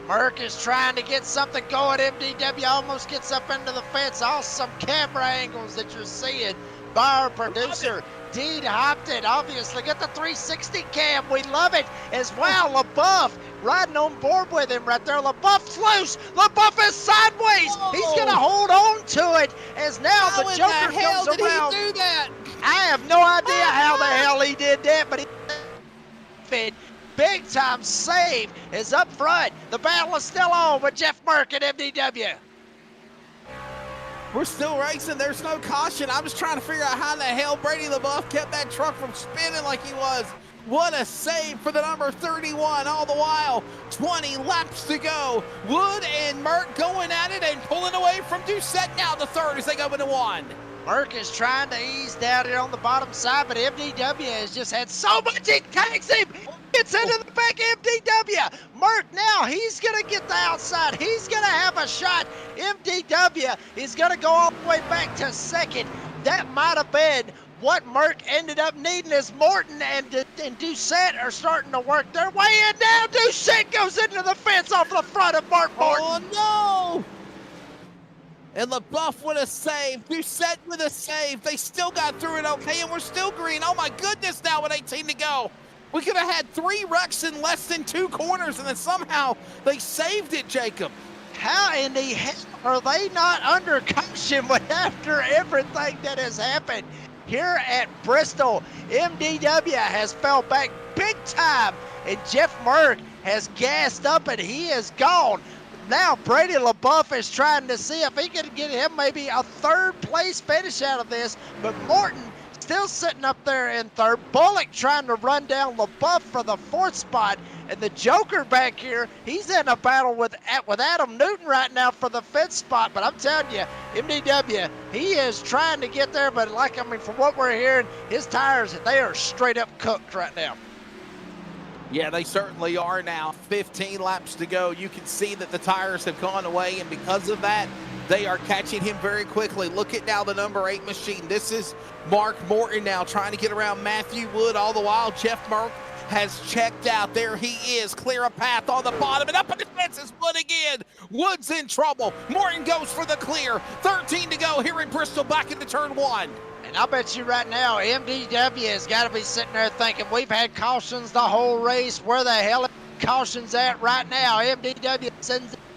Merck is trying to get something going. MDW almost gets up into the fence. Awesome camera angles that you're seeing by our producer. Dean Hopton, obviously got the 360 cam. We love it as well. LaBeouf riding on board with him right there. LaBeouf's loose. LaBeouf is sideways. Whoa. He's going to hold on to it as now how the Joker comes did around. He do that? I have no idea how the hell he did that, but he big time save is up front. The battle is still on with Jeff Merck and MDW. We're still racing. There's no caution. I'm just trying to figure out how the hell Brady LaBeouf kept that truck from spinning like he was. What a save for the number 31 all the while. 20 laps to go. Wood and Merck going at it and pulling away from Doucette now the third as they go into 1. Merck is trying to ease down here on the bottom side, but MDW has just had so much. It takes him. Gets into the back, MDW. Merck now, he's going to get the outside. He's going to have a shot. MDW is going to go all the way back to second. That might have been what Merck ended up needing, as Morton and Doucette are starting to work their way in now. Doucette goes into the fence off the front of Mark Morton. Oh, no. And LaBeouf with a save. Doucette with a save. They still got through it okay, and we're still green. Oh, my goodness, now with 18 to go. We could have had 3 wrecks in less than 2 corners, and then somehow they saved it, Jacob. How in the hell are they not under caution after everything that has happened here at Bristol? MDW has fell back big time, and Jeff Merck has gassed up, and he is gone. Now Brady LaBeouf is trying to see if he can get him maybe a 3rd place finish out of this, but Morton still sitting up there in 3rd. Bullock trying to run down LaBeouf for the 4th spot. And the Joker back here, he's in a battle with Adam Newton right now for the 5th spot. But I'm telling you, MDW, he is trying to get there. But from what we're hearing, his tires, they are straight up cooked right now. Yeah, they certainly are now. 15 laps to go. You can see that the tires have gone away, and because of that, they are catching him very quickly. Look at now the number 8 machine. This is Mark Morton now trying to get around Matthew Wood. All the while, Jeff Merck has checked out. There he is. Clear a path on the bottom, and up in the fence is Wood again. Wood's in trouble. Morton goes for the clear. 13 to go here in Bristol, back into turn 1. And I bet you right now, MDW has got to be sitting there thinking, we've had cautions the whole race. Where the hell are cautions at right now? MDW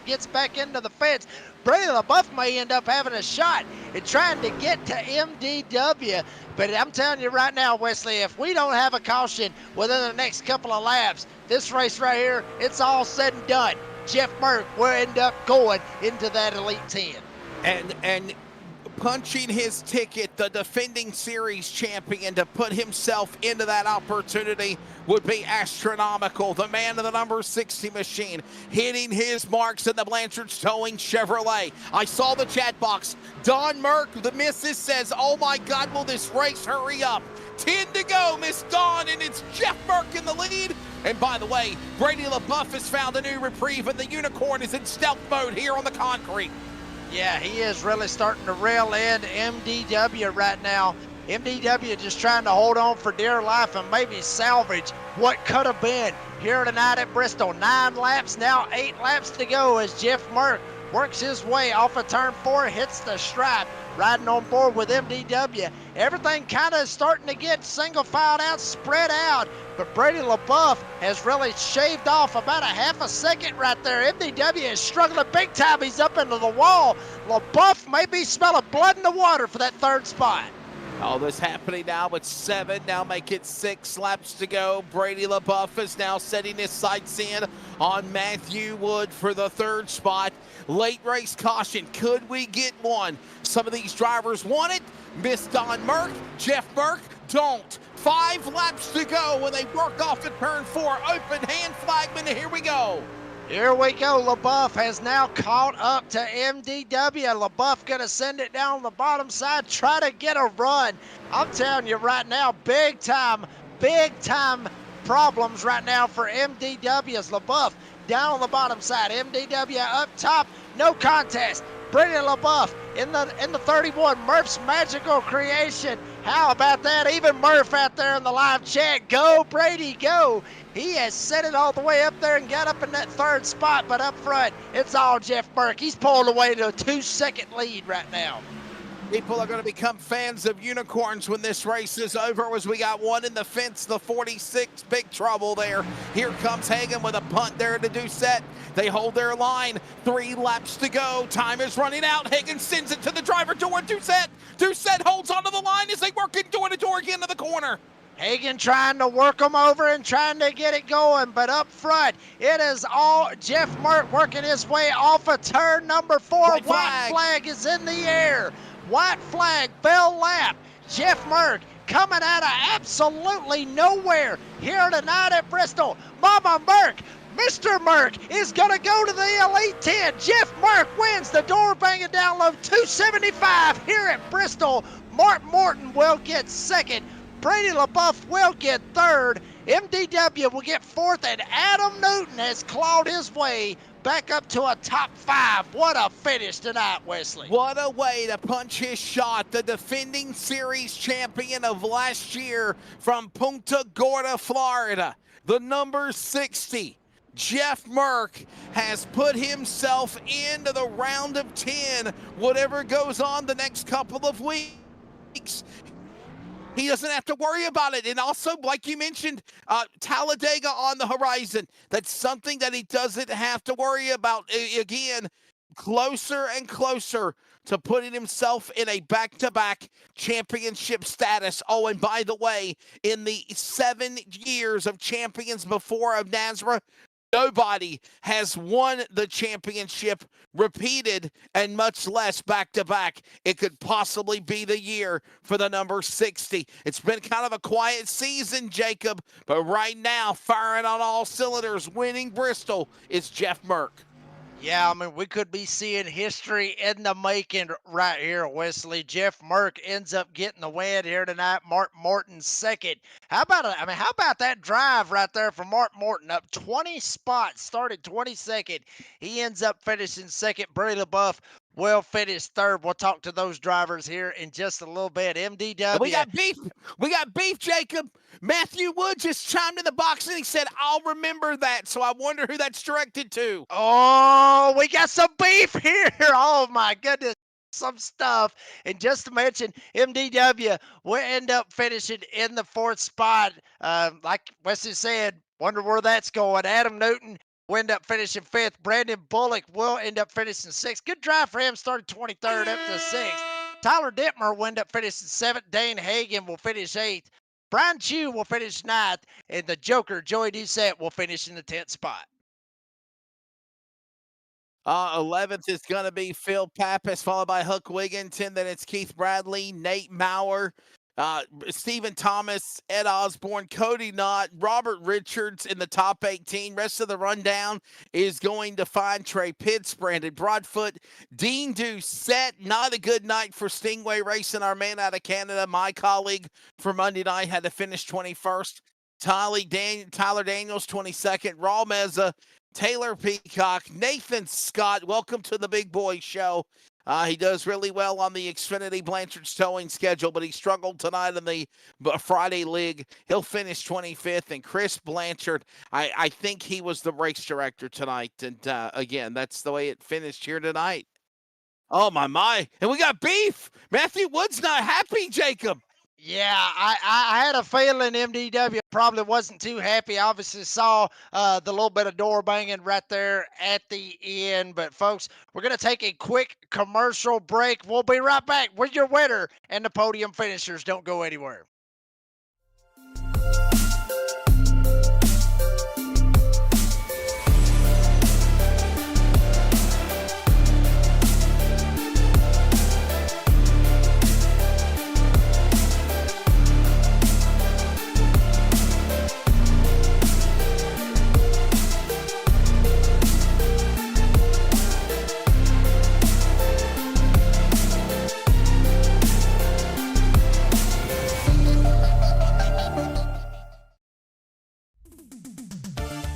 gets back into the fence. Brady LaBeouf may end up having a shot at trying to get to MDW. But I'm telling you right now, Wesley, if we don't have a caution within the next couple of laps, this race right here, it's all said and done. Jeff Merck will end up going into that Elite 10. And punching his ticket, the defending series champion, to put himself into that opportunity would be astronomical. The man of the number 60 machine hitting his marks in the Blanchard's Towing Chevrolet. I saw the chat box. Don Merck, the missus, says, oh my God, will this race hurry up? 10 to go, Miss Dawn, and it's Jeff Merck in the lead. And by the way, Brady LaBeouf has found a new reprieve, and the Unicorn is in stealth mode here on the concrete. Yeah, he is really starting to rail in MDW right now. MDW just trying to hold on for dear life and maybe salvage what could have been here tonight at Bristol. 9 laps, now 8 laps to go as Jeff Merck works his way off of turn 4, hits the stripe, riding on board with MDW. Everything kind of starting to get single filed out, spread out, but Brady LaBeouf has really shaved off about a half a second right there. MDW is struggling big time. He's up into the wall. LaBeouf may be smelling blood in the water for that 3rd spot. All this happening now with 7, now make it 6 laps to go. Brady LaBeouf is now setting his sights in on Matthew Wood for the 3rd spot. Late race caution, could we get one? Some of these drivers want it. Miss Don Merck, Jeff Merck, don't. 5 laps to go when they work off the turn 4. Open hand flagman, here we go. Here we go. LaBeouf has now caught up to MDW. LaBeouf going to send it down the bottom side, try to get a run. I'm telling you right now, big time problems right now for MDW as LaBeouf down on the bottom side. MDW up top, no contest. Brady LaBeouf in the 31, Murph's magical creation. How about that? Even Murph out there in the live chat. Go, Brady, go. He has set it all the way up there and got up in that 3rd spot, but up front, it's all Jeff Merck. He's pulled away to a 2-second lead right now. People are going to become fans of unicorns when this race is over, as we got one in the fence, the 46, big trouble there. Here comes Hagan with a punt there to Doucette. They hold their line, 3 laps to go. Time is running out. Hagan sends it to the driver door, Doucette. Doucette holds onto the line as they work in door to door again to the corner. Hagan trying to work them over and trying to get it going, but up front, it is all Jeff Merck working his way off of turn number 4. White flag is in the air. White flag, bell lap. Jeff Merck coming out of absolutely nowhere here tonight at Bristol. Mama Merck, Mr. Merck is going to go to the Elite 10. Jeff Merck wins the door banging down low 275 here at Bristol. Mark Morton will get 2nd. Brady LaBeouf will get 3rd. MDW will get 4th, and Adam Newton has clawed his way back up to a top 5. What a finish tonight, Wesley. What a way to punch his shot. The defending series champion of last year from Punta Gorda, Florida. The number 60, Jeff Merck, has put himself into the round of 10. Whatever goes on the next couple of weeks, he doesn't have to worry about it. And also, like you mentioned, Talladega on the horizon. That's something that he doesn't have to worry about. Again, closer and closer to putting himself in a back-to-back championship status. Oh, and by the way, in the 7 years of champions before of Nazareth, nobody has won the championship repeated, and much less back-to-back. It could possibly be the year for the number 60. It's been kind of a quiet season, Jacob, but right now, firing on all cylinders, winning Bristol, is Jeff Merck. Yeah, I mean, we could be seeing history in the making right here, Wesley. Jeff Merck ends up getting the win here tonight. Mark Morton 2nd. How about that drive right there for Mark Morton? Up 20 spots, started 22nd. He ends up finishing 2nd. Brady LaBeouf will finish 3rd. We'll talk to those drivers here in just a little bit. MDW. We got beef. We got beef, Jacob. Matthew Wood just chimed in the box and he said, I'll remember that. So I wonder who that's directed to. Oh, we got some beef here. Oh, my goodness. Some stuff. And just to mention, MDW will end up finishing in the 4th spot. Like Wesley said, wonder where that's going. Adam Newton will end up finishing 5th. Brandon Bullock will end up finishing 6th. Good drive for him. Started 23rd up to 6th. Tyler Dittmer will end up finishing 7th. Dane Hagan will finish 8th. Brian Chew will finish 9th. And the Joker, Joey Doucette, will finish in the 10th spot. 11th is going to be Phil Pappas, followed by Hook Wigginton. Then it's Keith Bradley, Nate Maurer, Stephen Thomas, Ed Osborne, Cody Knott, Robert Richards in the top 18. Rest of the rundown is going to find Trey Pitts, Brandon Broadfoot, Dean Doucette. Not a good night for Stingway Racing. Our man out of Canada, my colleague for Monday night, had to finish 21st. Tyler Daniels, 22nd. Raul Meza, Taylor Peacock, Nathan Scott. Welcome to the Big Boy Show. He does really well on the Xfinity Blanchard's towing schedule, but he struggled tonight in the Friday League. He'll finish 25th. And Chris Blanchard, I think he was the race director tonight. And again, that's the way it finished here tonight. Oh, my. And we got beef. Matthew Wood's not happy, Jacob. Yeah, I had a feeling MDW probably wasn't too happy. Obviously saw the little bit of door banging right there at the end. But, folks, we're going to take a quick commercial break. We'll be right back with your winner and the podium finishers. Don't go anywhere.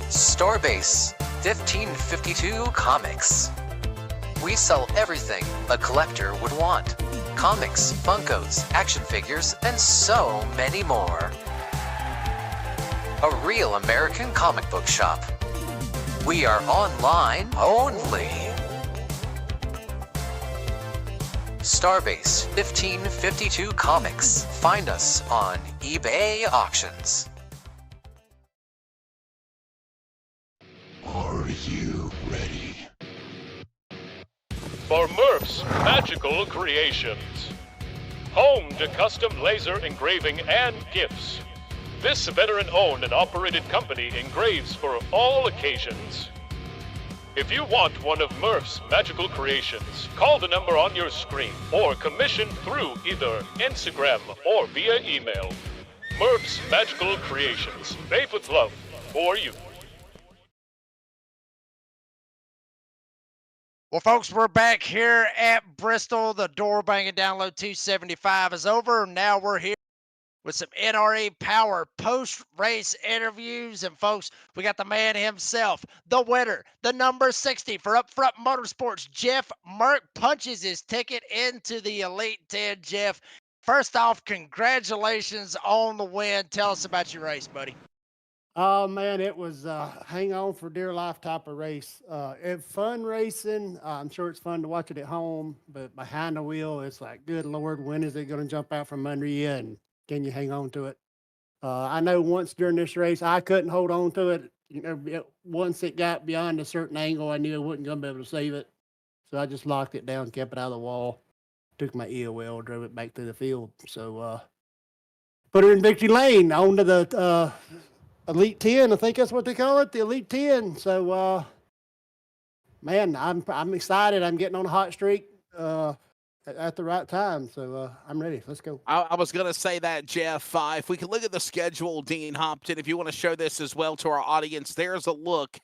Starbase 1552 Comics. We sell everything a collector would want. Comics, Funkos, action figures, and so many more. A real American comic book shop. We are online only. Starbase 1552 Comics. Find us on eBay Auctions. Are you ready? For Murph's Magical Creations. Home to custom laser engraving and gifts. This veteran-owned and operated company engraves for all occasions. If you want one of Murph's Magical Creations, call the number on your screen or commission through either Instagram or via email. Murph's Magical Creations, made with love for you. Well, folks, we're back here at Bristol. The door banging download 275 is over. Now we're here with some NRA Power post-race interviews. And, folks, we got the man himself, the winner, the number 60 for Upfront Motorsports. Jeff Merck punches his ticket into the Elite 10. Jeff, first off, congratulations on the win. Tell us about your race, buddy. Oh man, it was hang on for dear life type of race. It's fun racing. I'm sure it's fun to watch it at home, but behind the wheel, it's like, good Lord, when is it going to jump out from under you, and can you hang on to it? I know once during this race, I couldn't hold on to it. You know, once it got beyond a certain angle, I knew I wasn't going to be able to save it, so I just locked it down, kept it out of the wall, took my EOL, drove it back through the field. So put her in victory lane onto the Elite 10, I think that's what they call it, the Elite 10. So, man, I'm excited. I'm getting on a hot streak at the right time. So I'm ready. Let's go. I was going to say that, Jeff. If we can look at the schedule, Dean Hopton, if you want to show this as well to our audience, there's a look.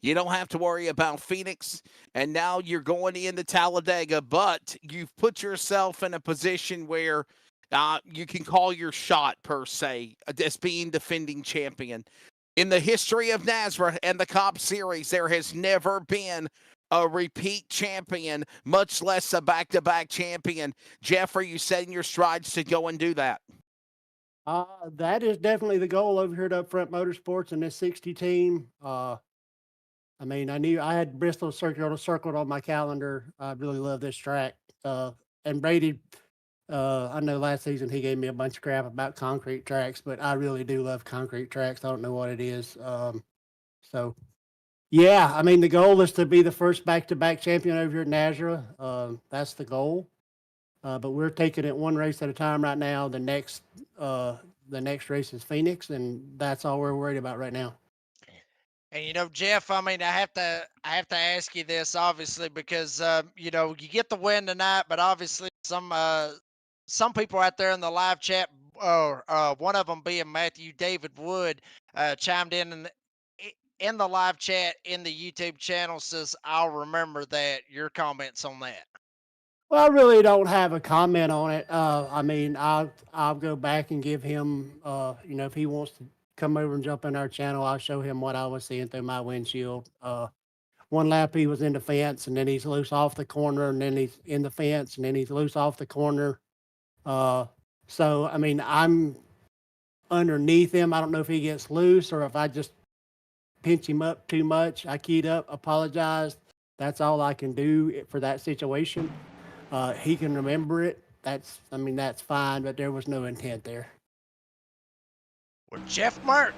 You don't have to worry about Phoenix, and now you're going into Talladega, but you've put yourself in a position where you can call your shot, per se, as being defending champion. In the history of NASRA and the C.O.P.S series, there has never been a repeat champion, much less a back-to-back champion. Jeff, are you setting your strides to go and do that? That is definitely the goal over here at Upfront Motorsports and this 60 team. I mean, I knew I had Bristol circled on my calendar. I really love this track. And Brady, I know last season he gave me a bunch of crap about concrete tracks, but I really do love concrete tracks. I don't know what it is. So, yeah, I mean, the goal is to be the first back-to-back champion over here at NASRA. That's the goal. But we're taking it one race at a time right now. The next race is Phoenix, and that's all we're worried about right now. And Jeff, I mean, I have to ask you this, obviously, because you get the win tonight, but obviously some people out there in the live chat, or one of them being Matthew David Wood, chimed in the live chat in the YouTube channel, says, "I'll remember that." Your comments on that? Well, I really don't have a comment on it. I mean, I'll go back and give him, if he wants to come over and jump in our channel, I'll show him what I was seeing through my windshield. One lap he was in the fence, and then he's loose off the corner, and then he's in the fence, and then he's loose off the corner. So I mean, I'm underneath him. I don't know if he gets loose or if I just pinch him up too much. I keyed up, apologized. That's all I can do for that situation. He can remember it. That's fine, but there was no intent there. Well, Jeff Merck,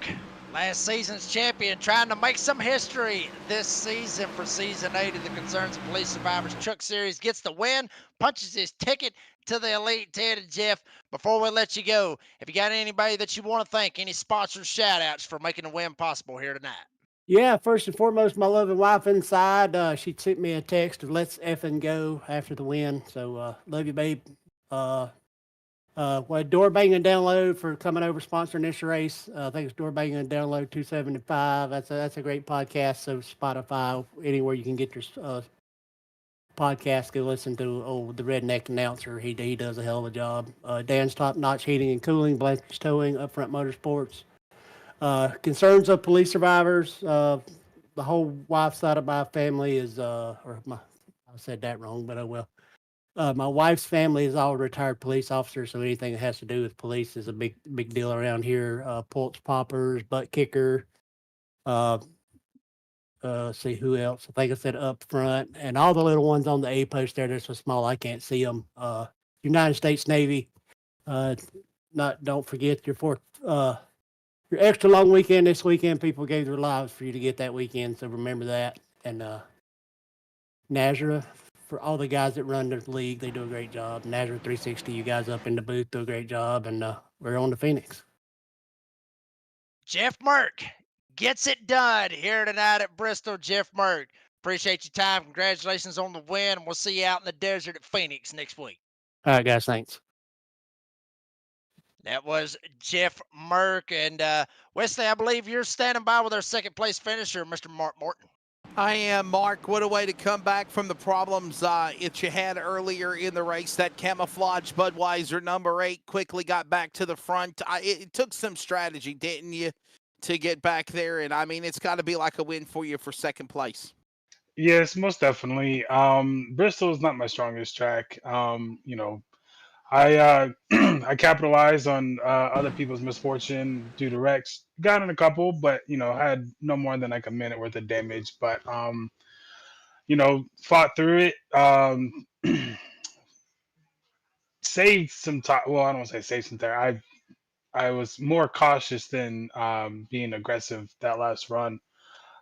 last season's champion, trying to make some history this season for Season 8 of the Concerns of Police Survivors Truck Series, gets the win, punches his ticket to the Elite 10. And Jeff, before we let you go, have you got anybody that you want to thank, any sponsors, shout-outs for making the win possible here tonight? Yeah, first and foremost, my loving wife inside. She sent me a text of "Let's effing go" after the win. So love you, babe. Door Bangin Download for coming over sponsoring this race. I think it's Door Bangin Download 275. That's a great podcast. So Spotify, anywhere you can get your podcast, go listen to the Redneck Announcer. He does a hell of a job. Dan's Top Notch Heating and Cooling, Blanchard's Towing, Upfront Motorsports. Concerns of Police Survivors. The whole wife side of my family is, I said that wrong, but oh well. My wife's family is all retired police officers, so anything that has to do with police is a big deal around here. Pulse poppers, butt kicker. See who else? I think I said up front, and all the little ones on the A post there. They're so small I can't see them. United States Navy. Don't forget your extra long weekend this weekend. People gave their lives for you to get that weekend, so remember that. And Nazareth, for all the guys that run the league, they do a great job. Nazareth 360, you guys up in the booth do a great job, and we're on to Phoenix. Jeff Merck gets it done here tonight at Bristol. Jeff Merck, appreciate your time. Congratulations on the win, and we'll see you out in the desert at Phoenix next week. All right, guys, thanks. That was Jeff Merck. And Wesley, I believe you're standing by with our second place finisher, Mr. Mark Morton. I am, Mark. What a way to come back from the problems that you had earlier in the race. That camouflage Budweiser number 8 quickly got back to the front. It took some strategy, didn't you, to get back there? And I mean, it's got to be like a win for you for second place. Yes, most definitely. Bristol is not my strongest track. I I capitalized on other people's misfortune due to wrecks. Got in a couple, but had no more than like a minute worth of damage. But fought through it. Saved some time. Well, I don't want to say saved some time. I was more cautious than being aggressive that last run.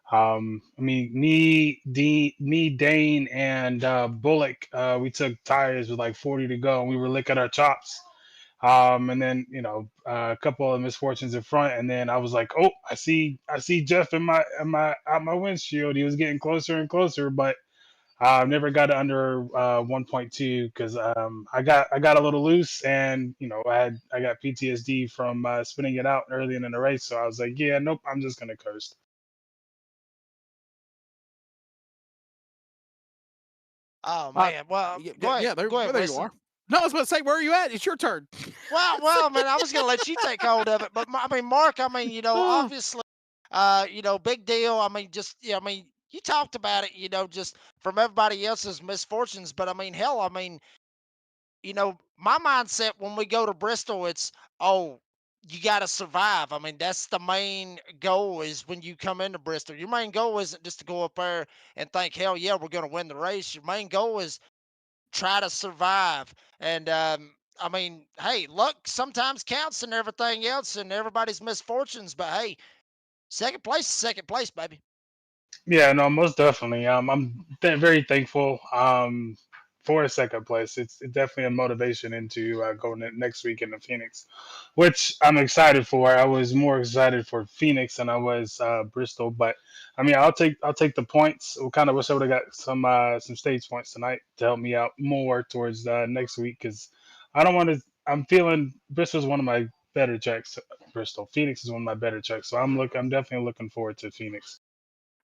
I mean, Dane, and Bullock, we took tires with like 40 to go, and we were licking our chops. And then a couple of misfortunes in front, and then I was like, oh, I see Jeff in my windshield. He was getting closer and closer, but never got it under 1.2 because I got a little loose, and I got PTSD from spinning it out early in the race. So I was like, yeah, nope, I'm just gonna coast. Oh man, well, go ahead. There Wesley. you are. No, I was about to say, where are you at? It's your turn. Well, man, I was gonna let you take hold of it, but I mean, Mark, I mean, obviously, big deal. I mean, you talked about it, just from everybody else's misfortunes, but I mean, hell, I mean, my mindset when we go to Bristol, it's, oh, you got to survive. I mean, that's the main goal is when you come into Bristol. Your main goal isn't just to go up there and think, hell yeah, we're going to win the race. Your main goal is try to survive. And I mean, hey, luck sometimes counts and everything else and everybody's misfortunes. But hey, second place is second place, baby. Yeah, no, most definitely. I'm very thankful for a second place. It's definitely a motivation into going next week into Phoenix, which I'm excited for. I was more excited for Phoenix than I was Bristol, but I mean, I'll take the points. We kind of wish I would have got some stage points tonight to help me out more towards next week because I don't want to. I'm feeling Bristol's one of my better tracks. Bristol, Phoenix is one of my better tracks, so I'm definitely looking forward to Phoenix.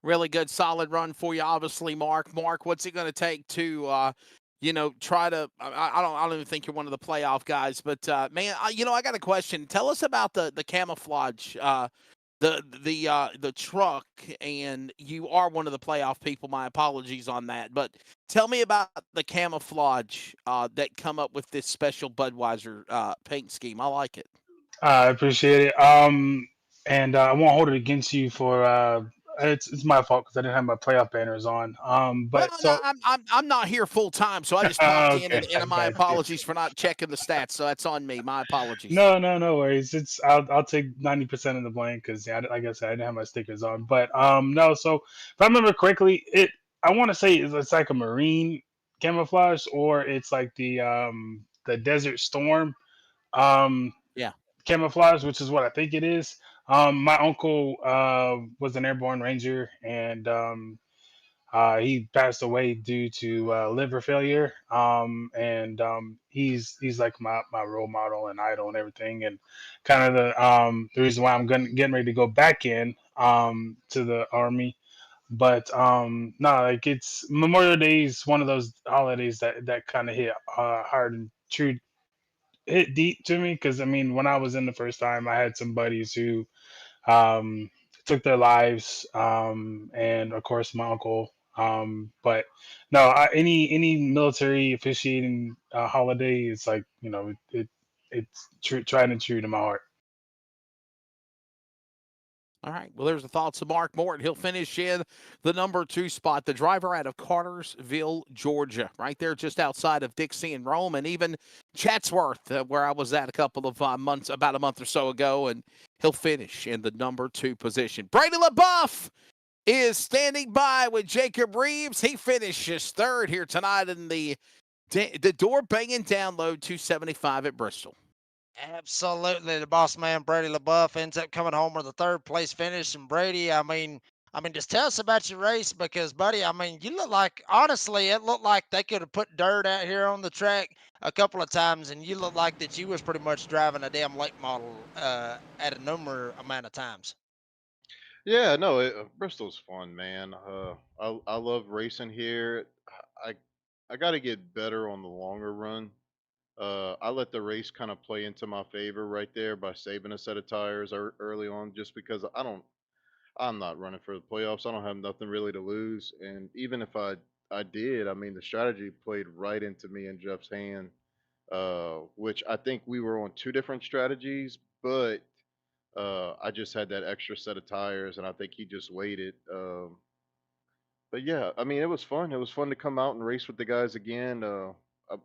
Really good, solid run for you, obviously, Mark. Mark, what's it going to take to, try to? I don't even think you're one of the playoff guys, but man, I got a question. Tell us about the camouflage, the truck, and you are one of the playoff people. My apologies on that, but tell me about the camouflage that come up with this special Budweiser paint scheme. I like it. I appreciate it. And I won't hold it against you for it's my fault because I didn't have my playoff banners on. Well, But no, so I'm not here full time, so I just popped in, okay, I and my got you. apologies for not checking the stats. So that's on me. My apologies. No worries. I'll take 90% of the blame because yeah, like I said, I didn't have my stickers on. But no, so if I remember correctly, I want to say it's like a marine camouflage or it's like the Desert Storm um Yeah. camouflage, which is what I think it is. My uncle was an airborne ranger, and he passed away due to liver failure. And he's like my role model and idol and everything, and kind of the reason why I'm getting ready to go back in to the army. But no, like it's Memorial Day is one of those holidays that kind of hit hard and true, hit deep to me because I mean, when I was in the first time, I had some buddies who um, took their lives, and of course my uncle. But no, any military officiating holiday is like it's tried and true to my heart. All right. Well, there's the thoughts of Mark Morton. He'll finish in the number 2 spot. The driver out of Cartersville, Georgia, right there just outside of Dixie and Rome, and even Chatsworth, where I was at about a month or so ago, and he'll finish in the number 2 position. Brady LaBeouf is standing by with Jacob Reeves. He finishes third here tonight in the door banging download 275 at Bristol. Absolutely, the boss man Brady LaBeouf ends up coming home with a third place finish. And Brady, just tell us about your race because, buddy, you look like honestly, it looked like they could have put dirt out here on the track a couple of times, and you look like that you was pretty much driving a damn late model at a number amount of times. Yeah, no, Bristol's fun, man. I love racing here. I I got to get better on the longer run. I let the race kind of play into my favor right there by saving a set of tires early on, just because I'm not running for the playoffs. I don't have nothing really to lose, and even if I did, I mean the strategy played right into me and Jeff's hand, which I think we were on two different strategies, but I just had that extra set of tires, and I think he just waited. But yeah, I mean, it was fun. It was fun to come out and race with the guys again.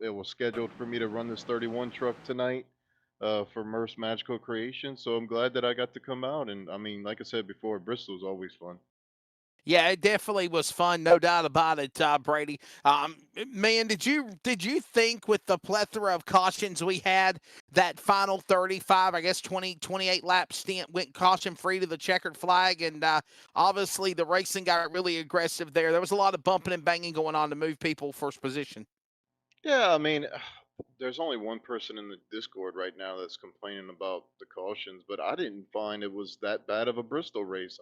It was scheduled for me to run this 31 truck tonight for Merce Magical Creation, so I'm glad that I got to come out. And I mean, like I said before, Bristol's always fun. Yeah, it definitely was fun, no doubt about it, Brady. Man, did you think with the plethora of cautions we had, that final 35, I guess 28 lap stint went caution free to the checkered flag, and obviously the racing got really aggressive there. There was a lot of bumping and banging going on to move people first position. Yeah, I mean, there's only one person in the Discord right now that's complaining about the cautions, but I didn't find it was that bad of a Bristol race.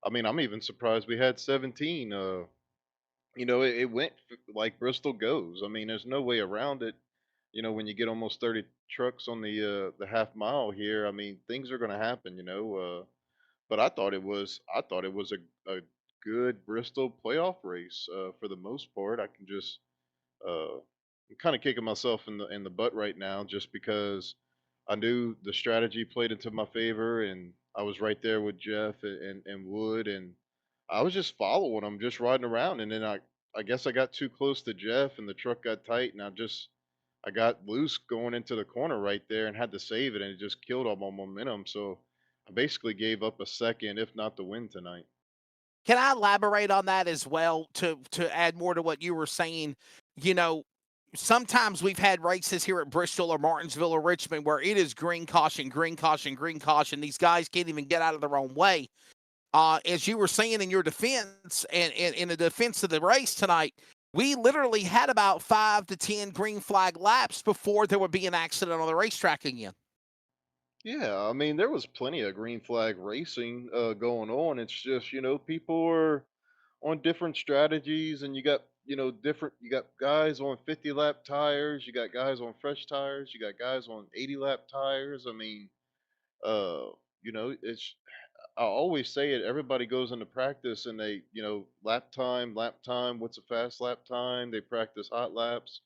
I mean, I'm even surprised we had 17. It went like Bristol goes. I mean, there's no way around it. When you get almost 30 trucks on the half mile here, I mean, things are going to happen. But I thought it was a good Bristol playoff race for the most part. I can just I'm kind of kicking myself in the butt right now just because I knew the strategy played into my favor, and I was right there with Jeff and Wood, and I was just following him, just riding around, and then I guess I got too close to Jeff, and the truck got tight, and I got loose going into the corner right there, and had to save it, and it just killed all my momentum. So I basically gave up a second, if not the win tonight. Can I elaborate on that as well to add more to what you were saying? You know, sometimes we've had races here at Bristol or Martinsville or Richmond where it is green caution, green caution, green caution. These guys can't even get out of their own way. As you were saying in your defense and in the defense of the race tonight, we literally had about 5 to 10 green flag laps before there would be an accident on the racetrack again. Yeah, I mean, there was plenty of green flag racing going on. It's just, people are on different strategies, and you got, you got guys on 50 lap tires, you got guys on fresh tires, you got guys on 80 lap tires. I mean, uh, it's, I always say it, everybody goes into practice and they, lap time, what's a fast lap time? They practice hot laps.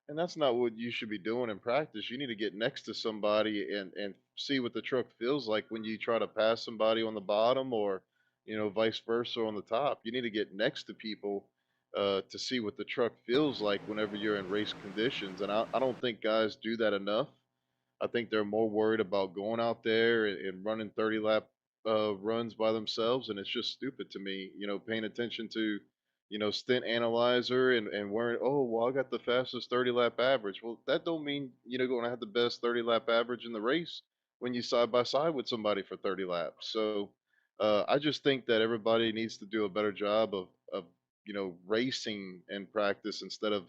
And that's not what you should be doing in practice. You need to get next to somebody and see what the truck feels like when you try to pass somebody on the bottom, or, vice versa on the top. You need to get next to people to see what the truck feels like whenever you're in race conditions. And I don't think guys do that enough. I think they're more worried about going out there and running 30 lap runs by themselves, and it's just stupid to me. Paying attention to, stint analyzer and worrying, oh well, I got the fastest 30 lap average. Well, that don't mean going to have the best 30 lap average in the race when you side by side with somebody for 30 laps. So I just think that everybody needs to do a better job of racing in practice instead of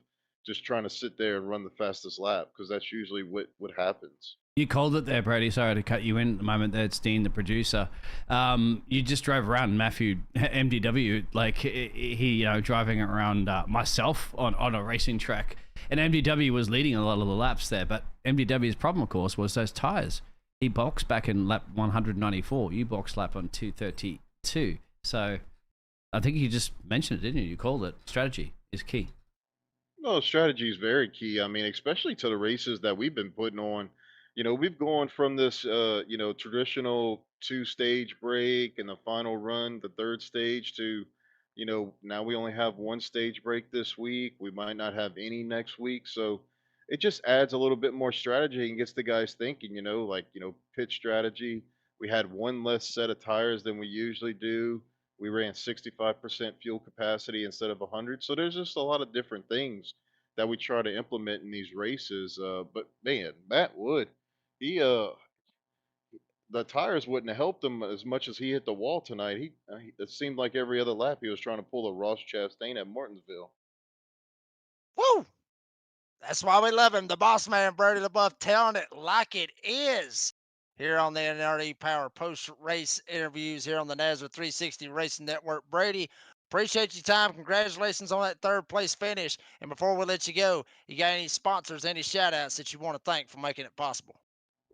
just trying to sit there and run the fastest lap, because that's usually what happens. You called it there, Brady. Sorry to cut you in at the moment there. It's Dean, the producer. You just drove around Matthew MDW, like he driving around myself on a racing track. And MDW was leading a lot of the laps there. But MDW's problem, of course, was those tires. He boxed back in lap 194. You boxed lap on 232. So I think you just mentioned it, didn't you? You called it. Strategy is key. No, strategy is very key. I mean, especially to the races that we've been putting on. We've gone from this, traditional two-stage break and the final run, the third stage, to, now we only have one stage break this week. We might not have any next week. So it just adds a little bit more strategy and gets the guys thinking, like, pit strategy. We had one less set of tires than we usually do. We ran 65% fuel capacity instead of 100. So there's just a lot of different things that we try to implement in these races. But man, Matt Wood, he the tires wouldn't have helped him as much as he hit the wall tonight. It seemed like every other lap he was trying to pull a Ross Chastain at Martinsville. Woo! That's why we love him. The boss man, Brody LaBeouf, telling it like it is here on the NRD Power post race interviews here on the Nazareth 360 Racing Network. Brady, appreciate your time. Congratulations on that third place finish. And before we let you go, you got any sponsors, any shout outs that you want to thank for making it possible?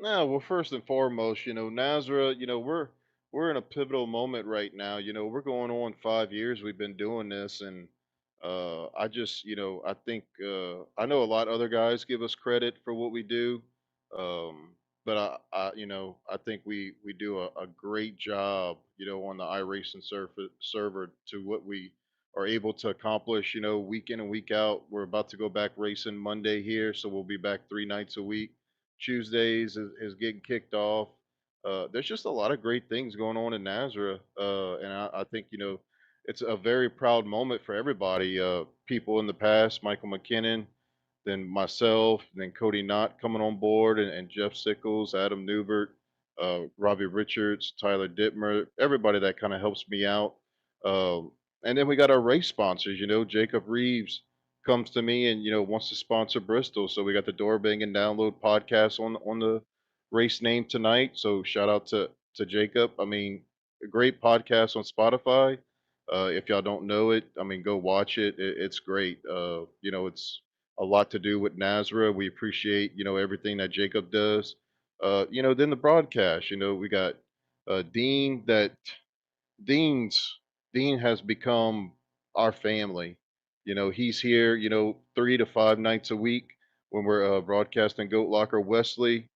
No, well, first and foremost, Nazareth, we're in a pivotal moment right now. We're going on 5 years we've been doing this, and I just, I think I know a lot of other guys give us credit for what we do, but I think we do a great job, on the iRacing server to what we are able to accomplish, week in and week out. We're about to go back racing Monday here, so we'll be back 3 nights a week. Tuesdays is getting kicked off. There's just a lot of great things going on in Nazareth, and I think it's a very proud moment for everybody. People in the past, Michael McKinnon, then myself, then Cody Knott coming on board, and Jeff Sickles, Adam Newbert, Robbie Richards, Tyler Dittmer, everybody that kind of helps me out. And then we got our race sponsors. Jacob Reeves comes to me and wants to sponsor Bristol, so we got the Door Bang and Download podcast on the race name tonight. So shout out to Jacob. I mean, a great podcast on Spotify. If y'all don't know it, I mean, go watch it. It's great. It's a lot to do with Nazareth. We appreciate everything that Jacob does. Then the broadcast. We got Dean. Dean has become our family. He's here, 3 to 5 nights a week when we're broadcasting Goat Locker. Wesley,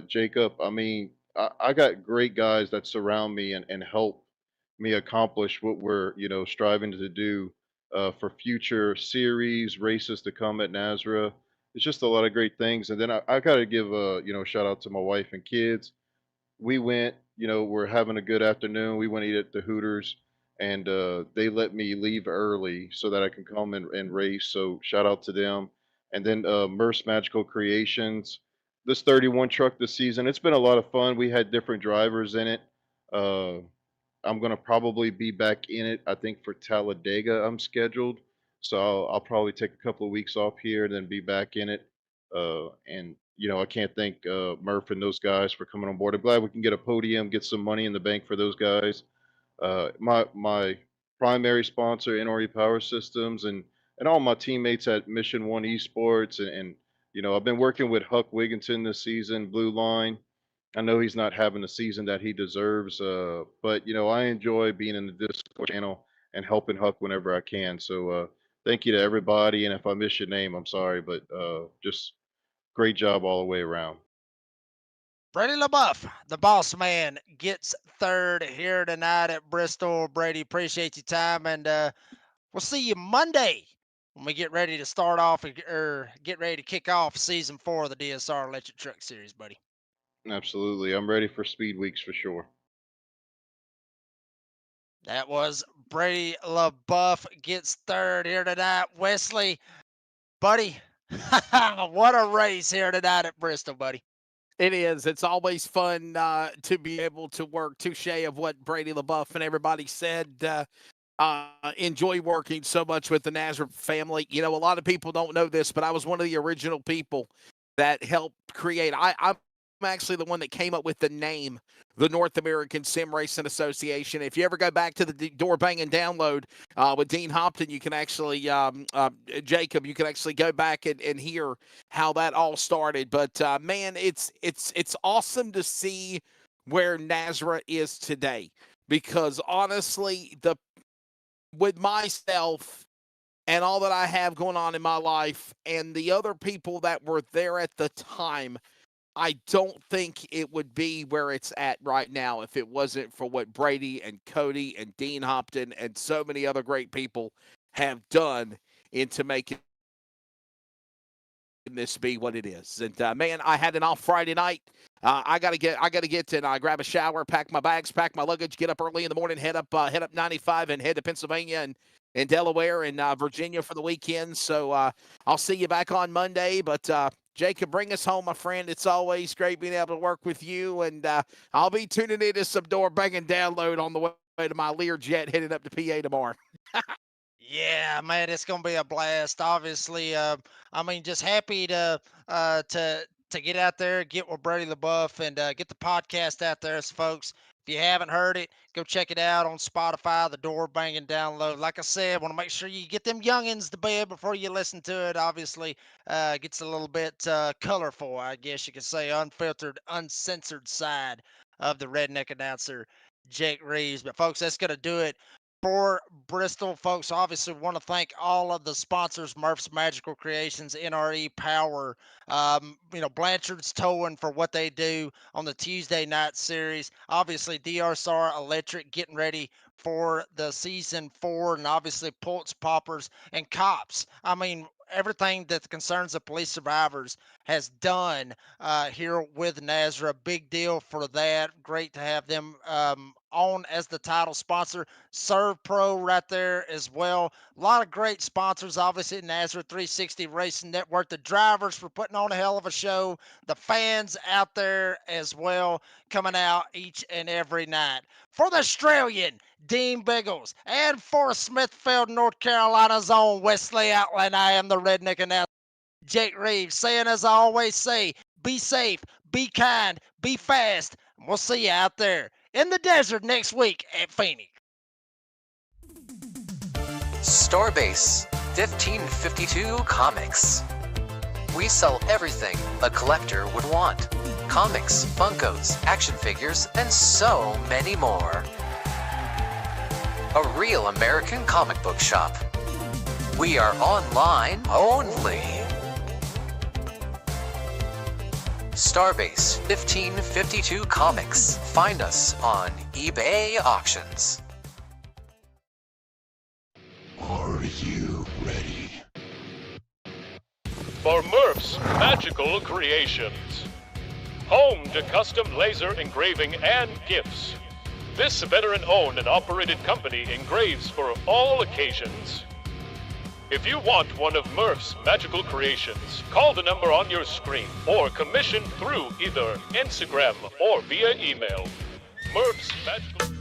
Jacob, I mean, I got great guys that surround me and help me accomplish what we're, striving to do for future series, races to come at Nazareth. It's just a lot of great things. And then I got to give a, shout out to my wife and kids. We went, we're having a good afternoon. We went to eat at the Hooters, and they let me leave early so that I can come and race. So shout out to them. And then Murph's Magical Creations. This 31 truck this season, it's been a lot of fun. We had different drivers in it. Uh, I'm gonna probably be back in it. I think for Talladega, I'm scheduled, so I'll probably take a couple of weeks off here and then be back in it. And I can't thank Murph and those guys for coming on board. I'm glad we can get a podium, get some money in the bank for those guys. My primary sponsor, NRE Power Systems, and all my teammates at Mission One Esports, and I've been working with Huck Wigginton this season, Blue Line. I know he's not having the season that he deserves, but I enjoy being in the Discord channel and helping Huck whenever I can. So thank you to everybody, and if I miss your name, I'm sorry, but just great job all the way around. Brady LaBeouf, the boss man, gets third here tonight at Bristol. Brady, appreciate your time, and we'll see you Monday when we get ready to start off or get ready to kick off season 4 of the DSR Electric Truck Series, buddy. Absolutely. I'm ready for Speed Weeks for sure. That was Brady LaBeouf gets third here tonight. Wesley, buddy, what a race here tonight at Bristol, buddy. It is. It's always fun to be able to work. Touche of what Brady LaBeouf and everybody said. Enjoy working so much with the Nazareth family. A lot of people don't know this, but I was one of the original people that helped create. I'm actually the one that came up with the name, the North American Sim Racing Association. If you ever go back to the Door Bangin download with Dean Hopton, you can actually, Jacob, you can actually go back and hear how that all started. But man, it's awesome to see where Nazareth is today, because honestly, with myself and all that I have going on in my life and the other people that were there at the time, I don't think it would be where it's at right now if it wasn't for what Brady and Cody and Dean Hopton and so many other great people have done into making this be what it is. And man, I had an off Friday night. I gotta get and grab a shower, pack my bags, pack my luggage, get up early in the morning, head up 95 and head to Pennsylvania and Delaware and Virginia for the weekend. So I'll see you back on Monday. But Jacob, bring us home, my friend. It's always great being able to work with you. And I'll be tuning into some Door Bangin download on the way to my Learjet heading up to PA tomorrow. Yeah, man, it's gonna be a blast. Obviously, just happy to get out there, get with Brady LaBeouf, and get the podcast out there, folks. If you haven't heard it, go check it out on Spotify, the Door Bangin download. Like I said, want to make sure you get them youngins to bed before you listen to it. Obviously, gets a little bit colorful, I guess you could say, unfiltered, uncensored side of the redneck announcer, Jake Reeves. But folks, that's gonna do it for Bristol. Folks, obviously want to thank all of the sponsors: Murph's Magical Creations, NRE Power, Blanchard's Towing for what they do on the Tuesday night series. Obviously DSR Electric getting ready for the season 4, and obviously Pulse Poppers and C.O.P.S. Everything that concerns the police survivors has done here with Nazareth. Big deal for that. Great to have them on as the title sponsor. Serve Pro right there as well. A lot of great sponsors, obviously, Nazareth 360 Racing Network. The drivers for putting on a hell of a show. The fans out there as well, coming out each and every night. For the Australian Dean Biggles, and for Smithfield, North Carolina's own Wesley Outland, I am the redneck announcer, Jake Reeves, saying as I always say, be safe, be kind, be fast, and we'll see you out there in the desert next week at Phoenix. Starbase 1552 Comics. We sell everything a collector would want. Comics, Funkos, action figures, and so many more. A real American comic book shop. We are online only. Starbase 1552 Comics. Find us on eBay Auctions. Are you ready? For Murph's Magical Creations. Home to custom laser engraving and gifts. This veteran-owned and operated company engraves for all occasions. If you want one of Murph's magical creations, call the number on your screen or commission through either Instagram or via email. Murph's Magical